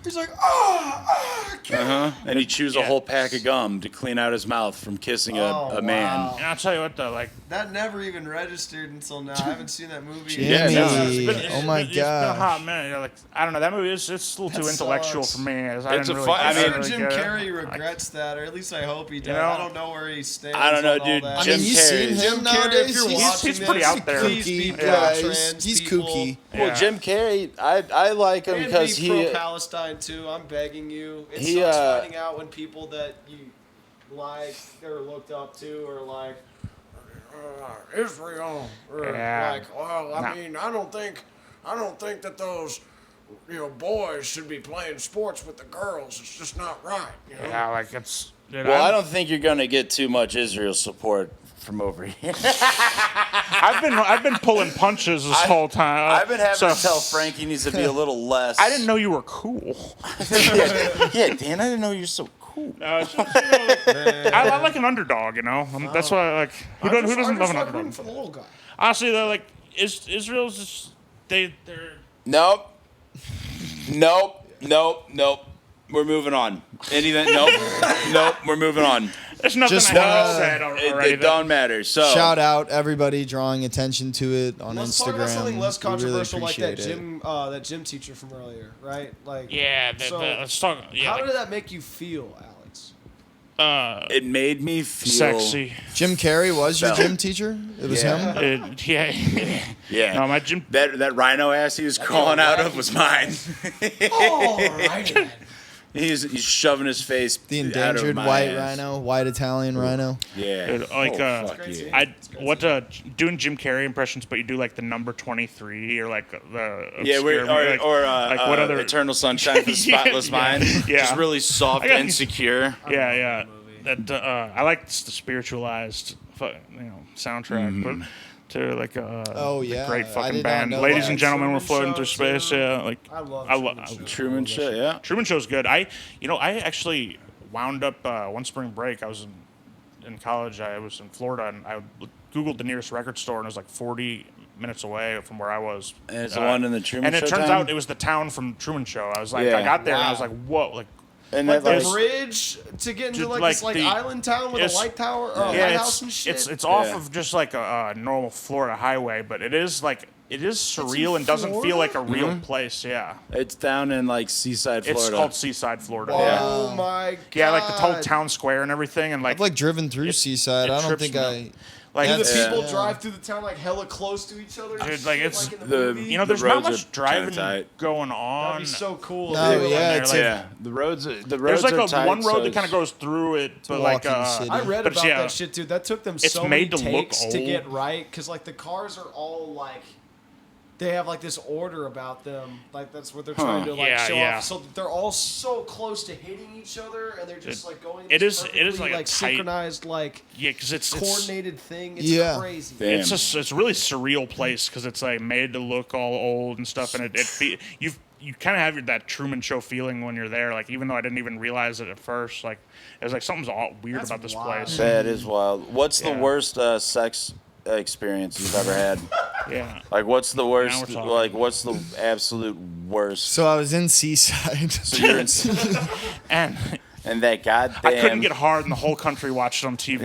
He's like, I can't. And he chews a Yeah. whole pack of gum to clean out his mouth from kissing a man. Wow. And I'll tell you what, though, like That never even registered until now. I haven't seen that movie. Jimmy. no, Oh my it's been a God. hot minute. You know, like I don't know, that movie is it's a little too That intellectual sucks. for me. As I It's didn't a really, fun- I I'm mean- sure really Jim get it. Carrey regrets that, or at least I hope he does. know? I don't know where he stands. I don't know, on all dude. that. I Jim mean, you Carrey. seen Jim him Carrey, nowadays? if you're He's watching pretty this, out there. Please Kooky. be Yeah, pro-trans he's people. kooky. Well, Yeah. Jim Carrey, I like him And because be he. pro-Palestine too. I'm begging you. It He, sucks uh, finding out when people that you like or looked up to are like Israel, or Yeah. like, well, I Nah. mean, I don't think that those boys should be playing sports with the girls. It's just not right. You know? Yeah, like it's Dude, Well, I don't think you're gonna get too much Israel support from over here. I've been pulling punches this whole time. I've been having so- to tell Frank he needs to be a little less. I didn't know you were cool. Yeah, Dan, I didn't know you're so cool. It's just, I like an underdog, you know. That's why I like. Who doesn't love an underdog? For the little guy. Honestly, they're like Israel's just they're. Nope. We're moving on. Anything? Nope. We're moving on. There's nothing Just I haven't wanna- said already. It don't matter. So Shout out everybody drawing attention to it on Let's Instagram. talk about something less We really controversial like that appreciate it. gym teacher from earlier, right? Like, Yeah, So, let's talk. Yeah, how did that make you feel, Alex? it made me feel sexy. Jim Carrey was your So- gym teacher? It was Yeah. him? Yeah. Yeah. No, my gym. That rhino ass he was crawling out of was mine. All right. then. He's shoving his face. The out of endangered my white ass. rhino, white Italian rhino. Yeah. Dude, like, fuck yeah. Doing Jim Carrey impressions, but you do like the number 23 or like the Yeah, obscure movie, like, like what other Eternal Sunshine of the Yeah, Spotless yeah, Mind. yeah. Just really soft I got- and secure. yeah. That I like the spiritualized, soundtrack, but to like Oh, yeah. great I fucking did not band. know Ladies that. and gentlemen, we're Truman floating through Show, space. too. Yeah, like I love I Truman Show. Truman Show, yeah. Truman Show's good. I actually wound up one spring break. I was in college. I was in Florida, and I googled the nearest record store, and it was like 40 minutes away from where I was. And it's the one in the Truman And it Show turns town? out it was the town from Truman Show. I was like, Yeah. I got there, and I was Wow. like, whoa, like. And Like that the like, bridge to get into Just like like this like the- island town with a it's- light tower or a Yeah, lighthouse and shit. it's off Yeah. of just like a normal Florida highway, but it is surreal and doesn't feel like a real place. Yeah, it's down in like Seaside, Florida. it's called Seaside, Florida. Oh my god. Yeah, like the whole town square and everything, and I've like driven through Seaside. it I don't trips think me I. like Do the Yeah. people Yeah. drive through the town like hella close to each other? and Dude, shit, like, it's in the the- movie? you know, The there's not roads are much driving kinda tight. going on. That'd be so cool. No, if they were yeah, there, it's like, a- yeah, the roads. There's like are a tight, one road so that kind of goes through it, but like walking city. I read but about yeah, that shit, dude. That took them it's so made many to look takes to old. get right, because like the cars are all like, they have like this order about them, like that's what they're trying to like Yeah, show yeah. off. So they're all so close to hitting each other, and they're just like going. it this is- it is perfectly, like a tight- synchronized, like yeah, because it's coordinated thing. It's Yeah. crazy. Damn. it's a really surreal place because it's like made to look all old and stuff, and you kind of have that Truman Show feeling when you're there. Like even though I didn't even realize it at first, like it was like something's all weird That's about this wild. place. That is wild. What's the Yeah. worst sex experience you've ever had? Yeah, Like, what's the worst? we're talking. Like, what's the absolute worst? So I was in Seaside. You're in, and and that goddamn. I couldn't get hard, and the whole country watched it on TV.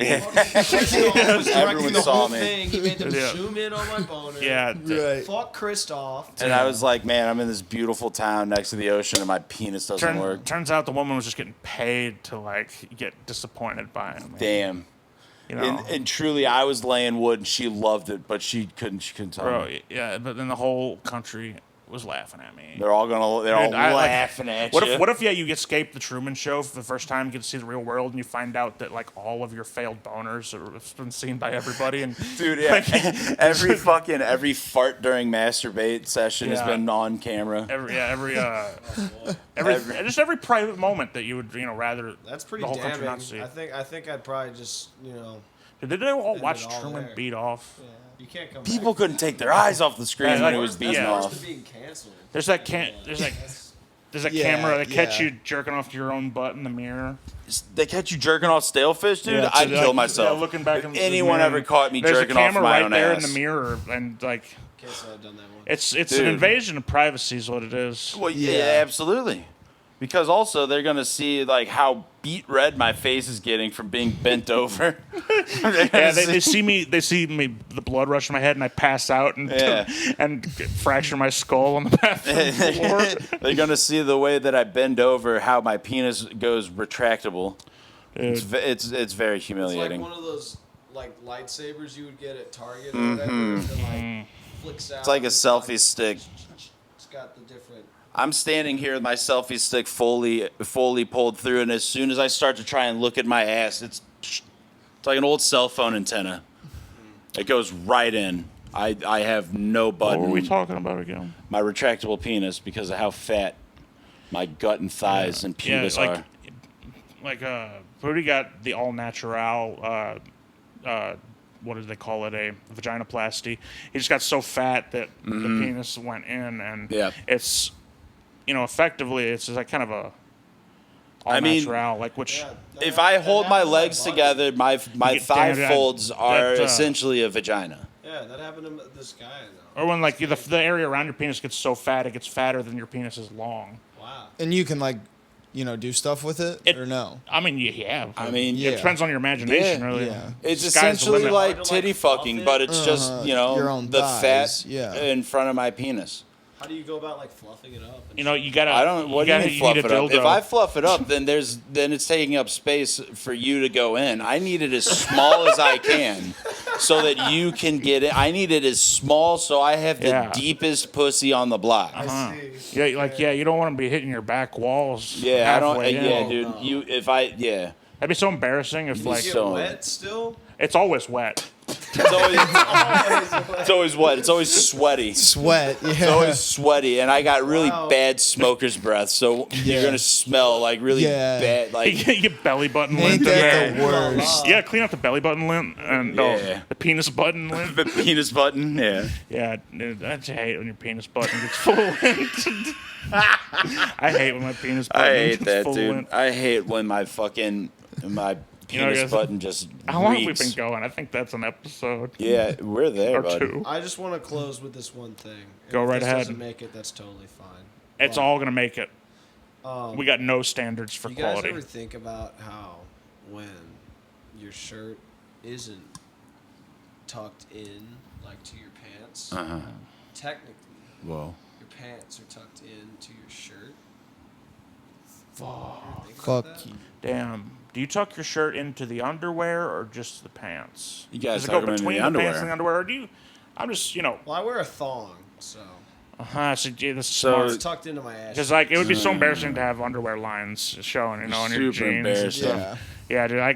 Everyone the saw whole me. thing. He made them Yeah. zoom in on my boner. Yeah, Right. Fuck Christoph. And I was like, man, I'm in this beautiful town next to the ocean, and my penis doesn't work. turns out the woman was just getting paid to like get disappointed by him. Damn. You know, And truly, I was laying wood, and she loved it, but she couldn't tell bro. me. Yeah, but then the whole country was laughing at me. They're all Dude, I, like, laughing at What you. if you escape the Truman Show for the first time, get to see the real world, and you find out that like all of your failed boners have been seen by everybody, and Dude, yeah. every fart during masturbate session has Yeah. been on camera. every private moment that you would rather That's pretty the whole country damning. not see. I think I'd probably just Did they all it watch all Truman there. beat off? you can't come. People couldn't take their eyes off the screen Yeah, when like- it was beating yeah. off. being canceled. There's that Yeah, camera that catch yeah. you jerking off to your own butt in the mirror. They catch you jerking off stale fish, dude? Yeah, I'd so, kill like, myself. Yeah, looking back if in the anyone mirror. ever caught me There's jerking a off camera my right own there ass. in the mirror, and like Can't say I've done that one. it's Dude. an invasion of privacy is what it is. Well, yeah, absolutely. Because also they're gonna see like how beet red my face is getting from being bent over. Yeah, they see me. They see me. The blood rush in my head, and I pass out and Yeah. and fracture my skull on the bathroom floor. They're gonna see the way that I bend over, how my penis goes retractable. Dude. It's very It's like humiliating. one of those like lightsabers you would get at Target or whatever that like flicks out. It's like a and selfie stick. It's got the different. I'm standing here with my selfie stick fully pulled through, and as soon as I start to try and look at my ass, it's like an old cell phone antenna. It goes right in. I have no What button. were we talking about again? My retractable penis because of how fat my gut and thighs and pubis like, are. Fruity got the all natural. What do they call it? A vaginoplasty. He just got so fat that the penis went in, and it's, effectively it's like kind of a all natural, like which. If I hold my legs together, my thigh damn, folds are that, essentially a vagina. Yeah, that happened to this guy. Though. Or when like the area around your penis gets so fat, it gets fatter than your penis is long. Wow. And you can do stuff with it or no? I mean, yeah. I mean, it depends on your imagination, Yeah. really. Yeah. It's Sky's the essentially limit. like titty fucking, but it's just your own the thighs, fat yeah. in front of my penis. How do you go about like fluffing it up? And You gotta. I don't. What do you mean fluff need it a up? dildo. If I fluff it up, then it's taking up space for you to go in. I need it as small as I can, so that you can get it. I need it as small so I have the deepest pussy on the block. Yeah, you don't want to be hitting your back walls. Yeah, I don't. halfway in. Yeah, dude. That'd be so embarrassing if like Is it so- wet still? it's always wet. It's always wet. It's always sweaty. Sweat. Yeah. It's always sweaty, and I got really bad smoker's breath, so you're gonna smell like really bad. You Like get belly button lint Ain't in that there. the worst? Yeah, clean out the belly button lint and the penis button lint. the penis button. Yeah. Yeah, dude, I just hate when your penis button gets full of lint. I hate when my penis button I hate gets that, full of dude. lint. I hate when my penis guys, button just How long have we reeks. been going? I think that's an episode. Yeah, we're there, Or bud. two. I just want to close with this one thing. Go If right this ahead. Doesn't make it. That's totally fine. It's all gonna make it. We got no standards for You guys quality. ever think about how when your shirt isn't tucked in, like to your pants, technically Whoa. your pants are tucked into your shirt? Fuck you. Damn. Do you tuck your shirt into the underwear or just the pants? You guys Does it tuck go 'em into between the the underwear. pants and the underwear, or do you? I'm just, Well, I wear a thong, so So yeah, this is So- smart. it's tucked into my ass. Because like it would be so embarrassing to have underwear lines showing, on your Super jeans and embarrassing. stuff. Yeah. Yeah, dude. I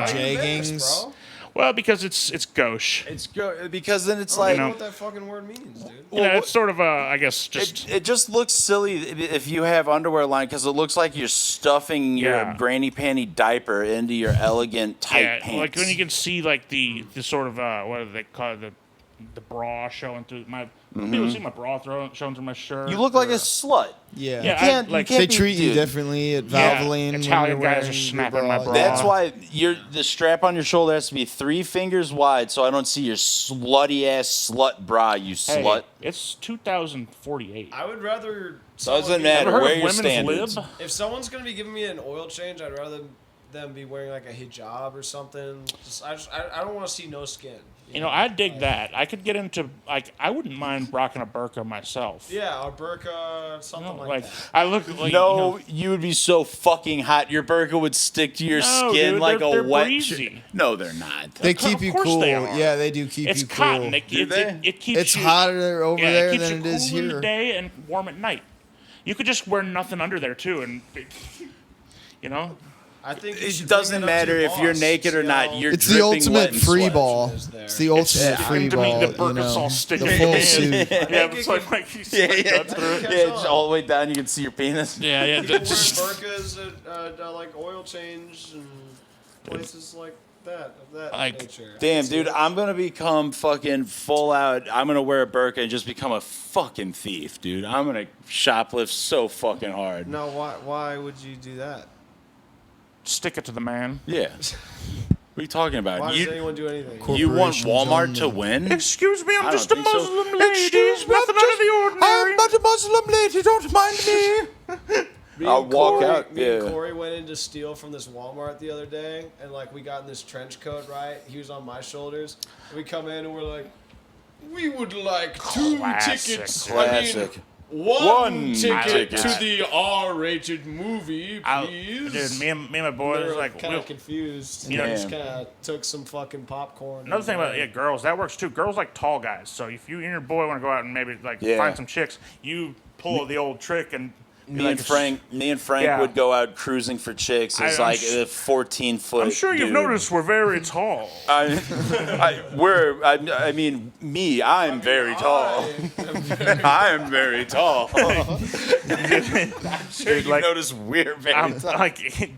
Jeggings. bro. well, because it's gauche. It's because then it's I like don't know what that fucking word means, dude. It's sort of I guess just it just looks silly if you have underwear line because it looks like you're stuffing your Yeah. granny panty diaper into your elegant tight pants. like when you can see like the sort of what do they call it, the bra showing through my. People see my bra showing through my shirt. You look like or- a slut. Yeah. Yeah, can't- like you They can't be- treat you dude. differently at Yeah, Valvoline. when Italian you're guys are wearing your snapping my bra. That's why the strap on your shoulder has to be 3 fingers wide, so I don't see your slutty ass slut bra. You Hey, slut. it's 2048. I would rather. Doesn't someone be- matter. Ever heard Where of your women's standards? lib? If someone's gonna be giving me an oil change, I'd rather them be wearing like a hijab or something. I don't want to see no skin. I dig that. I could get into I wouldn't mind rocking a burqa myself. Yeah, a burqa, something like that. I look like No, you would be so fucking hot. Your burqa would stick to your No, skin dude, like they're a wet. breezy. No, they're not. They Of keep you course cool. they are. Yeah, they do keep it's you cool. cotton. It keeps It's you, hotter over yeah, there it keeps than you it is cool in here. the day and warm at night. You could just wear nothing under there too, and I think you should It doesn't bring it up to matter your if you're boss, naked or see not. how- You're It's the dripping ultimate wet and free sweat. ball. is there. It's the ultimate free to me, ball. the You burqa's all know, sticking the in full your suit. Yeah, think it's it like you see Yeah, my yeah, gut through it. yeah. It's all the way down. You can see your penis. Yeah, Wearing just burqas at like oil change and places like that of that Like, nature. Damn, dude, I'm gonna become fucking full out. I'm gonna wear a burqa and just become a fucking thief, dude. I'm gonna shoplift so fucking hard. No, why would you do that? stick it to the man. Yeah. What are you talking about? Why does You, anyone do anything? you want Corporations Walmart only. to win? Excuse me, I I'm don't just a think so. Muslim lady. Nothing out of the ordinary. a Muslim lady. Don't mind me. I'll walk out. Me and Yeah. Corey went in to steal from this Walmart the other day, and like we got in this trench coat, right? He was on my shoulders. We come in and we're like, we would like 2 Classic, tickets. dude. Classic. One ticket ticket to the R-rated movie, please. Dude, me and my we boys were like kind we'll, of confused. You know, We just Damn. kind of took some fucking popcorn. Another and, thing about girls, that works too. Girls like tall guys. So if you and your boy want to go out and maybe like Yeah. find some chicks, you pull the old trick and be Me like, and Frank Yeah. would go out cruising for chicks as I'm like sh- a 14-foot. I'm sure you've dude. noticed we're very tall. I mean, me. I'm very tall. I'm very tall. Dude, You notice we're very I'm tall. like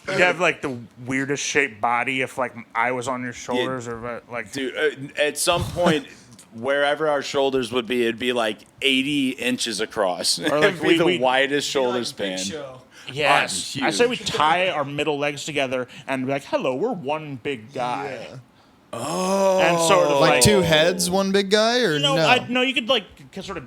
You'd have like the weirdest shaped body if like I was on your shoulders or like. Dude, at some point, wherever our shoulders would be, it'd be like 80 inches across. Or, like, It'd be the we- widest shoulder Like Big span. Show. Yes, I'm I say we huge. tie our middle legs together and be like, "Hello, we're one big guy." Yeah. Oh. And sort of Like two heads, one big guy, or You know, no? no, you could like sort of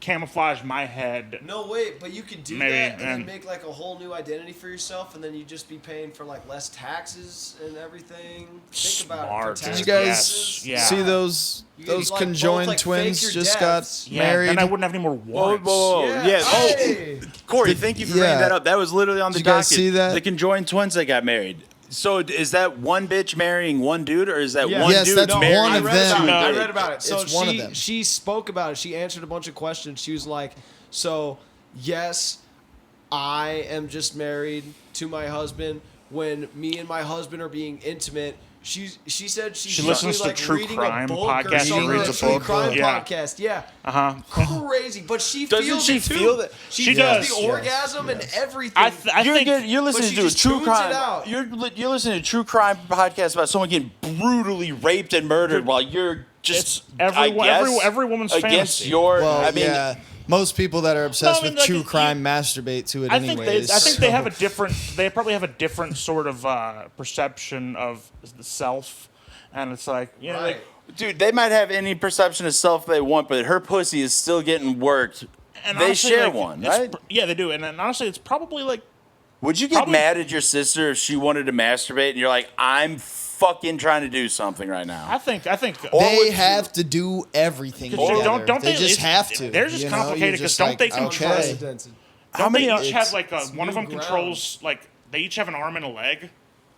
camouflage my head. No, wait, but you could do Maybe, that and then and- make like a whole new identity for yourself, and then you'd just be paying for like less taxes and everything. Think about Smart, it. For dude. Did you tax guys purposes. Yeah. see those You could, those like, both, conjoined like, fake twins your just deaths. got Yeah, married? then I wouldn't have any more Whoa, warrants. whoa, whoa. Yeah. Yeah. Oh, Hey. Corey, thank you for bringing Yeah. that up. That was literally on the Did you guys docket. see that? The conjoined twins that got married. So is that one bitch marrying one dude, or is that Yeah. one Yes, dude that's marrying one I of read them. About it. No. I read about it. So It's one of she them. she spoke about it. She answered a bunch of questions. She was like, "So yes, I am just married to my husband. When me and my husband are being intimate." She said She listens to like true reading crime a book or podcasts. She something, reads a true book. crime Yeah. podcast. Yeah, Uh huh. crazy. But she Doesn't feels she it too. feel that- She She feels does. the Yes, orgasm and everything. I think You're listening she to a just true tunes crime. it out. You're listening to a true crime podcast about someone getting brutally raped and murdered while you're just It's every woman's against fantasy. your. Well, I mean, yeah. Most people that are obsessed No, I mean, with like, true you- crime masturbate to it I think anyways. they have a different. They probably have a different sort of perception of the self, and it's like Right. dude, they might have any perception of self they want, but her pussy is still getting worked. and They honestly, share like, one, it's right? Yeah, they do, and then honestly, it's probably like Would you get Probably- mad at your sister if she wanted to masturbate and you're like, I'm fucking trying to do something right now? I think They have to do everything Because together. don't they they just it's- have to. they're just you know? You're complicated 'cause just don't like, they control- okay. Unprecedented. don't they many- each have like it's one of them new ground. controls like they each have an arm and a leg.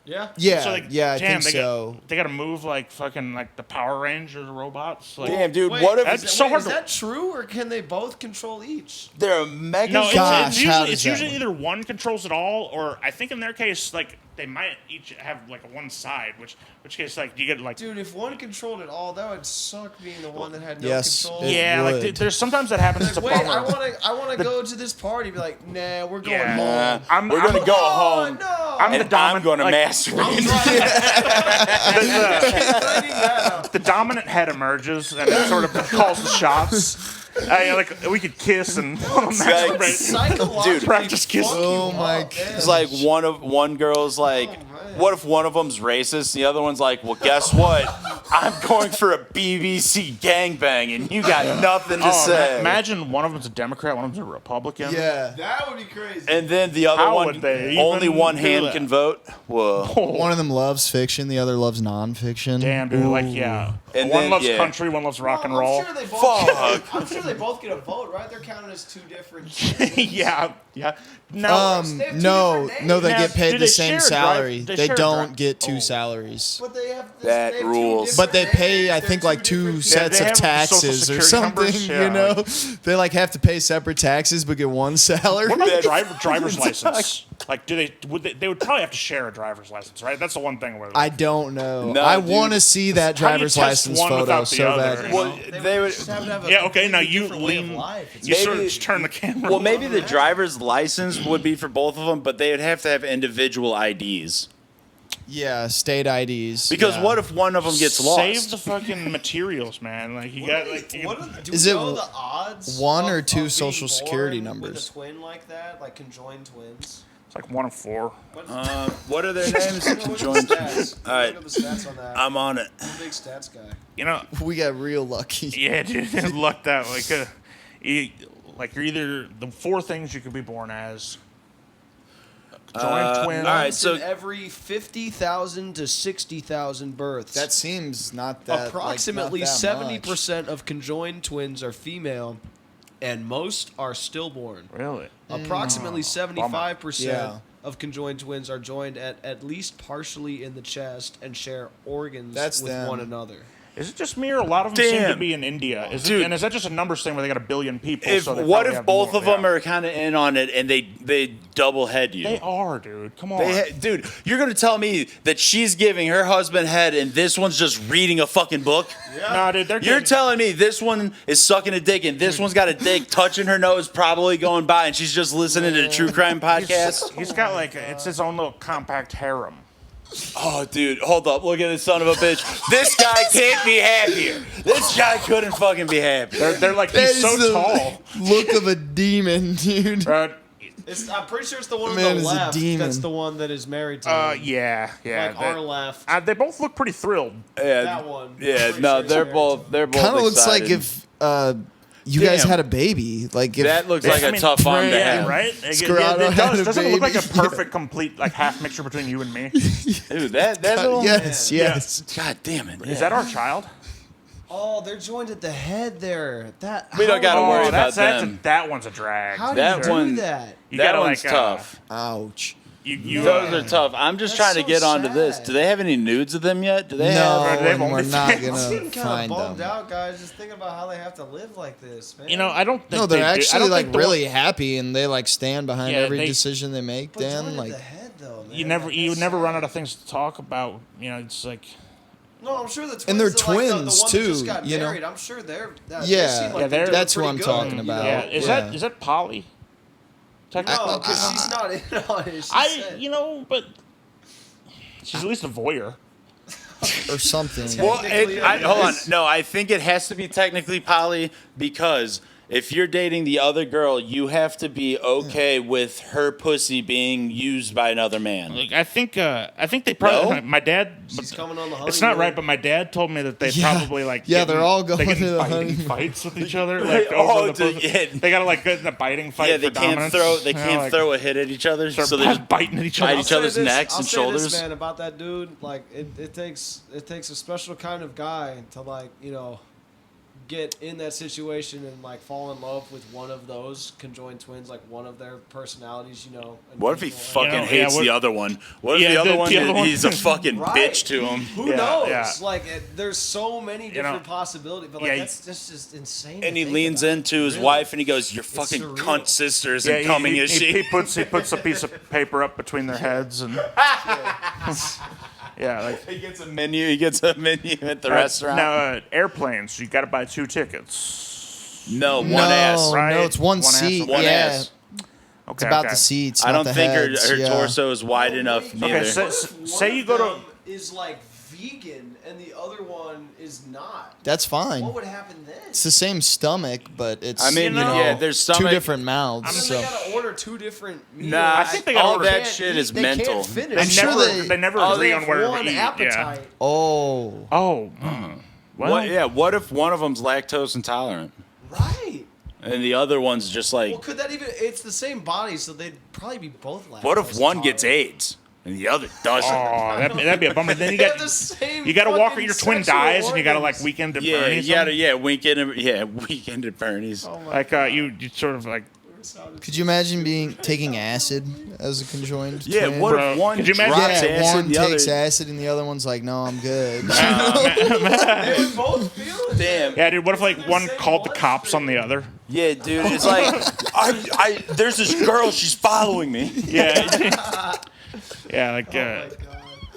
Yeah. Yeah, So like, yeah, I damn, think so. They got to move like fucking like the Power Rangers robots. Like, Damn, dude, Wait, what if that's is, so wait, hard is to- that true, or can they both control each? they're a mega No, Gosh, it's how usually, does it's that usually work? either one controls it all, or I think in their case, like they might each have like a one side, which case like you get like Dude, if one controlled it all, that would suck being the one that had no Yes, control. it yeah, like would. there's sometimes that happens. It's a Wait, bummer. I want to go to this party. Be like, nah, we're going Yeah. home. we're gonna go home No, I'm the and I'm dominant. gonna like, masturbate. writing that out. the dominant head emerges and it sort of calls the shots. Like we could kiss and masturbate. Psychologically, Dude, practice kiss. fuck you Oh my up, man. It's like one girl's like, man. what if one of them's racist? The other one's like, well, guess what? I'm going for a BBC gangbang, and you got nothing to say. Imagine one of them's a Democrat, one of them's a Republican. Yeah. That would be crazy. And then the other How one, would they only even one do hand that? can vote. Whoa. One of them loves fiction, the other loves nonfiction. Damn, dude. Like, yeah. And one then- loves yeah. country, one loves rock and I'm roll. sure they both Fuck. I'm sure they both get a vote, right? They're counted as two different. yeah, yeah. No, They have two No, different no, they names. get Now, paid do the they same share a drive- salary. they They share a don't drive- get two Oh. salaries. But they have this, That they have two rules. different But they pay, I names. think, They're like two different sets they of have Social taxes or Security something. numbers, You yeah. know, they like have to pay separate taxes but get one salary. What about the driver's license? Like, they would probably have to share a driver's license, right? That's the one thing where I don't know. No, I dude. want to see that How do you driver's test license one photo without the so other? bad. Well, they would. Just have to have a Yeah, okay, now completely you different way of lean- life. It's you sort of Maybe- just turn the camera. Well, maybe the driver's license would be for both of them, but they would have to have individual IDs. Yeah, state IDs. Because yeah. what if one of them gets lost? Save the fucking materials, man. Like you got like you What can- are, do Is we it know the odds? one or of two being social security born numbers? With a twin like that, like conjoined twins. it's like 1 of 4. What are their names? Look at the Conjoined. stats. All right. Look at the stats on that. I'm on it. I'm a big stats guy. You know, we got real lucky. yeah, dude, lucked out. Like, like you're either the 4 things you could be born as. Joint twins. all right, Once so- in every 50,000 to 60,000 births. That seems not that. approximately like, not that 70% of conjoined twins are female, and most are stillborn. Really? Approximately 75% Yeah. of conjoined twins are joined at least partially in the chest and share organs That's with them. one another. Is it just me or a lot of them seem to Damn. be in India? Dude. And is that just a numbers thing where they got 1 billion people? If so they what probably if have both more? of them Yeah. are kind of in on it and they double head you? They are, dude. Come on. Dude, you're gonna tell me that she's giving her husband head and this one's just reading a fucking book? No, dude. They're You're getting- telling me this one is sucking a dick and this one's got a dick touching her nose, probably going by, and she's just listening to a true crime podcast? He's got like it's his own little compact harem. Oh, dude, hold up. Look at this son of a bitch. This guy can't be happier. This guy couldn't fucking be happier. They're like That he's is so the tall. Look of a demon, dude. I'm pretty sure it's the one on Man the is a left. demon. That's the one that is married to him. Yeah. Like our left. They both look pretty thrilled. Yeah, That one. Yeah, Pretty no, sure they're it's both Kind of looks like excited. if you guys Damn. had a baby. Like if That looks like a tough arm to yeah, have. right? Scarrato It had does. a Doesn't it look like a baby? perfect, complete, like half mixture between you and me? Dude, that little... yes. God damn it. Is that our child? Oh, they're joined at the head there. That We don't gotta worry about that's them. that one's a drag. How do That you do one- that? You that gotta, one's like, tough. Ouch. You Those are tough. I'm just That's trying to so get onto this. sad. Do they have any nudes of them yet? Do they No, have... They've and we're only not fans. I'm gonna getting kind of find bummed them. out, guys, just thinking about how they have to live like this, man. You know, I don't think No, they're they do. I actually don't like think the really one- happy and they like stand behind Yeah, every they- decision they make. but Dan, joined like at the head though, man. you never That's never run sad. out of things to talk about. You know, it's like No, I'm sure the twins. And they're are like the twins, one that just too, got you know? married. I'm sure they're. They Yeah. seem Yeah, like they're- doing that's who pretty I'm good, talking you about. know? yeah. Yeah. Is that Polly? Technically, No, because she's not in on it. She said. you know, but she's at least a voyeur. or something. Well, Technically, hold on. is. No, I think it has to be technically poly because if you're dating the other girl, you have to be okay with her pussy being used by another man. Like I think they probably. No? My dad. She's coming on the It's not honeymoon. right, but my dad told me that they Yeah. probably like. Yeah, they're all they going get in to the biting honeymoon. fights with each other. Like Oh, over the dude, yeah. They gotta like get in a biting fight. Yeah, they for can't dominance. throw. They You know, can't like, throw a hit at each other, start so they just biting at each bite other. each other's Say this- necks I'll and say shoulders. This, man, about that dude, like it takes a special kind of guy to like get in that situation and like fall in love with one of those conjoined twins, like one of their personalities, and What if he people, fucking know, yeah, hates what- the other one? What if Yeah, the other the one, other one- he's a fucking Right. bitch to him? Who Yeah, knows? yeah. Like, there's so many different know, possibilities, but like yeah, that's just insane. And to he think leans about. into his Really. wife and he goes, "Your fucking surreal. cunt sister isn't Yeah, coming, is she?" He puts a piece of paper up between their heads and. Yeah, like He gets a menu. He gets a menu at the restaurant. Now, airplanes, you got to buy 2 tickets. No, one no, ass. right? no, it's one One ass, seat. One yeah, ass. Okay, it's about okay. the seats. I not don't the think heads. her yeah. torso is wide enough. Neither. Okay, so- What if one say you of go to- them is like vegan and the other one is not. That's fine. What would happen then? It's the same stomach, but it's I mean, yeah, there's two stomach- different mouths. And then So they gotta order 2 different meals. Nah, I think they gotta all order- that Can't shit eat- is they mental. Can't finish. They sure never, they- they never Oh, agree they on have where one to eat. appetite. oh, Yeah. Oh. Well, What if one of them's lactose intolerant Right. and the other one's just like? Well, could that even? It's the same body, so they'd probably be both lactose. What if one gets intolerant. AIDS and the other doesn't? Oh, that'd be a bummer. Then you They have got the same you got to walk. fucking Your twin sexual dies, and you got to like organs. weekend at Yeah, Bernie's. you gotta weekend at Bernie's. Oh my Like God. you sort of like. It sounded could you imagine taking acid as a conjoined? Yeah, twin? what Bro, if one could you imagine- drops Yeah, acid, one the takes other? acid and the other one's like, "No, I'm good." They would both feel it. Damn. Yeah, dude. What if like They're one saying called the one cops on thing. the other? Yeah, dude, it's like there's this girl, she's following me. Yeah. Yeah, like Oh my God.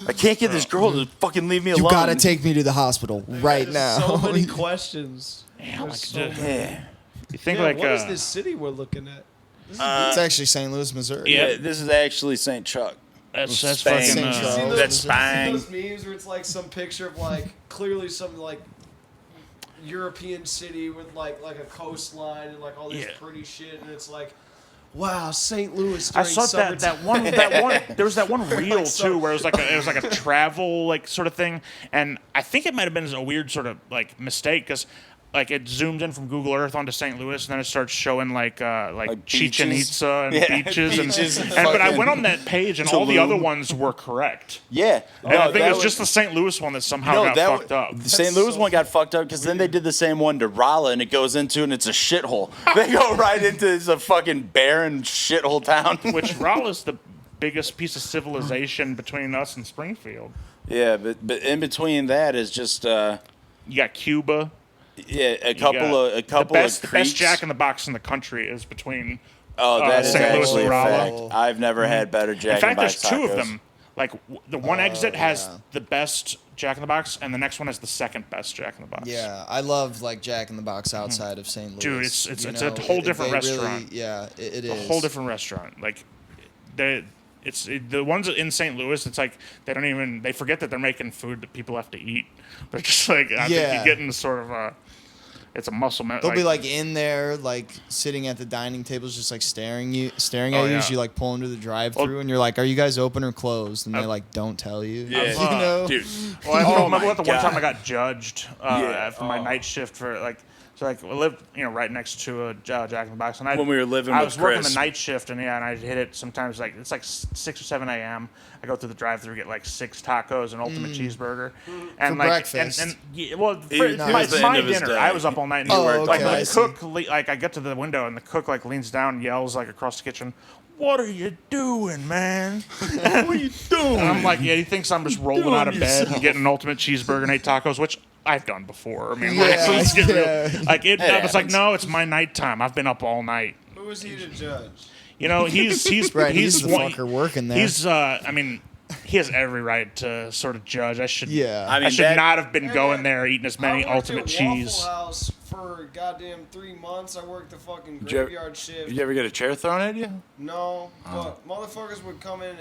I can't get this girl to fucking leave me You alone. gotta take me to the hospital right There's now. So many questions. Yeah, There's like, so dude. many. Yeah. You think Yeah, like what is this city we're looking at? This is It's actually St. Louis, Missouri. Yeah. Yeah, this is actually St. Chuck. that's Spain. fucking. St. Charles. See those- That's see Spain. those memes where it's like some picture of like clearly some like European city with like a coastline and like all this Yeah. pretty shit, and it's like, wow, St. Louis. I During saw that one there was that one reel Like so- too where it was like a travel like sort of thing, and I think it might have been a weird sort of like mistake because like it zoomed in from Google Earth onto St. Louis and then it starts showing like Chichen beaches? Itza and Yeah, beaches beaches and and but I fucking went on that page and all the Tulum. other ones were correct. Yeah. And I think it was just the St. Louis one that somehow got fucked up. The St. Louis so one got fucked up because then they did the same one to Rolla and it goes into and it's a shithole. They go right into it's a fucking barren shithole town. Which Rolla's the biggest piece of civilization between us and Springfield. Yeah, but in between that is just You got Cuba. Yeah, a You couple got of the best creeks. Jack in the Box in the country is between. Oh, that is St. Louis actually and a Rolla. fact. I've never had better In Jack in fact, the Box there's two of tacos. them. Like the one exit has yeah. the best Jack in the Box, and the next one has the second best Jack in the Box. Yeah, I love like Jack in the Box outside of St. Louis. Dude, it's you a know? whole different They really- restaurant. yeah, it a is. whole different restaurant. Like, the ones in St. Louis. It's like they forget that they're making food that people have to eat. They're just like I think Yeah. you get into sort of a. It's a muscle memory. They'll be like in there, like sitting at the dining tables, just like staring at you Oh, as yeah. you like pull into the drive-through, Well- and you're like, "Are you guys open or closed?" And they like don't tell you. Yeah. you know. Dude, Well, I Oh remember my the one time God. I got judged Yeah. for my night shift for like. So like we lived, right next to a Jack in the Box, and When we were living I with was working Chris. the night shift, and I hit it sometimes like it's like 6 or 7 a.m. I go through the drive-through, get like 6 tacos, an ultimate cheeseburger, and For like breakfast. and yeah, well, He- for, that my, was the my end of his dinner. day. I was up all night. And Oh, like okay, I the see. cook, like I get to the window, and the cook like leans down, and yells like across the kitchen. What are you doing, man? what are you doing? And I'm like, yeah, he thinks I'm just rolling out of bed and getting an ultimate cheeseburger and 8 tacos, which I've done before. I mean, Yeah, let's get real. yeah. Like I was like, happens. no, it's my nighttime. I've been up all night. Who is he to judge? He's Right, he's the one- fucker working there. He's I mean, he has every right to sort of judge. I should Yeah. I I mean, should that- not have been Hey, going man, there eating as many I worked ultimate at cheese. Waffle House for goddamn 3 months. I worked the fucking you ever- graveyard shift. Did you ever get a chair thrown at you? No, but motherfuckers would come in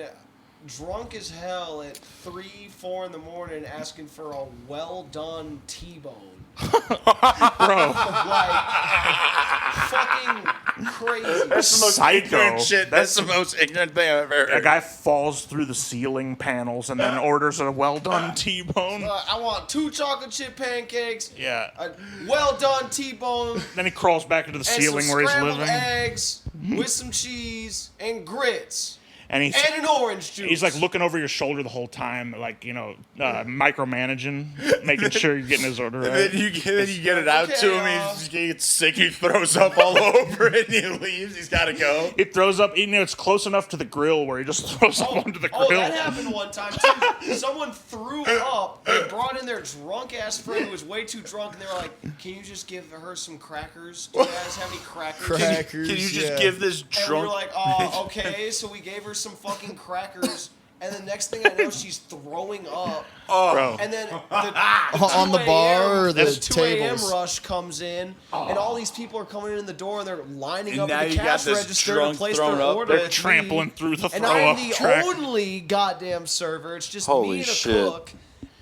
drunk as hell at 3, 4 in the morning asking for a well done T-bone. Bro, Like, fucking crazy. That's the most Psycho. ignorant shit. That's the most ignorant thing I've ever a heard. guy falls through the ceiling panels and then orders a well done T-bone. I want 2 chocolate chip pancakes, Yeah. a well done T-bone, Then he crawls back into the and ceiling some where he's scrambled living. eggs with some cheese and grits And he's and an orange juice. He's like looking over your shoulder the whole time, like micromanaging, making sure you're getting his order And right. then you get it out Okay, to him. He gets sick. He throws up all over it. And he leaves. He's got to go. It throws up. It's close enough to the grill where he just throws up onto the grill. Oh, that happened one time too. Someone threw up. They brought in their drunk ass friend who was way too drunk, and they were like, "Can you just give her some crackers? Do you guys have any crackers?" Crackers. Can you just yeah. give this And we drunk? were like, "Oh, okay." So we gave her some fucking crackers, and the next thing I know, she's throwing up. Bro. And then On the 2 bar or the this 2 a.m. tables? rush comes in, and all these people are coming in the door, and they're lining And up now at the you got cash this register to drunk place thrown their up order. bitch. at Trampling me. through the And throw I'm up the track. only goddamn server. It's just Holy me and a shit. cook.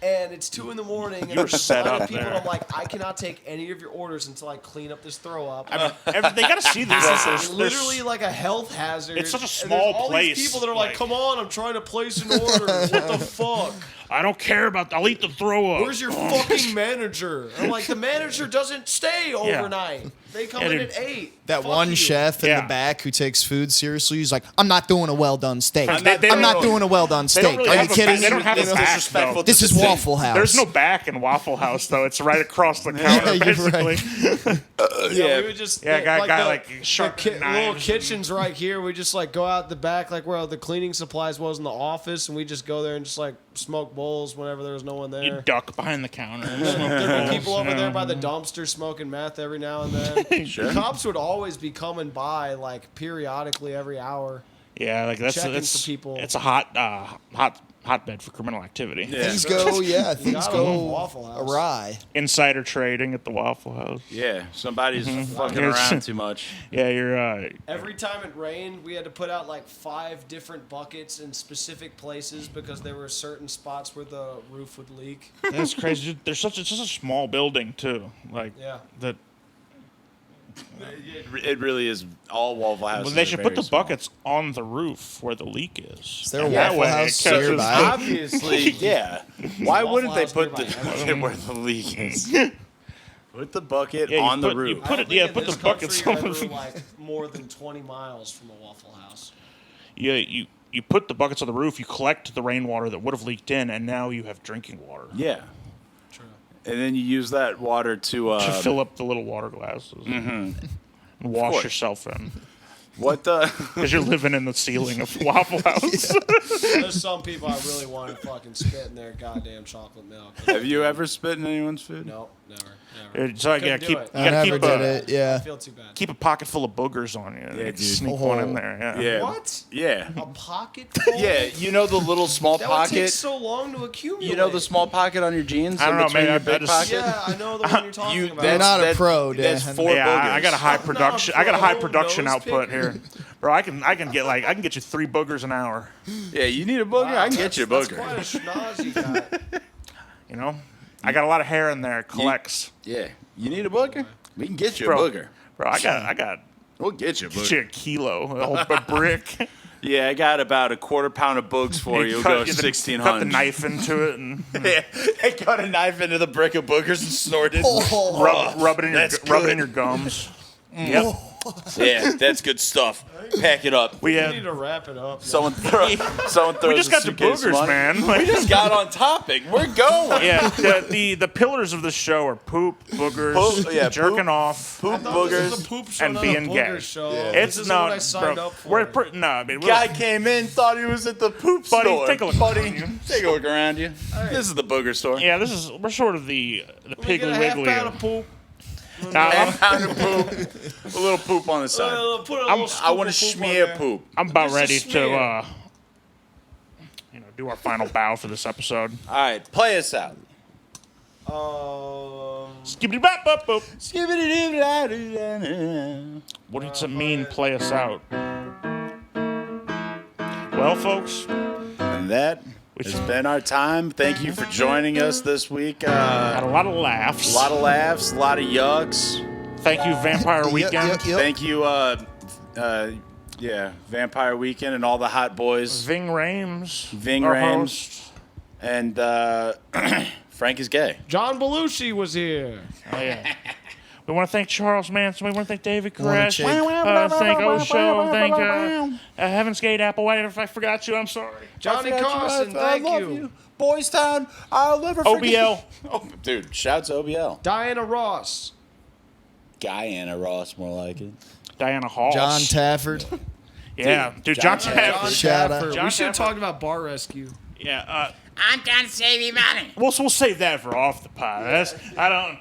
And it's 2 in the morning, and You're there's a set lot of up people. there. And I'm like, I cannot take any of your orders until I clean up this throw up. They got to see this. It's literally like a health hazard. It's such a And there's small all place, these people that are like, like- "Come on, I'm trying to place an order. What the fuck? I don't care about. I'll eat the throw up. Where's your fucking manager?" I'm like, "The manager doesn't stay overnight. They come Yeah, in dude. at 8. That Fuck one you." chef in Yeah. the back who takes food seriously. He's like, "I'm not doing a well done steak. They I'm don't not know- doing a well done They steak. don't really Are you have a kidding back- They me? don't have a It's back, disrespectful though. to This is Waffle House. There's no back in Waffle House though. It's right across the counter, you're basically. right. Yeah, we would just sharp little knives. kitchens right here. We just like go out the back, like where the cleaning supplies was in the office, and we just go there and just like smoke bowls whenever there was no one there. You duck behind the counter. And smoke There'd be bowls, people over you there know. by the dumpster smoking meth every now and then. Sure. Cops would always be coming by like periodically every hour. Yeah, like checking it's for people. It's a hotbed for criminal activity. Yeah. Things go, things gotta go love Waffle House. awry. Insider trading at the Waffle House. Yeah, somebody's fucking Yes. around too much. Yeah, you're Every time it rained, we had to put out like 5 different buckets in specific places because there were certain spots where the roof would leak. that's crazy. There's such a small building too. Like Yeah. that. It really is all Waffle Houses. Well, they are should very put the small. buckets on the roof where the leak is. Is there a And that Waffle way it House catches- nearby? Obviously, yeah. Why Waffle wouldn't they House put the nearby. bucket where the leak is? Put the bucket Yeah, you on the put- you roof. put I it- don't think yeah, in put this the buckets country on you're the- ever, like more than 20 miles from a Waffle House. Yeah, you put the buckets on the roof. You collect the rainwater that would have leaked in, and now you have drinking water Yeah, True. and then you use that water to to fill up the little water glasses and wash course. yourself in. what the? Because you're living in the ceiling of Waffle House. There's some people I really want to fucking spit in their goddamn chocolate milk. Have you ever spit in anyone's food? No, never. So yeah, Couldn't do keep it. you I gotta never keep did a, it. Yeah. I feel too bad. keep a pocket full of boogers on you. Yeah, You dude. sneak one in there. Yeah. Yeah. What? Yeah. A pocket full? Yeah, you know the little small That would take pocket? so long to accumulate. You know the small pocket on your jeans? I don't in know, between man, your I big just- pocket? Yeah, I know the one you're talking about. You're not a pro, That's Dan. 4 Yeah, boogers. I got a high not a production. I got a high pro production nose output picker. here, bro. I can get you 3 boogers an hour. Yeah, you need a booger? I can get you a That's booger. quite a schnoz you got. You know, I got a lot of hair in there. It collects, Yeah. You need a booger? We can get you bro. a booger. Bro, I got We'll get you a get you booger. a kilo, a brick. Yeah, I got about a quarter pound of boogs for you. We'll go cut the 1600. Cut the knife into it and Yeah, they cut a knife into the brick of boogers and snorted. rub it in that's rub it good. in your gums. Yep. Yeah, that's good stuff. Pack it up. We We had need to wrap it up. Someone throws we just a got to suitcase of boogers, money. man. We just got on topic. We're going. Yeah, the pillars of the show are poop, boogers, Poop, yeah, jerking poop, off. Poop This is a boogers. poop show, and not being a gay. booger show. It's this isn't not, what I signed bro. up for. No, I mean, Guy came in, thought he was at the poop Buddy, store. take a look Buddy, around you. take a look around you. This is the booger store. yeah, we're sort of the We Piggly get a half Wiggly. pound of poop. Half pound of poop. A little poop on the side. Put a little I want to scoop of poop on smear there. poop. I'm about Just a ready smear. to, do our final bow for this episode. All right, play us out. Skibbity bop bop boop. Skibbity-doo-dah-doo-dah-doo. What does it mean, play us out? Well, folks, And that has been our time. Thank you for joining us this week. had a lot of laughs. A lot of laughs, a lot of yucks. Thank you, Vampire Weekend. Thank you, Vampire Weekend and all the hot boys. Ving Rhames. Ving our Rhames. host. And Frank is gay. John Belushi was here. Oh, yeah. We want to thank Charles Manson. We want to thank David wanna Koresh. check- Thank Osho. Thank Heaven's Gate Applewhite. If I forgot you, I'm sorry. Johnny Carson, thank you. Boys Town, I'll never forget. OBL. Oh, dude, shouts OBL. Diana Ross. Diana Ross, more like it. Diana Hall. John Tafford. Yeah, dude, John Tafford. Shout out. Stafford. John We should have Stafford. talked about Bar Rescue. Yeah, I'm trying to save you money. we'll save that for off the pod. I don't.